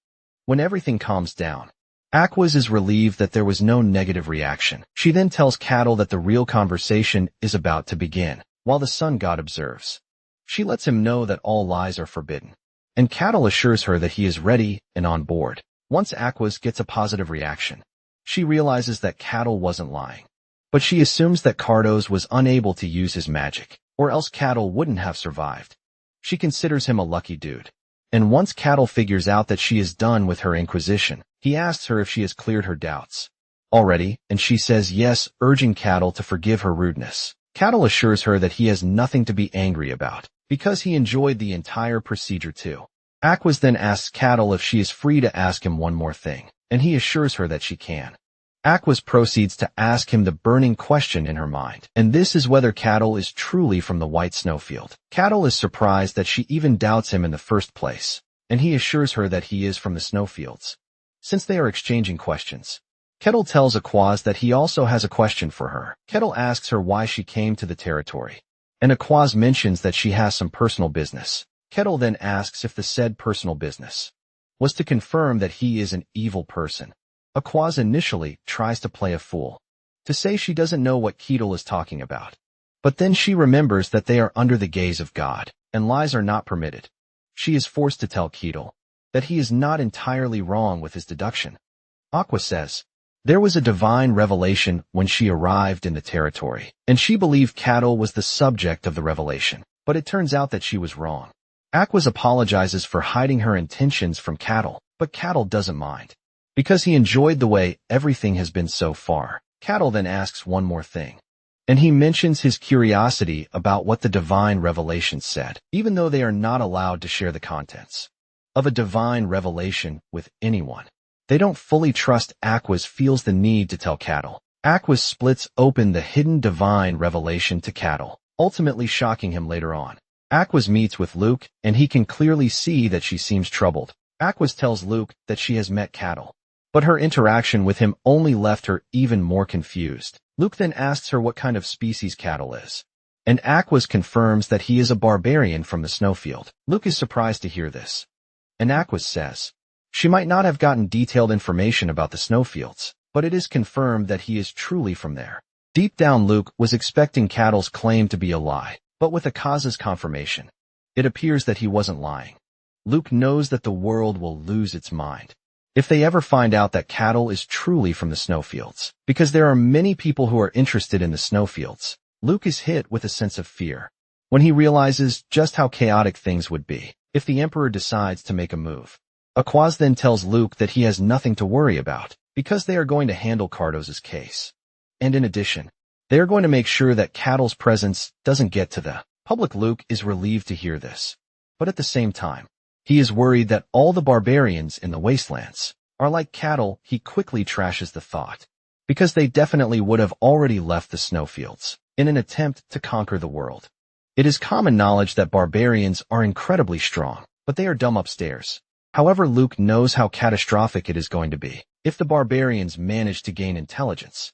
When everything calms down, Aquaz is relieved that there was no negative reaction. She then tells Cattle that the real conversation is about to begin, while the Sun God observes. She lets him know that all lies are forbidden, and Cattle assures her that he is ready and on board. Once Aquaz gets a positive reaction, she realizes that Cattle wasn't lying, but she assumes that Cardos was unable to use his magic, or else Cattle wouldn't have survived. She considers him a lucky dude, and once Cattle figures out that she is done with her inquisition, he asks her if she has cleared her doubts already, and she says yes, urging Cattle to forgive her rudeness. Cattle assures her that he has nothing to be angry about, because he enjoyed the entire procedure too. Aquaz then asks Cattle if she is free to ask him one more thing, and he assures her that she can. Aquaz proceeds to ask him the burning question in her mind, and this is whether Cattle is truly from the White Snowfield. Cattle is surprised that she even doubts him in the first place, and he assures her that he is from the snowfields. Since they are exchanging questions, Kettle tells Aquaz that he also has a question for her. Kettle asks her why she came to the territory, and Aquaz mentions that she has some personal business. Kettle then asks if the said personal business was to confirm that he is an evil person. Aquaz initially tries to play a fool, to say she doesn't know what Kettle is talking about. But then she remembers that they are under the gaze of God, and lies are not permitted. She is forced to tell Kettle that he is not entirely wrong with his deduction. Aqua says, there was a divine revelation when she arrived in the territory, and she believed Kettle was the subject of the revelation, but it turns out that she was wrong. Aquaz apologizes for hiding her intentions from Kettle, but Kettle doesn't mind, because he enjoyed the way everything has been so far. Kettle then asks one more thing, and he mentions his curiosity about what the divine revelation said, even though they are not allowed to share the contents of a divine revelation with anyone. They don't fully trust Aquaz feels the need to tell Kettle. Aquaz splits open the hidden divine revelation to Kettle, ultimately shocking him later on. Aquaz meets with Luke, and he can clearly see that she seems troubled. Aquaz tells Luke that she has met Kettle, but her interaction with him only left her even more confused. Luke then asks her what kind of species Kettle is, and Aquaz confirms that he is a barbarian from the snowfield. Luke is surprised to hear this, and Aquaz says she might not have gotten detailed information about the snowfields, but it is confirmed that he is truly from there. Deep down, Luke was expecting Kettle's claim to be a lie, but with Aquaz's confirmation, it appears that he wasn't lying. Luke knows that the world will lose its mind if they ever find out that Kettle is truly from the snowfields, because there are many people who are interested in the snowfields. Luke is hit with a sense of fear when he realizes just how chaotic things would be if the Emperor decides to make a move. Aquaz then tells Luke that he has nothing to worry about, because they are going to handle Cardos's case. And in addition, they are going to make sure that Kettle's presence doesn't get to the public. Luke is relieved to hear this, but at the same time, he is worried that all the barbarians in the wastelands are like Kettle. He quickly trashes the thought, because they definitely would have already left the snowfields in an attempt to conquer the world. It is common knowledge that barbarians are incredibly strong, but they are dumb upstairs. However, Luke knows how catastrophic it is going to be if the barbarians manage to gain intelligence.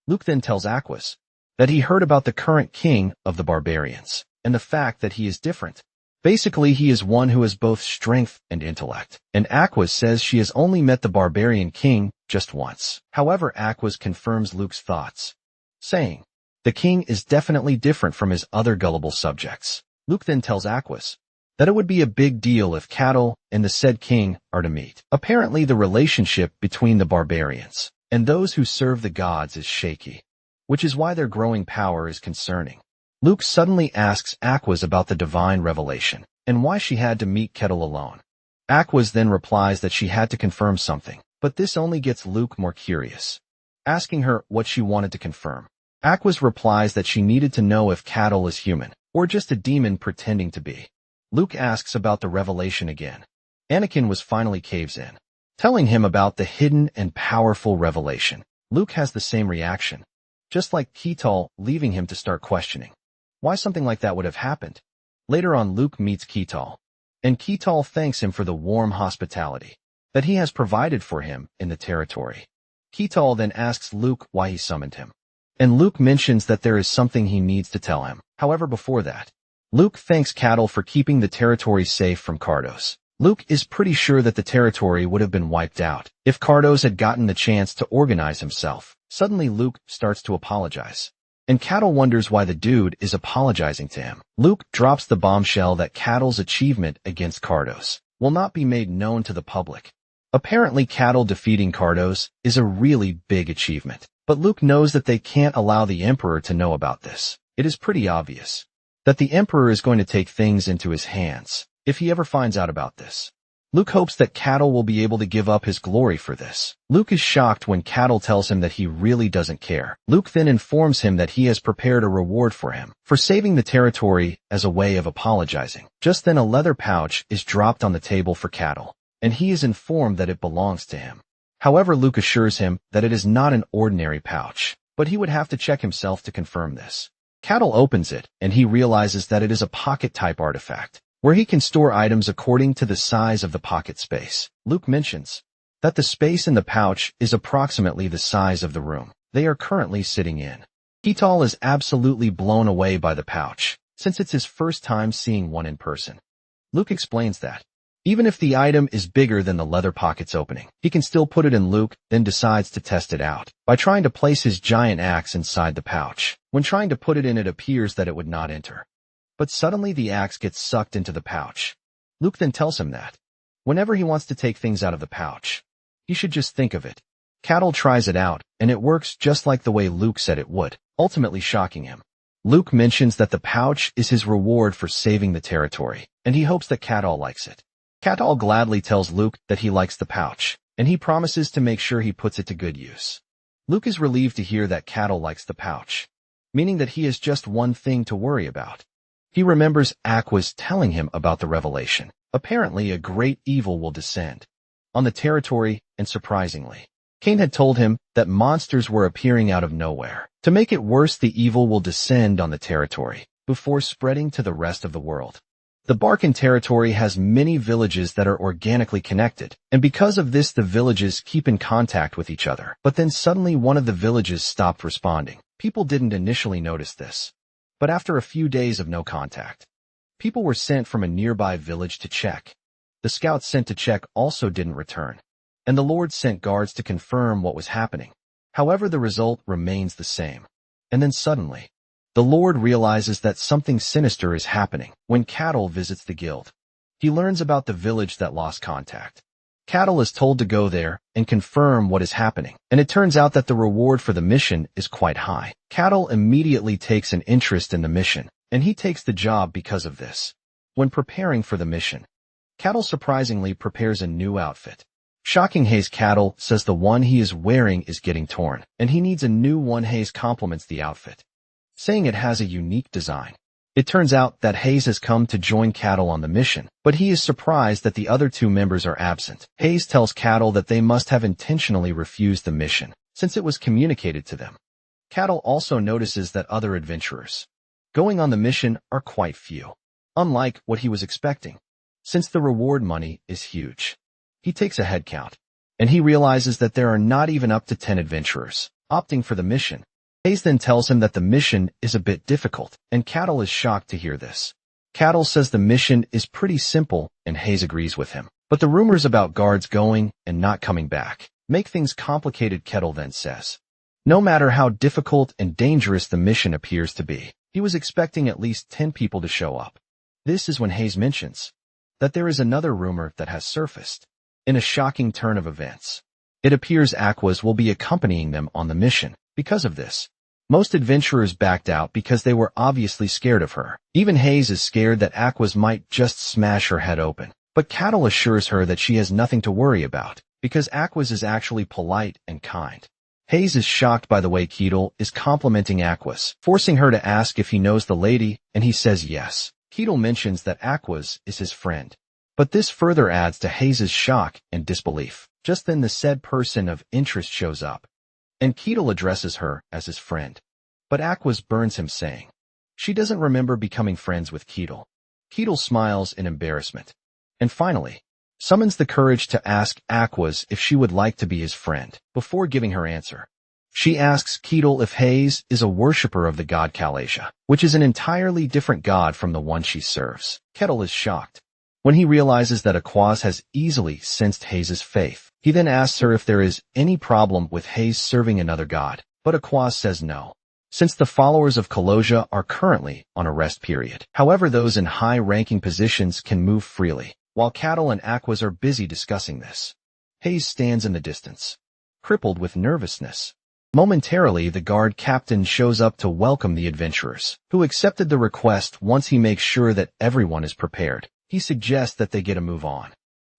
Luke then tells Aquaz that he heard about the current king of the barbarians, and the fact that he is different. Basically, he is one who has both strength and intellect, and Aquaz says she has only met the barbarian king just once. However, Aquaz confirms Luke's thoughts, saying, the king is definitely different from his other gullible subjects. Luke then tells Aquaz that it would be a big deal if Kettle and the said king are to meet. Apparently, the relationship between the barbarians and those who serve the gods is shaky, which is why their growing power is concerning. Luke suddenly asks Aquaz about the divine revelation and why she had to meet Kettle alone. Aquaz then replies that she had to confirm something, but this only gets Luke more curious, asking her what she wanted to confirm. Aquaz replies that she needed to know if Kettle is human or just a demon pretending to be. Luke asks about the revelation again. Anakin was finally caves in, telling him about the hidden and powerful revelation. Luke has the same reaction, just like Kettle, leaving him to start questioning why something like that would have happened. Later on, Luke meets Kettle, and Kettle thanks him for the warm hospitality that he has provided for him in the territory. Kettle then asks Luke why he summoned him, and Luke mentions that there is something he needs to tell him. However, before that, Luke thanks Kettle for keeping the territory safe from Cardos. Luke is pretty sure that the territory would have been wiped out if Cardos had gotten the chance to organize himself. Suddenly, Luke starts to apologize, and Kettle wonders why the dude is apologizing to him. Luke drops the bombshell that Kettle's achievement against Cardos will not be made known to the public. Apparently, Kettle defeating Cardos is a really big achievement, but Luke knows that they can't allow the Emperor to know about this. It is pretty obvious that the Emperor is going to take things into his hands if he ever finds out about this. Luke hopes that Kettle will be able to give up his glory for this. Luke is shocked when Kettle tells him that he really doesn't care. Luke then informs him that he has prepared a reward for him for saving the territory as a way of apologizing. Just then, a leather pouch is dropped on the table for Kettle, and he is informed that it belongs to him. However, Luke assures him that it is not an ordinary pouch, but he would have to check himself to confirm this. Kettle opens it, and he realizes that it is a pocket-type artifact, where he can store items according to the size of the pocket space. Luke mentions that the space in the pouch is approximately the size of the room they are currently sitting in. Ketal is absolutely blown away by the pouch, since it's his first time seeing one in person. Luke explains that even if the item is bigger than the leather pocket's opening, he can still put it in. Luke then decides to test it out by trying to place his giant axe inside the pouch. When trying to put it in, it appears that it would not enter. But suddenly the axe gets sucked into the pouch. Luke then tells him that whenever he wants to take things out of the pouch, he should just think of it. Ketal tries it out, and it works just like the way Luke said it would, ultimately shocking him. Luke mentions that the pouch is his reward for saving the territory, and he hopes that Ketal likes it. Ketal gladly tells Luke that he likes the pouch, and he promises to make sure he puts it to good use. Luke is relieved to hear that Ketal likes the pouch, meaning that he has just one thing to worry about. He remembers Aqua's telling him about the revelation. Apparently, a great evil will descend on the territory, and surprisingly, Cain had told him that monsters were appearing out of nowhere. To make it worse, the evil will descend on the territory before spreading to the rest of the world. The Barcan territory has many villages that are organically connected, and because of this the villages keep in contact with each other. But then suddenly one of the villages stopped responding. People didn't initially notice this, but after a few days of no contact, people were sent from a nearby village to check. The scouts sent to check also didn't return, and the Lord sent guards to confirm what was happening. However, the result remains the same. And then suddenly, the Lord realizes that something sinister is happening when Ketal visits the guild. He learns about the village that lost contact. Ketal is told to go there and confirm what is happening, and it turns out that the reward for the mission is quite high. Ketal immediately takes an interest in the mission, and he takes the job because of this. When preparing for the mission, Ketal surprisingly prepares a new outfit. Shocking Hayes, Ketal says the one he is wearing is getting torn, and he needs a new one. Hayes compliments the outfit, saying it has a unique design. It turns out that Hayes has come to join Ketal on the mission, but he is surprised that the other two members are absent. Hayes tells Ketal that they must have intentionally refused the mission, since it was communicated to them. Ketal also notices that other adventurers going on the mission are quite few, unlike what he was expecting, since the reward money is huge. He takes a head count, and he realizes that there are not even up to 10 adventurers opting for the mission. Hayes then tells him that the mission is a bit difficult, and Ketal is shocked to hear this. Ketal says the mission is pretty simple, and Hayes agrees with him. But the rumors about guards going and not coming back make things complicated. Ketal then says, no matter how difficult and dangerous the mission appears to be, he was expecting at least 10 people to show up. This is when Hayes mentions that there is another rumor that has surfaced. In a shocking turn of events, it appears Aquas will be accompanying them on the mission. Because of this, most adventurers backed out because they were obviously scared of her. Even Hayes is scared that Aquas might just smash her head open. But Ketal assures her that she has nothing to worry about, because Aquas is actually polite and kind. Hayes is shocked by the way Ketal is complimenting Aquas, forcing her to ask if he knows the lady, and he says yes. Ketal mentions that Aquas is his friend, but this further adds to Hayes' shock and disbelief. Just then the said person of interest shows up, and Ketal addresses her as his friend. But Aquas burns him, saying she doesn't remember becoming friends with Ketal. Ketal smiles in embarrassment, and finally summons the courage to ask Aquas if she would like to be his friend. Before giving her answer, she asks Ketal if Hayes is a worshipper of the god Kalasia, which is an entirely different god from the one she serves. Ketal is shocked when he realizes that Aquas has easily sensed Hayes' faith. He then asks her if there is any problem with Hayes serving another god, but Aquas says no, since the followers of Kalasia are currently on a rest period. However, those in high-ranking positions can move freely. While Ketal and Aquas are busy discussing this, Hayes stands in the distance, crippled with nervousness. Momentarily, the guard captain shows up to welcome the adventurers, who accepted the request. Once he makes sure that everyone is prepared, he suggests that they get a move on.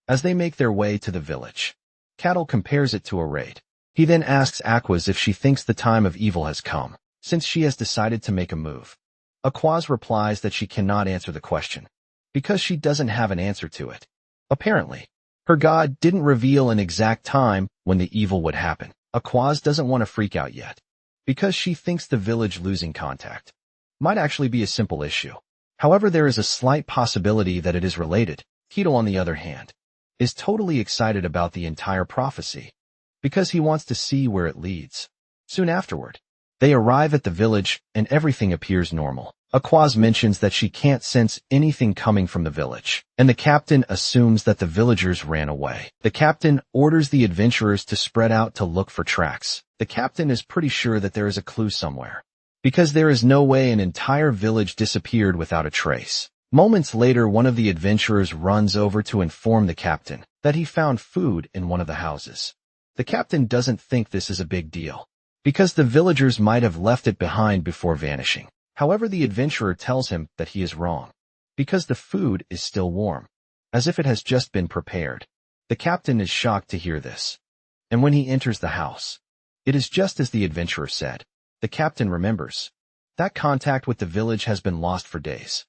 As they make their way to the village, Ketal compares it to a raid. He then asks Aquas if she thinks the time of evil has come, since she has decided to make a move. Aquas replies that she cannot answer the question, because she doesn't have an answer to it. Apparently, her god didn't reveal an exact time when the evil would happen. Aquas doesn't want to freak out yet, because she thinks the village losing contact might actually be a simple issue. However, there is a slight possibility that it is related. Ketal, on the other hand, is totally excited about the entire prophecy because he wants to see where it leads. Soon afterward, they arrive at the village and everything appears normal. Aquaz mentions that she can't sense anything coming from the village, and the captain assumes that the villagers ran away. The captain orders the adventurers to spread out to look for tracks. The captain is pretty sure that there is a clue somewhere, because there is no way an entire village disappeared without a trace. Moments later, one of the adventurers runs over to inform the captain that he found food in one of the houses. The captain doesn't think this is a big deal, because the villagers might have left it behind before vanishing. However, the adventurer tells him that he is wrong, because the food is still warm, as if it has just been prepared. The captain is shocked to hear this, and when he enters the house, it is just as the adventurer said. The captain remembers that contact with the village has been lost for days,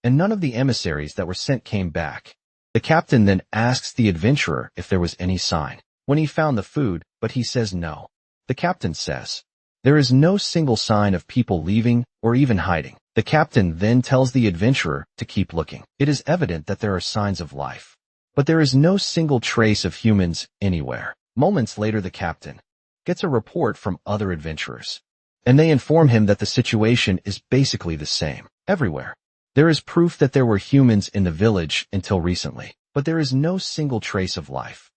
and none of the emissaries that were sent came back. The captain then asks the adventurer if there was any sign when he found the food, but he says no. The captain says there is no single sign of people leaving or even hiding. The captain then tells the adventurer to keep looking. It is evident that there are signs of life, but there is no single trace of humans anywhere. Moments later, the captain gets a report from other adventurers, and they inform him that the situation is basically the same everywhere. There is proof that there were humans in the village until recently, but there is no single trace of life.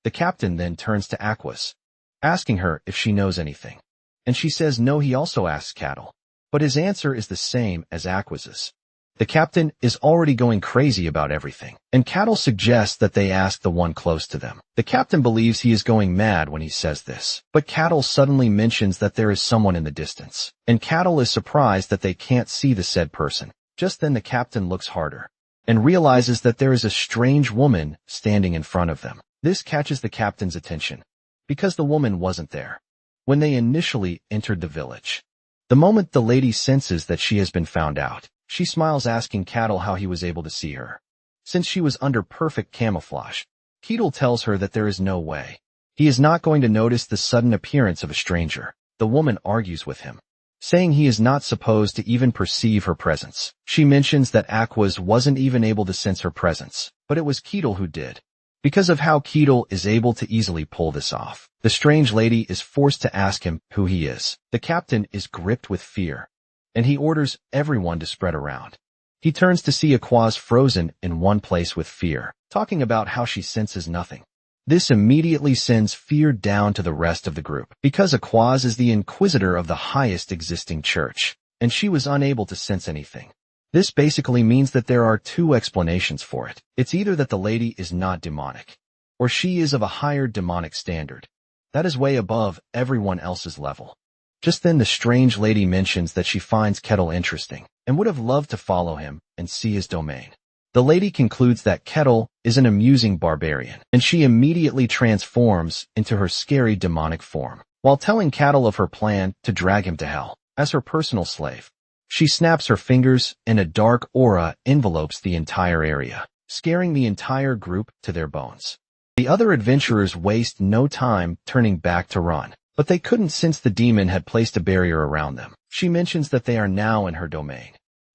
The captain then turns to Aquaz, asking her if she knows anything, and she says no. He also asks Cattle, but his answer is the same as Aquaz's. The captain is already going crazy about everything, and Cattle suggests that they ask the one close to them. The captain believes he is going mad when he says this, but Cattle suddenly mentions that there is someone in the distance, and Cattle is surprised that they can't see the said person. Just then the captain looks harder and realizes that there is a strange woman standing in front of them. This catches the captain's attention, because the woman wasn't there when they initially entered the village. The moment the lady senses that she has been found out, she smiles, asking Cattle how he was able to see her, since she was under perfect camouflage. Cattle tells her that there is no way he is not going to notice the sudden appearance of a stranger. The woman argues with him, saying he is not supposed to even perceive her presence. She mentions that Aquaz wasn't even able to sense her presence, but it was Cattle who did. Because of how Cattle is able to easily pull this off, the strange lady is forced to ask him who he is. The captain is gripped with fear, and he orders everyone to spread around. He turns to see Aquaz frozen in one place with fear, talking about how she senses nothing. This immediately sends fear down to the rest of the group, because Aquaz is the inquisitor of the highest existing church, and she was unable to sense anything. This basically means that there are two explanations for it. It's either that the lady is not demonic, or she is of a higher demonic standard that is way above everyone else's level. Just then the strange lady mentions that she finds Kettle interesting and would have loved to follow him and see his domain. The lady concludes that Kettle is an amusing barbarian, and she immediately transforms into her scary demonic form, while telling Kettle of her plan to drag him to hell as her personal slave. She snaps her fingers, and a dark aura envelopes the entire area, scaring the entire group to their bones. The other adventurers waste no time turning back to run, but they couldn't, since the demon had placed a barrier around them. She mentions that they are now in her domain,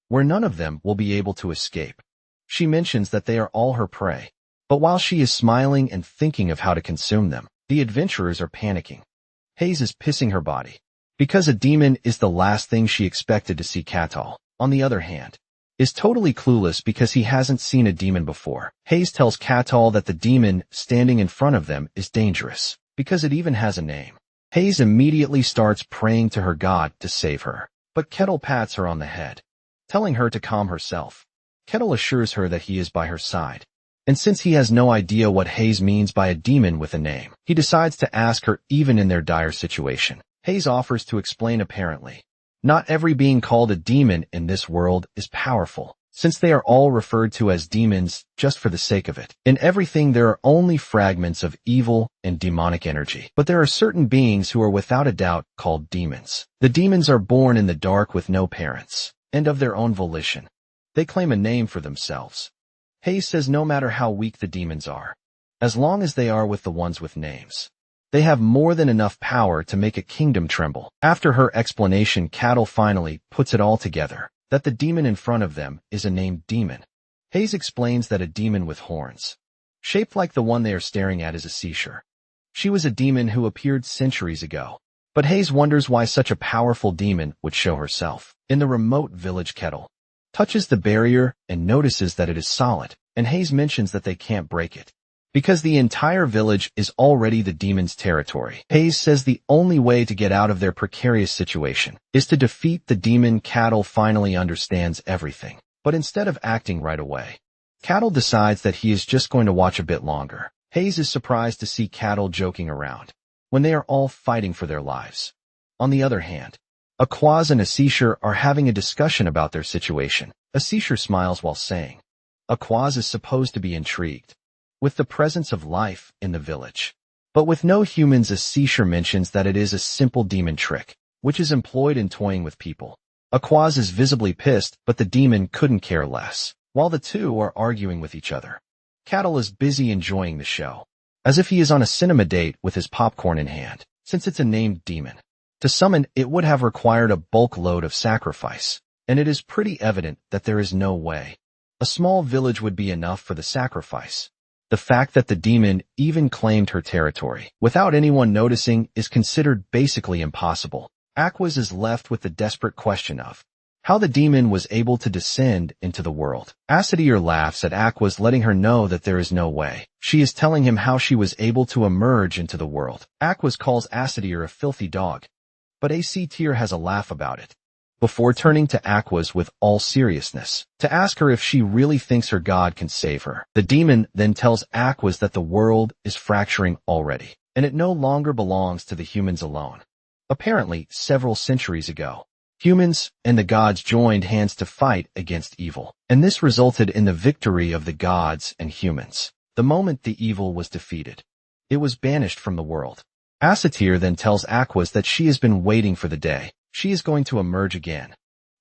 where none of them will be able to escape. She mentions that they are all her prey, but while she is smiling and thinking of how to consume them, the adventurers are panicking. Hayes is pissing her body, because a demon is the last thing she expected to see. Catal, on the other hand, is totally clueless because he hasn't seen a demon before. Hayes tells Catal that the demon standing in front of them is dangerous, because it even has a name. Hayes immediately starts praying to her god to save her, but Kettle pats her on the head, telling her to calm herself. Kettle assures her that he is by her side, and since he has no idea what Hayes means by a demon with a name, he decides to ask her even in their dire situation. Hayes offers to explain. Apparently, not every being called a demon in this world is powerful, since they are all referred to as demons just for the sake of it. In everything there are only fragments of evil and demonic energy, but there are certain beings who are without a doubt called demons. The demons are born in the dark with no parents, and of their own volition, they claim a name for themselves. Hayes says no matter how weak the demons are, as long as they are with the ones with names, they have more than enough power to make a kingdom tremble. After her explanation, Cattle finally puts it all together, that the demon in front of them is a named demon. Hayes explains that a demon with horns shaped like the one they are staring at is a seashore. She was a demon who appeared centuries ago. But Hayes wonders why such a powerful demon would show herself in the remote village kettle. Touches the barrier and notices that it is solid, and Hayes mentions that they can't break it, because the entire village is already the demon's territory. Hayes says the only way to get out of their precarious situation is to defeat the demon. Cattle finally understands everything, but instead of acting right away, Cattle decides that he is just going to watch a bit longer. Hayes is surprised to see Cattle joking around when they are all fighting for their lives. On the other hand, Aquaz and Asishur are having a discussion about their situation. Asishur smiles while saying, Aquaz is supposed to be intrigued with the presence of life in the village. But with no humans, Asishur mentions that it is a simple demon trick, which is employed in toying with people. Aquaz is visibly pissed, but the demon couldn't care less. While the two are arguing with each other, Cattle is busy enjoying the show, as if he is on a cinema date with his popcorn in hand. Since it's a named demon, to summon it would have required a bulk load of sacrifice, and it is pretty evident that there is no way a small village would be enough for the sacrifice. The fact that the demon even claimed her territory without anyone noticing is considered basically impossible. Aquaz is left with the desperate question of how the demon was able to descend into the world. Asadir laughs at Aquaz, letting her know that there is no way. She is telling him how she was able to emerge into the world. Aquaz calls Asadir a filthy dog, but Asadir has a laugh about it, before turning to Aquaz with all seriousness to ask her if she really thinks her god can save her. The demon then tells Aquaz that the world is fracturing already, and it no longer belongs to the humans alone. Apparently, several centuries ago, humans and the gods joined hands to fight against evil, and this resulted in the victory of the gods and humans. The moment the evil was defeated, it was banished from the world. Asatir then tells Aquaz that she has been waiting for the day she is going to emerge again.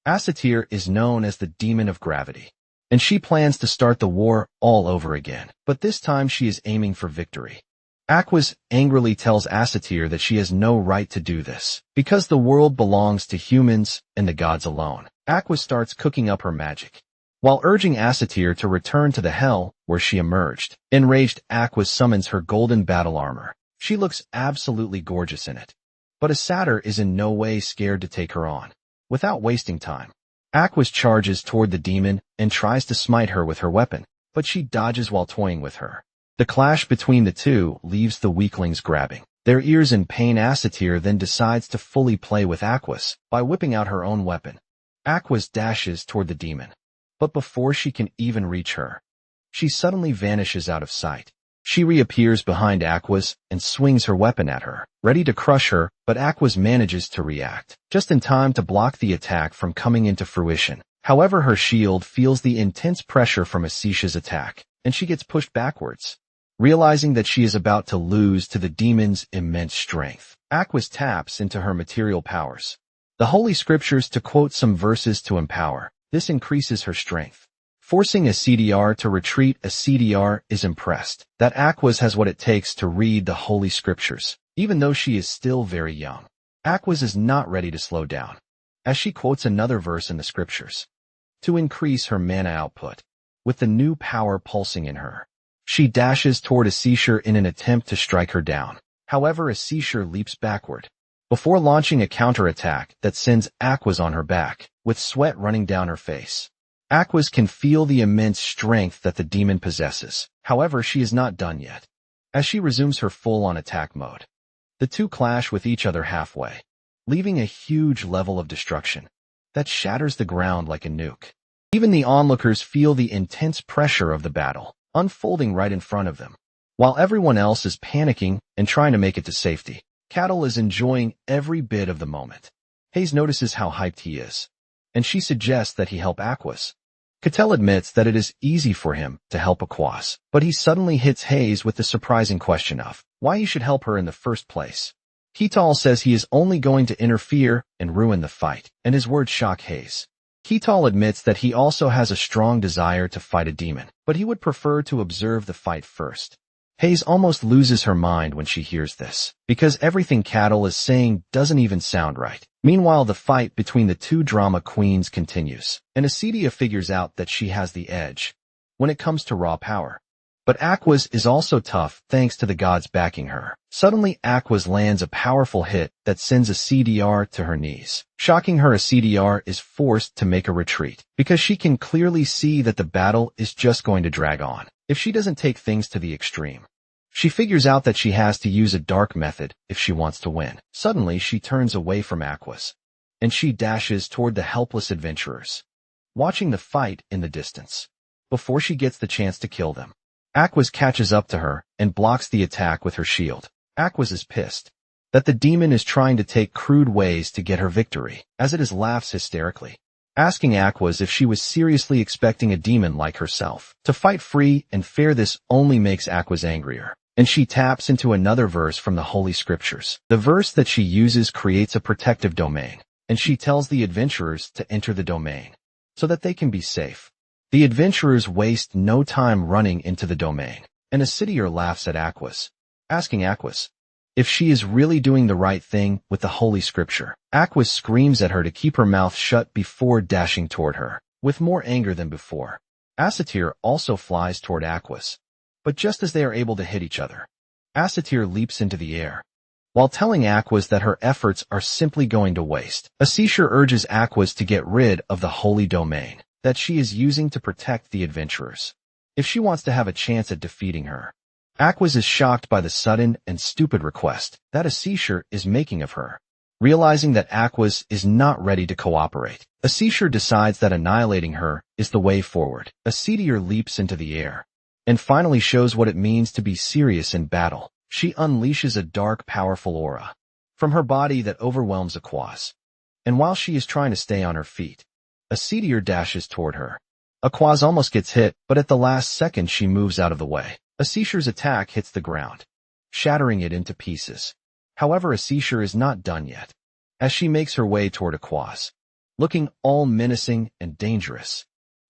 Asatir is known as the demon of gravity, and she plans to start the war all over again, but this time she is aiming for victory. Aquaz angrily tells Asatir that she has no right to do this, because the world belongs to humans and the gods alone. Aquaz starts cooking up her magic, while urging Asatir to return to the hell where she emerged. Enraged, Aquaz summons her golden battle armor. She looks absolutely gorgeous in it, but Asatir is in no way scared to take her on. Without wasting time, Aquaz charges toward the demon and tries to smite her with her weapon, but she dodges while toying with her. The clash between the two leaves the weaklings grabbing their ears in pain. Asatir then decides to fully play with Aquaz by whipping out her own weapon. Aquaz dashes toward the demon, but before she can even reach her, she suddenly vanishes out of sight. She reappears behind Aquaz and swings her weapon at her, ready to crush her, but Aquaz manages to react just in time to block the attack from coming into fruition. However, her shield feels the intense pressure from Asisha's attack, and she gets pushed backwards. Realizing that she is about to lose to the demon's immense strength, Aquaz taps into her material powers, the Holy Scriptures, to quote some verses to empower. This increases her strength, forcing a CDR to retreat. A CDR is impressed that Aquaz has what it takes to read the Holy Scriptures, even though she is still very young. Aquaz is not ready to slow down, as she quotes another verse in the Scriptures to increase her mana output. With the new power pulsing in her, she dashes toward Asishur in an attempt to strike her down. However, Asishur leaps backward before launching a counterattack that sends Aquaz on her back, with sweat running down her face. Aquaz can feel the immense strength that the demon possesses. However, she is not done yet, as she resumes her full-on attack mode. The two clash with each other halfway, leaving a huge level of destruction that shatters the ground like a nuke. Even the onlookers feel the intense pressure of the battle unfolding right in front of them, while everyone else is panicking and trying to make it to safety. Cattle is enjoying every bit of the moment. Hayes notices how hyped he is, and she suggests that he help Aquaz. Cattell admits that it is easy for him to help Aquaz, but he suddenly hits Hayes with the surprising question of why he should help her in the first place. Ketal says he is only going to interfere and ruin the fight, and his words shock Hayes. Ketal admits that he also has a strong desire to fight a demon, but he would prefer to observe the fight first. Hayes almost loses her mind when she hears this, because everything Cattle is saying doesn't even sound right. Meanwhile, the fight between the two drama queens continues, and Acedia figures out that she has the edge when it comes to raw power. But Aquas is also tough thanks to the gods backing her. Suddenly Aquas lands a powerful hit that sends a CDR to her knees. Shocking her, a CDR is forced to make a retreat because she can clearly see that the battle is just going to drag on if she doesn't take things to the extreme. She figures out that she has to use a dark method if she wants to win. Suddenly she turns away from Aquas and she dashes toward the helpless adventurers, watching the fight in the distance. Before she gets the chance to kill them, Aquas catches up to her and blocks the attack with her shield. Aquas is pissed that the demon is trying to take crude ways to get her victory, as it laughs hysterically, asking Aquas if she was seriously expecting a demon like herself to fight free and fair. This only makes Aquas angrier, and she taps into another verse from the Holy Scriptures. The verse that she uses creates a protective domain, and she tells the adventurers to enter the domain so that they can be safe. The adventurers waste no time running into the domain, and a courtier laughs at Aquas, asking Aquas if she is really doing the right thing with the Holy Scripture. Aquas screams at her to keep her mouth shut before dashing toward her, with more anger than before. Assatir also flies toward Aquas, but just as they are able to hit each other, Assatir leaps into the air, while telling Aquas that her efforts are simply going to waste. Assatir urges Aquas to get rid of the holy domain that she is using to protect the adventurers if she wants to have a chance at defeating her. Aquas is shocked by the sudden and stupid request that Assatir is making of her. Realizing that Aquas is not ready to cooperate, Assatir decides that annihilating her is the way forward. Assatir leaps into the air and finally shows what it means to be serious in battle. She unleashes a dark, powerful aura from her body that overwhelms Aquas, and while she is trying to stay on her feet, Assatir dashes toward her. Aquas almost gets hit, but at the last second she moves out of the way. Assatir's attack hits the ground, shattering it into pieces. However, Assatir is not done yet, as she makes her way toward Aquas, looking all menacing and dangerous.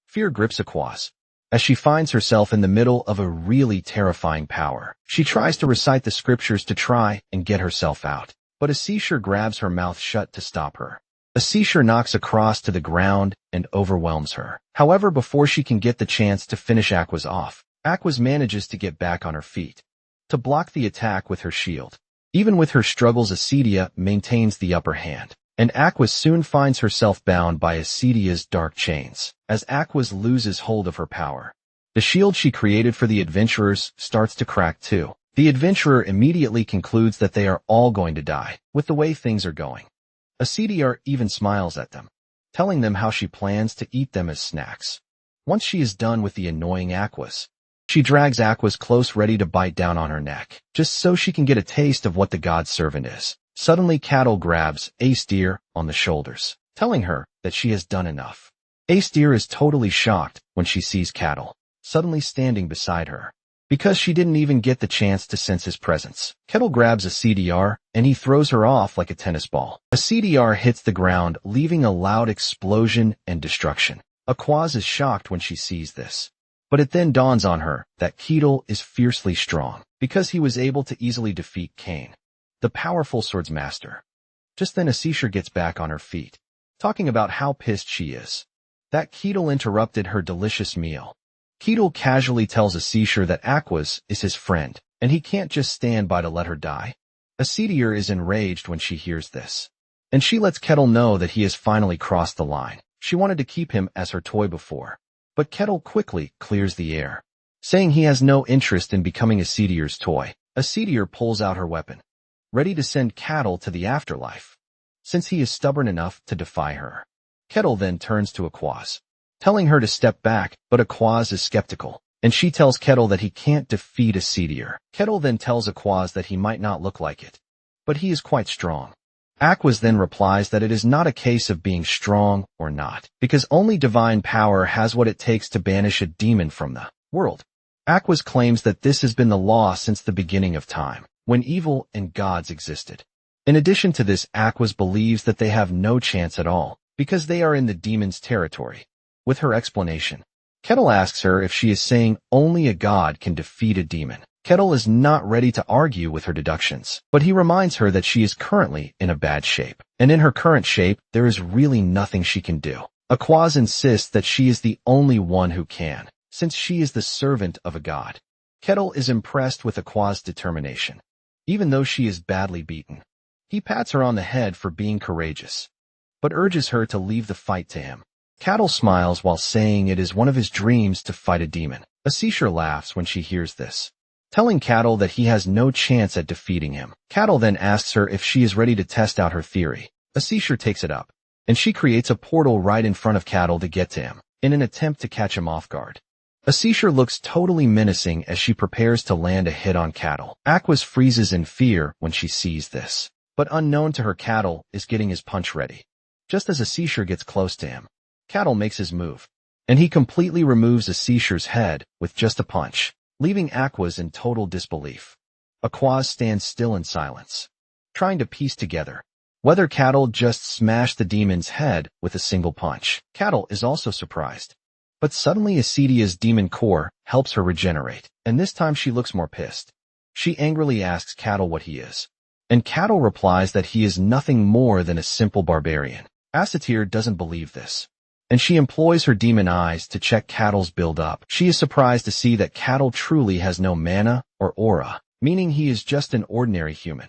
Fear grips Aquas as she finds herself in the middle of a really terrifying power. She tries to recite the scriptures to try and get herself out, but Assatir grabs her mouth shut to stop her. Assatir knocks Aquas to the ground and overwhelms her. However, before she can get the chance to finish Aquas off, Aquas manages to get back on her feet to block the attack with her shield. Even with her struggles, Assatir maintains the upper hand, and Aquas soon finds herself bound by Assatir's dark chains. As Aquas loses hold of her power, the shield she created for the adventurers starts to crack too. The adventurer immediately concludes that they are all going to die with the way things are going. Assatir even smiles at them, telling them how she plans to eat them as snacks. Once she is done with the annoying Aquas, she drags Aquas close, ready to bite down on her neck, just so she can get a taste of what the god's servant is. Suddenly, Cattle grabs Assatir on the shoulders, telling her that she has done enough. Assatir is totally shocked when she sees Cattle suddenly standing beside her, because she didn't even get the chance to sense his presence. Kettle grabs a CDR, and he throws her off like a tennis ball. A CDR hits the ground, leaving a loud explosion and destruction. Aquas is shocked when she sees this, but it then dawns on her that Kettle is fiercely strong, because he was able to easily defeat Cain, the powerful swords master. Just then Assatir gets back on her feet, talking about how pissed she is that Kettle interrupted her delicious meal. Kettle casually tells Assatir that Aquas is his friend, and he can't just stand by to let her die. Assatir is enraged when she hears this, and she lets Kettle know that he has finally crossed the line. She wanted to keep him as her toy before, but Kettle quickly clears the air, saying he has no interest in becoming Assatir's toy. Assatir pulls out her weapon, ready to send Kettle to the afterlife, since he is stubborn enough to defy her. Kettle then turns to Aquas, telling her to step back, but Aquas is skeptical, and she tells Kettle that he can't defeat Assatir. Kettle then tells Aquas that he might not look like it, but he is quite strong. Aquas then replies that it is not a case of being strong or not, because only divine power has what it takes to banish a demon from the world. Aquas claims that this has been the law since the beginning of time, when evil and gods existed. In addition to this, Aquas believes that they have no chance at all, because they are in the demon's territory. With her explanation, Kettle asks her if she is saying only a god can defeat a demon. Kettle is not ready to argue with her deductions, but he reminds her that she is currently in a bad shape, and in her current shape, there is really nothing she can do. Aquas insists that she is the only one who can, since she is the servant of a god. Kettle is impressed with Aqua's determination, even though she is badly beaten. He pats her on the head for being courageous, but urges her to leave the fight to him. Kettle smiles while saying it is one of his dreams to fight a demon. Asishir laughs when she hears this, telling Kettle that he has no chance at defeating him. Kettle then asks her if she is ready to test out her theory. Asishir takes it up, and she creates a portal right in front of Kettle to get to him, in an attempt to catch him off guard. Asishir looks totally menacing as she prepares to land a hit on Kettle. Aquas freezes in fear when she sees this, but unknown to her, Kettle is getting his punch ready. Just as Asishir gets close to him, Kettle makes his move, and he completely removes Asishir's head with just a punch, leaving Aquas in total disbelief. Aquas stands still in silence, trying to piece together whether Kettle just smashed the demon's head with a single punch. Kettle is also surprised, but suddenly Asitia's demon core helps her regenerate, and this time she looks more pissed. She angrily asks Kettle what he is, and Kettle replies that he is nothing more than a simple barbarian. Asatir doesn't believe this, and she employs her demon eyes to check Kettle's build-up. She is surprised to see that Kettle truly has no mana or aura, meaning he is just an ordinary human.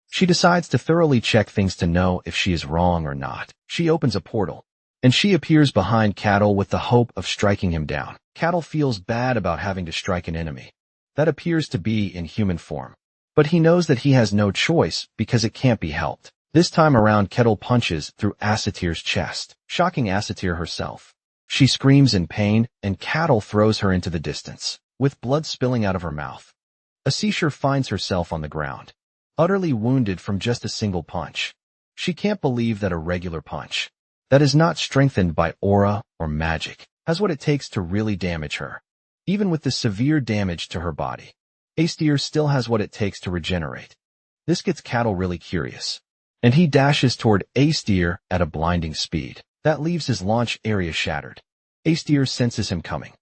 She decides to thoroughly check things to know if she is wrong or not. She opens a portal, and she appears behind Kettle with the hope of striking him down. Kettle feels bad about having to strike an enemy that appears to be in human form, but he knows that he has no choice because it can't be helped. This time around, Kettle punches through Asatir's chest, shocking Asatir herself. She screams in pain, and Kettle throws her into the distance, with blood spilling out of her mouth. Asishir finds herself on the ground, utterly wounded from just a single punch. She can't believe that a regular punch, that is not strengthened by aura or magic, has what it takes to really damage her. Even with the severe damage to her body, Astir still has what it takes to regenerate. This gets Kettle really curious, and he dashes toward Astir at a blinding speed. That leaves his launch area shattered. Astir senses him coming,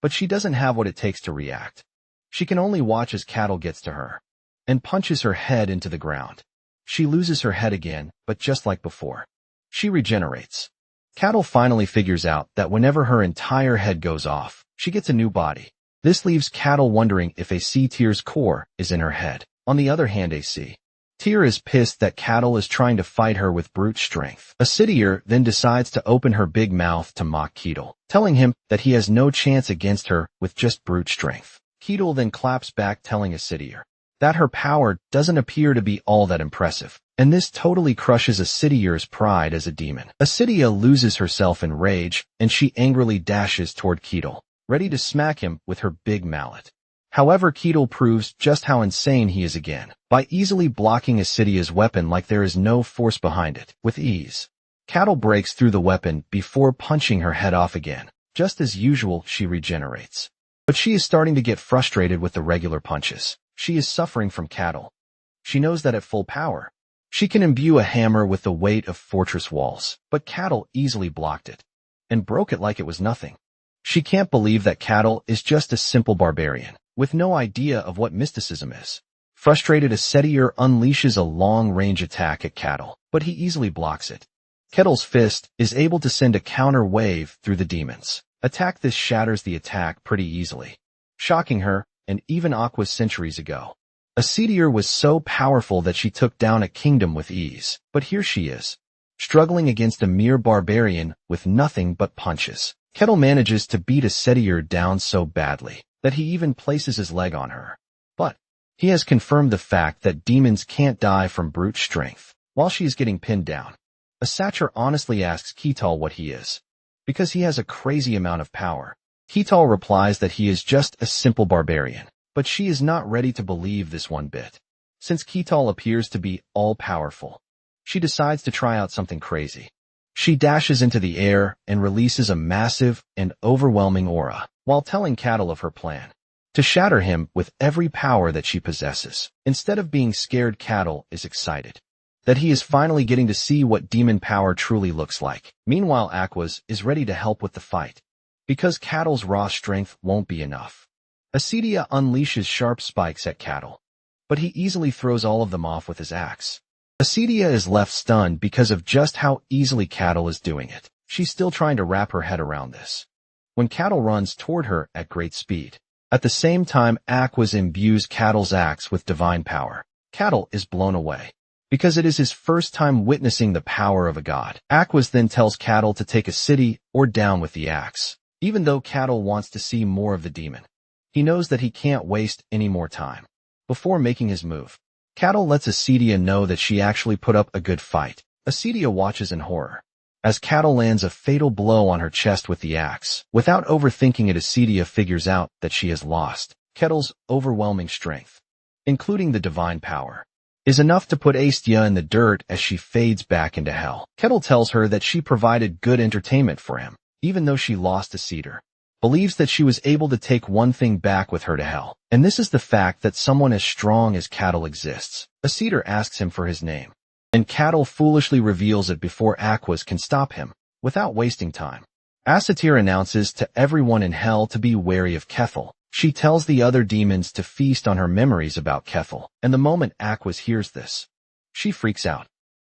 but she doesn't have what it takes to react. She can only watch as Kettle gets to her and punches her head into the ground. She loses her head again, but just like before, she regenerates. Kettle finally figures out that whenever her entire head goes off, she gets a new body. This leaves Kettle wondering if Astir's core is in her head. On the other hand, Astir is pissed that Kettle is trying to fight her with brute strength. Astir then decides to open her big mouth to mock Kettle, telling him that he has no chance against her with just brute strength. Kettle then claps back, telling Astir that her power doesn't appear to be all that impressive, and this totally crushes Astir's pride as a demon. Astir loses herself in rage, and she angrily dashes toward Kettle, ready to smack him with her big mallet. However, Kettle proves just how insane he is again, by easily blocking Astir's weapon like there is no force behind it. With ease, Kettle breaks through the weapon before punching her head off again. Just as usual, she regenerates, but she is starting to get frustrated with the regular punches. She is suffering from Kettle. She knows that at full power, she can imbue a hammer with the weight of fortress walls, but Kettle easily blocked it and broke it like it was nothing. She can't believe that Kettle is just a simple barbarian, with no idea of what mysticism is. Frustrated, Astir unleashes a long-range attack at Kettle, but he easily blocks it. Kettle's fist is able to send a counter wave through the demons. Attack this shatters the attack pretty easily, shocking her, and even Aqua's centuries ago. Astir was so powerful that she took down a kingdom with ease, but here she is, struggling against a mere barbarian with nothing but punches. Kettle manages to beat Astir down so badly that he even places his leg on her. But he has confirmed the fact that demons can't die from brute strength. While she is getting pinned down, Asachar honestly asks Kettle what he is, because he has a crazy amount of power. Kettle replies that he is just a simple barbarian, but she is not ready to believe this one bit. Since Kettle appears to be all-powerful, she decides to try out something crazy. She dashes into the air and releases a massive and overwhelming aura, while telling Kettle of her plan to shatter him with every power that she possesses. Instead of being scared, Kettle is excited that he is finally getting to see what demon power truly looks like. Meanwhile, Aquas is ready to help with the fight, because Kettle's raw strength won't be enough. Astir unleashes sharp spikes at Kettle, but he easily throws all of them off with his axe. Astir is left stunned because of just how easily Kettle is doing it. She's still trying to wrap her head around this, when Kettle runs toward her at great speed. At the same time, Aquas imbues Cattle's axe with divine power. Cattle is blown away, because it is his first time witnessing the power of a god. Aquas then tells Cattle to take a city or down with the axe. Even though Cattle wants to see more of the demon, he knows that he can't waste any more time. Before making his move, Cattle lets Acedia know that she actually put up a good fight. Acedia watches in horror as Cattle lands a fatal blow on her chest with the axe. Without overthinking it, Acedia figures out that she has lost. Kettle's overwhelming strength, including the divine power, is enough to put Acedia in the dirt as she fades back into hell. Kettle tells her that she provided good entertainment for him, even though she lost a cedar. Believes that she was able to take one thing back with her to hell, and this is the fact that someone as strong as Cattle exists. Acedia asks him for his name, and Cattle foolishly reveals it before Aquas can stop him. Without wasting time, Acedia announces to everyone in hell to be wary of Kethel. She tells the other demons to feast on her memories about Kethel, and the moment Aquas hears this, she freaks out.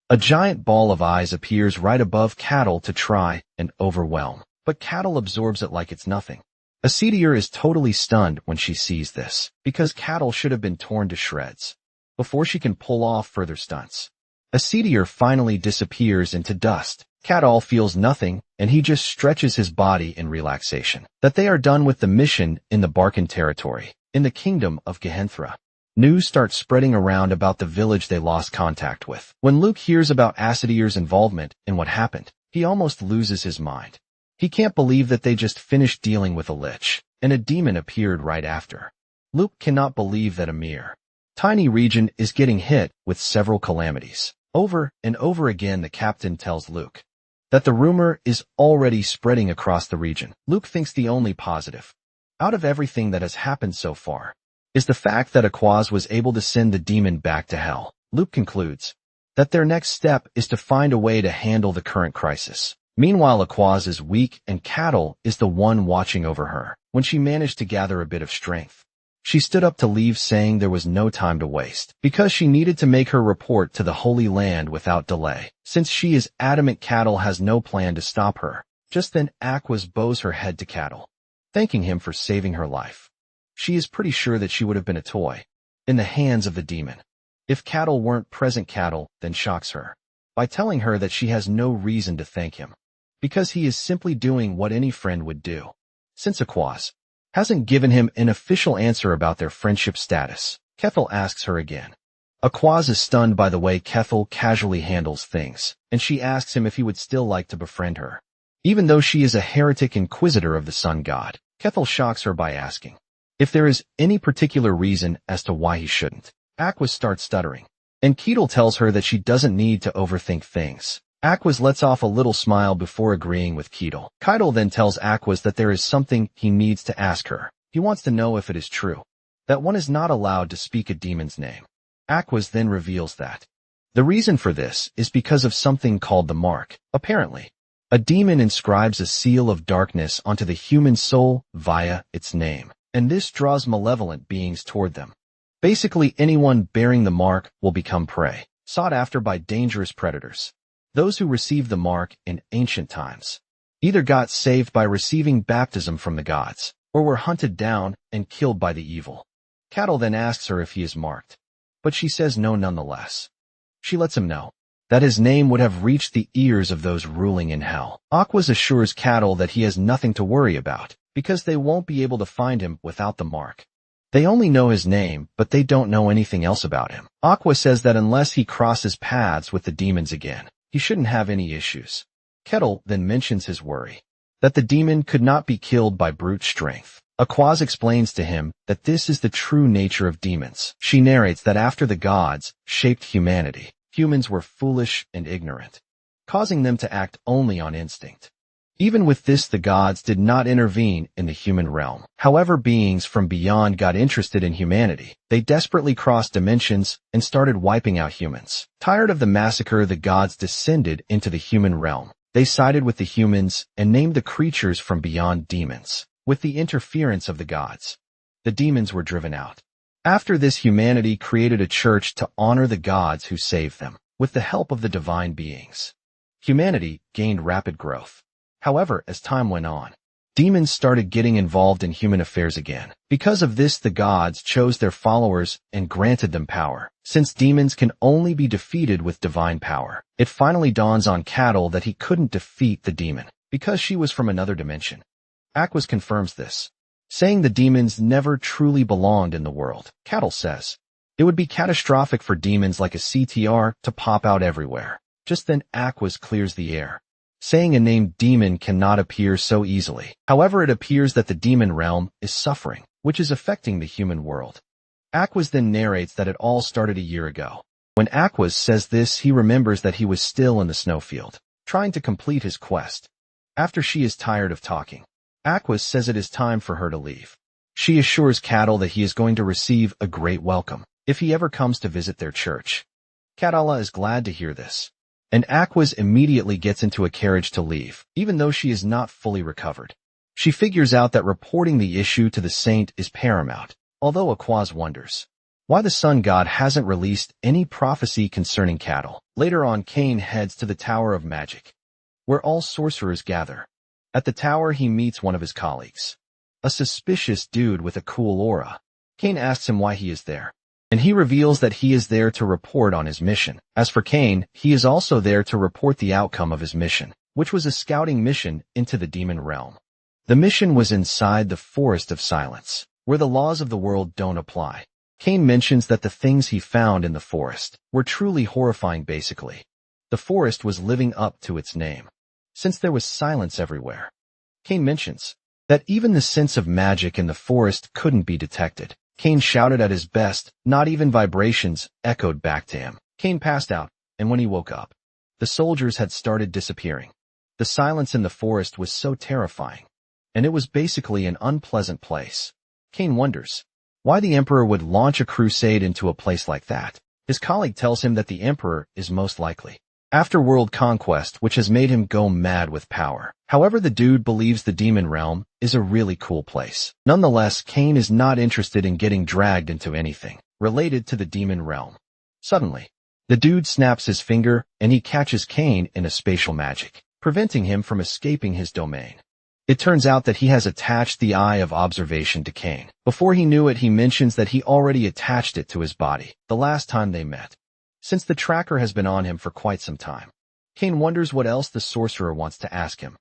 A giant ball of eyes appears right above Cattle to try and overwhelm, but Cattle absorbs it like it's nothing. Acedia is totally stunned when she sees this, because Cattle should have been torn to shreds before she can pull off further stunts. Acedia finally disappears into dust. Cattle feels nothing, and he just stretches his body in relaxation. That they are done with the mission in the Barcan territory, in the kingdom of Gehenthra. News starts spreading around about the village they lost contact with. When Luke hears about Acedia's involvement in what happened, he almost loses his mind. He can't believe that they just finished dealing with a lich, and a demon appeared right after. Luke cannot believe that a mere tiny region is getting hit with several calamities. Over and over again, the captain tells Luke that the rumor is already spreading across the region. Luke thinks the only positive out of everything that has happened so far is the fact that Aquas was able to send the demon back to hell. Luke concludes that their next step is to find a way to handle the current crisis. Meanwhile, Aquas is weak and Cattle is the one watching over her. When she managed to gather a bit of strength, she stood up to leave, saying there was no time to waste, because she needed to make her report to the Holy Land without delay. Since she is adamant Cattle has no plan to stop her. Just then Aquas bows her head to Cattle, thanking him for saving her life. She is pretty sure that she would have been a toy in the hands of the demon if Cattle weren't present. Cattle then shocks her by telling her that she has no reason to thank him, because he is simply doing what any friend would do. Since Aquas hasn't given him an official answer about their friendship status, Kethel asks her again. Aquas is stunned by the way Kethel casually handles things, and she asks him if he would still like to befriend her, even though she is a heretic inquisitor of the sun god. Kethel shocks her by asking if there is any particular reason as to why he shouldn't. Aquas starts stuttering, and Ketel tells her that she doesn't need to overthink things. Aquas lets off a little smile before agreeing with Ketel. Ketel then tells Aquas that there is something he needs to ask her. He wants to know if it is true that one is not allowed to speak a demon's name. Aquas then reveals that the reason for this is because of something called the mark. Apparently, a demon inscribes a seal of darkness onto the human soul via its name, and this draws malevolent beings toward them. Basically, anyone bearing the mark will become prey, sought after by dangerous predators. Those who received the mark in ancient times either got saved by receiving baptism from the gods, or were hunted down and killed by the evil. Cattle then asks her if he is marked, but she says no nonetheless. She lets him know that his name would have reached the ears of those ruling in hell. Aquas assures Cattle that he has nothing to worry about, because they won't be able to find him without the mark. They only know his name, but they don't know anything else about him. Aqua says that unless he crosses paths with the demons again, he shouldn't have any issues. Kettle then mentions his worry that the demon could not be killed by brute strength. Aquas explains to him that this is the true nature of demons. She narrates that after the gods shaped humanity, humans were foolish and ignorant, causing them to act only on instinct. Even with this, the gods did not intervene in the human realm. However, beings from beyond got interested in humanity. They desperately crossed dimensions and started wiping out humans. Tired of the massacre, the gods descended into the human realm. They sided with the humans and named the creatures from beyond demons. With the interference of the gods, the demons were driven out. After this, humanity created a church to honor the gods who saved them. With the help of the divine beings, humanity gained rapid growth. However, as time went on, demons started getting involved in human affairs again. Because of this, the gods chose their followers and granted them power. Since demons can only be defeated with divine power, it finally dawns on Cattle that he couldn't defeat the demon because she was from another dimension. Aquas confirms this, saying the demons never truly belonged in the world. Cattle says, it would be catastrophic for demons like a CTR to pop out everywhere. Just then Aquas clears the air, saying a named demon cannot appear so easily. However, it appears that the demon realm is suffering, which is affecting the human world. Aquas then narrates that it all started a year ago. When Aquas says this, he remembers that he was still in the snowfield, trying to complete his quest. After she is tired of talking, Aquas says it is time for her to leave. She assures Cattle that he is going to receive a great welcome if he ever comes to visit their church. Cattle is glad to hear this, and Aquas immediately gets into a carriage to leave, even though she is not fully recovered. She figures out that reporting the issue to the saint is paramount, although Aquas wonders why the sun god hasn't released any prophecy concerning Cattle. Later on, Cain heads to the Tower of Magic, where all sorcerers gather. At the tower, he meets one of his colleagues, a suspicious dude with a cool aura. Cain asks him why he is there, and he reveals that he is there to report on his mission. As for Cain, he is also there to report the outcome of his mission, which was a scouting mission into the demon realm. The mission was inside the Forest of Silence, where the laws of the world don't apply. Cain mentions that the things he found in the forest were truly horrifying. Basically, the forest was living up to its name, since there was silence everywhere. Cain mentions that even the sense of magic in the forest couldn't be detected. Cain shouted at his best, not even vibrations echoed back to him. Cain passed out, and when he woke up, the soldiers had started disappearing. The silence in the forest was so terrifying, and it was basically an unpleasant place. Cain wonders why the Emperor would launch a crusade into a place like that. His colleague tells him that the Emperor is most likely after world conquest, which has made him go mad with power. However, the dude believes the demon realm is a really cool place. Nonetheless, Cain is not interested in getting dragged into anything related to the demon realm. Suddenly, the dude snaps his finger and he catches Cain in a spatial magic, preventing him from escaping his domain. It turns out that he has attached the Eye of Observation to Cain. Before he knew it, he mentions that he already attached it to his body the last time they met, since the tracker has been on him for quite some time. Cain wonders what else the sorcerer wants to ask him.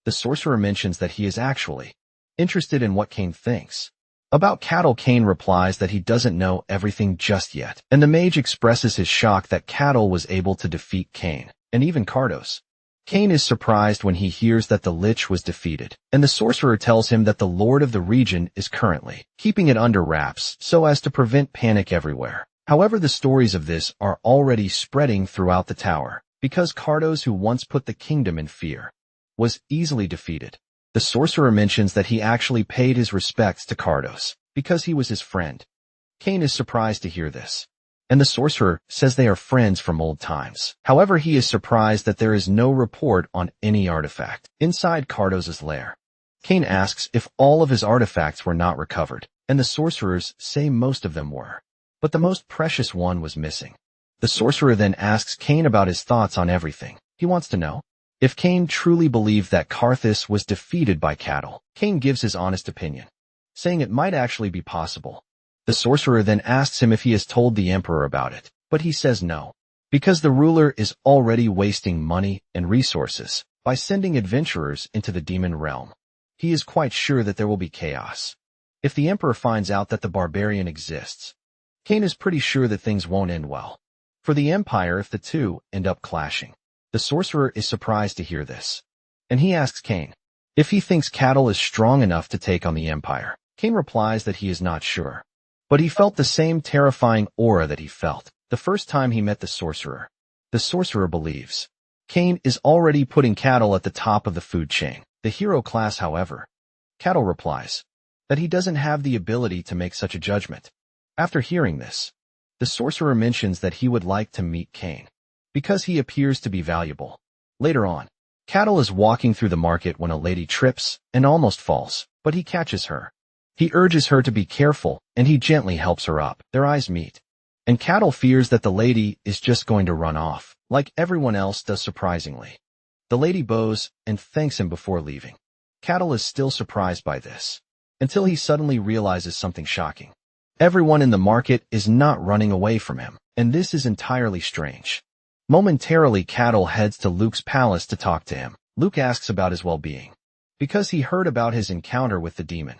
The sorcerer mentions that he is actually interested in what Cain thinks about Cattle. Cain replies that he doesn't know everything just yet, and the mage expresses his shock that Cattle was able to defeat Cain, and even Cardos. Cain is surprised when he hears that the Lich was defeated, and the sorcerer tells him that the Lord of the region is currently keeping it under wraps so as to prevent panic everywhere. However, the stories of this are already spreading throughout the tower, because Cardos, who once put the kingdom in fear, was easily defeated. The sorcerer mentions that he actually paid his respects to Cardos because he was his friend. Cain is surprised to hear this, and the sorcerer says they are friends from old times. However, he is surprised that there is no report on any artifact inside Cardos's lair. Cain asks if all of his artifacts were not recovered, and the sorcerers say most of them were, but the most precious one was missing. The sorcerer then asks Cain about his thoughts on everything. He wants to know if Cain truly believed that Carthus was defeated by Cattle. Cain gives his honest opinion, saying it might actually be possible. The sorcerer then asks him if he has told the Emperor about it, but he says no, because the ruler is already wasting money and resources by sending adventurers into the demon realm. He is quite sure that there will be chaos if the Emperor finds out that the Barbarian exists. Cain is pretty sure that things won't end well for the Empire if the two end up clashing. The sorcerer is surprised to hear this, and he asks Cain if he thinks Cattle is strong enough to take on the Empire. Cain replies that he is not sure, but he felt the same terrifying aura that he felt the first time he met the sorcerer. The sorcerer believes Cain is already putting Cattle at the top of the food chain, the hero class. However, Cattle replies that he doesn't have the ability to make such a judgment. After hearing this, the sorcerer mentions that he would like to meet Cain because he appears to be valuable. Later on, Cattle is walking through the market when a lady trips and almost falls, but he catches her. He urges her to be careful, and he gently helps her up. Their eyes meet, and Cattle fears that the lady is just going to run off, like everyone else does. Surprisingly, the lady bows and thanks him before leaving. Cattle is still surprised by this, until he suddenly realizes something shocking. Everyone in the market is not running away from him, and this is entirely strange. Momentarily, Cattle heads to Luke's palace to talk to him. Luke asks about his well-being, because he heard about his encounter with the demon,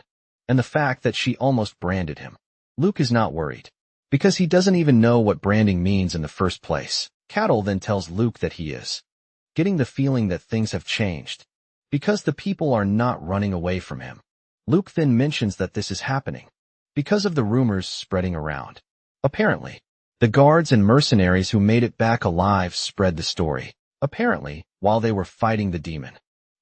and the fact that she almost branded him. Luke is not worried, because he doesn't even know what branding means in the first place. Cattle then tells Luke that he is getting the feeling that things have changed, because the people are not running away from him. Luke then mentions that this is happening because of the rumors spreading around. Apparently, the guards and mercenaries who made it back alive spread the story. Apparently, while they were fighting the demon,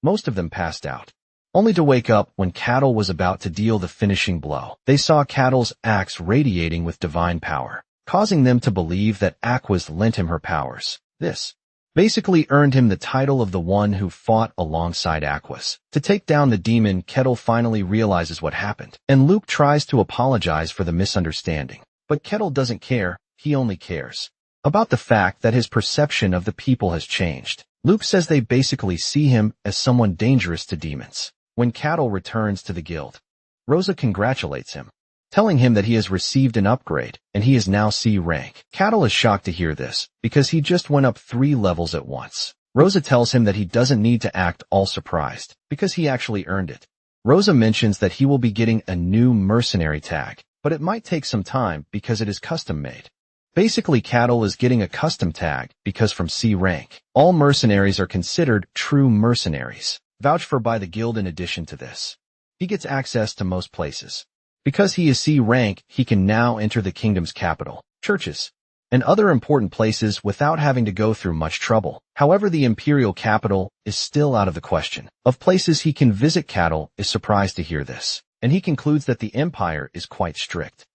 most of them passed out, only to wake up when Cattle was about to deal the finishing blow. They saw Cattle's axe radiating with divine power, causing them to believe that Aqua's lent him her powers. This basically earned him the title of the one who fought alongside Aqua's. To take down the demon, Kettle finally realizes what happened, and Luke tries to apologize for the misunderstanding. But Kettle doesn't care, he only cares about the fact that his perception of the people has changed. Luke says they basically see him as someone dangerous to demons. When Cattle returns to the guild, Rosa congratulates him, telling him that he has received an upgrade, and he is now C rank. Cattle is shocked to hear this, because he just went up 3 levels at once. Rosa tells him that he doesn't need to act all surprised, because he actually earned it. Rosa mentions that he will be getting a new mercenary tag, but it might take some time because it is custom made. Basically, Cattle is getting a custom tag because from C rank, all mercenaries are considered true mercenaries, vouched for by the guild. In addition to this, he gets access to most places. Because he is C rank, he can now enter the kingdom's capital, churches, and other important places without having to go through much trouble. However, the imperial capital is still out of the question. Of places he can visit, Cattle is surprised to hear this, and he concludes that the empire is quite strict.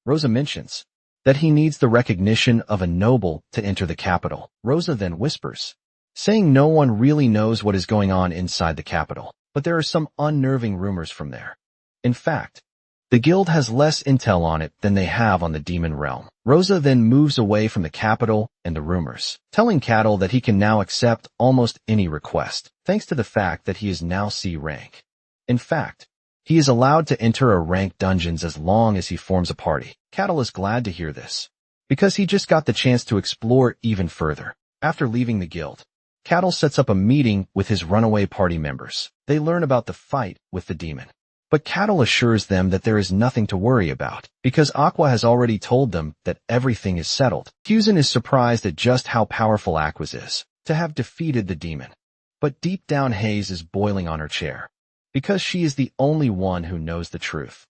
Rosa mentions that he needs the recognition of a noble to enter the capital. Rosa then whispers, saying no one really knows what is going on inside the capital, but there are some unnerving rumors from there. In fact, the guild has less intel on it than they have on the demon realm. Rosa then moves away from the capital and the rumors, telling Cattle that he can now accept almost any request, thanks to the fact that he is now C rank. In fact, he is allowed to enter a ranked dungeons as long as he forms a party. Cattle is glad to hear this, because he just got the chance to explore even further. After leaving the guild, Cattle sets up a meeting with his runaway party members. They learn about the fight with the demon, but Cattle assures them that there is nothing to worry about, because Aqua has already told them that everything is settled. Fusen is surprised at just how powerful Aqua is to have defeated the demon, but deep down Hayes is boiling on her chair, because she is the only one who knows the truth.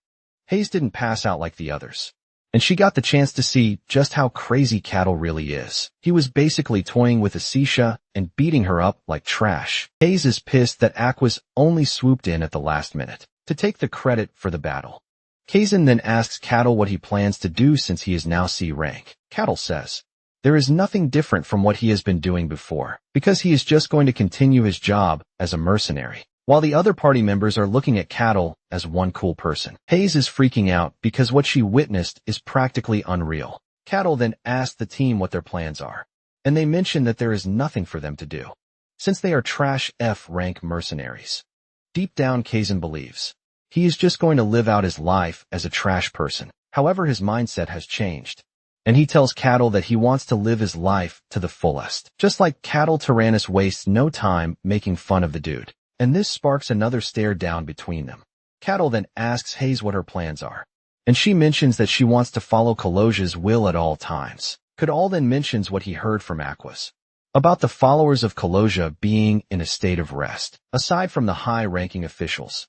Hayes didn't pass out like the others, and she got the chance to see just how crazy Cattle really is. He was basically toying with Asisha and beating her up like trash. Hayes is pissed that Aqua's only swooped in at the last minute to take the credit for the battle. Kazan then asks Cattle what he plans to do since he is now C rank. Cattle says there is nothing different from what he has been doing before, because he is just going to continue his job as a mercenary. While the other party members are looking at Cattle as one cool person, Hayes is freaking out because what she witnessed is practically unreal. Cattle then asks the team what their plans are, and they mention that there is nothing for them to do, since they are trash F rank mercenaries. Deep down, Kazan believes he is just going to live out his life as a trash person. However, his mindset has changed, and he tells Cattle that he wants to live his life to the fullest. Just like Cattle, Tyrannus wastes no time making fun of the dude, and this sparks another stare down between them. Cattle then asks Hayes what her plans are, and she mentions that she wants to follow Kalosia's will at all times. Kadal then mentions what he heard from Aquas about the followers of Kalosia being in a state of rest, aside from the high-ranking officials.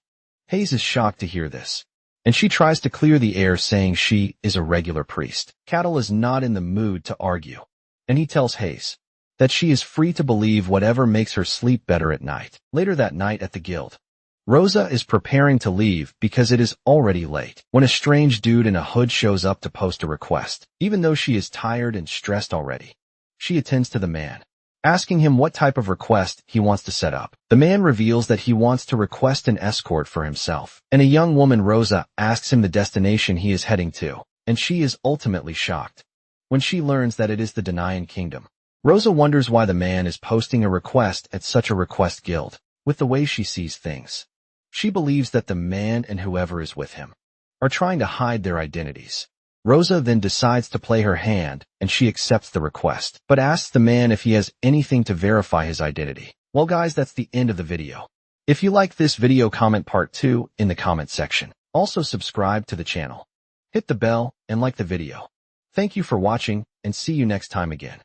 Hayes is shocked to hear this, and she tries to clear the air, saying she is a regular priest. Cattle is not in the mood to argue, and he tells Hayes that she is free to believe whatever makes her sleep better at night. Later that night at the guild, Rosa is preparing to leave because it is already late, when a strange dude in a hood shows up to post a request. Even though she is tired and stressed already, she attends to the man, asking him what type of request he wants to set up. The man reveals that he wants to request an escort for himself, and a young woman, Rosa, asks him the destination he is heading to, and she is ultimately shocked when she learns that it is the Denayan kingdom. Rosa wonders why the man is posting a request at such a request guild, with the way she sees things. She believes that the man and whoever is with him are trying to hide their identities. Rosa then decides to play her hand, and she accepts the request, but asks the man if he has anything to verify his identity. Well guys, that's the end of the video. If you like this video, comment part 2 in the comment section. Also subscribe to the channel. Hit the bell and like the video. Thank you for watching, and see you next time again.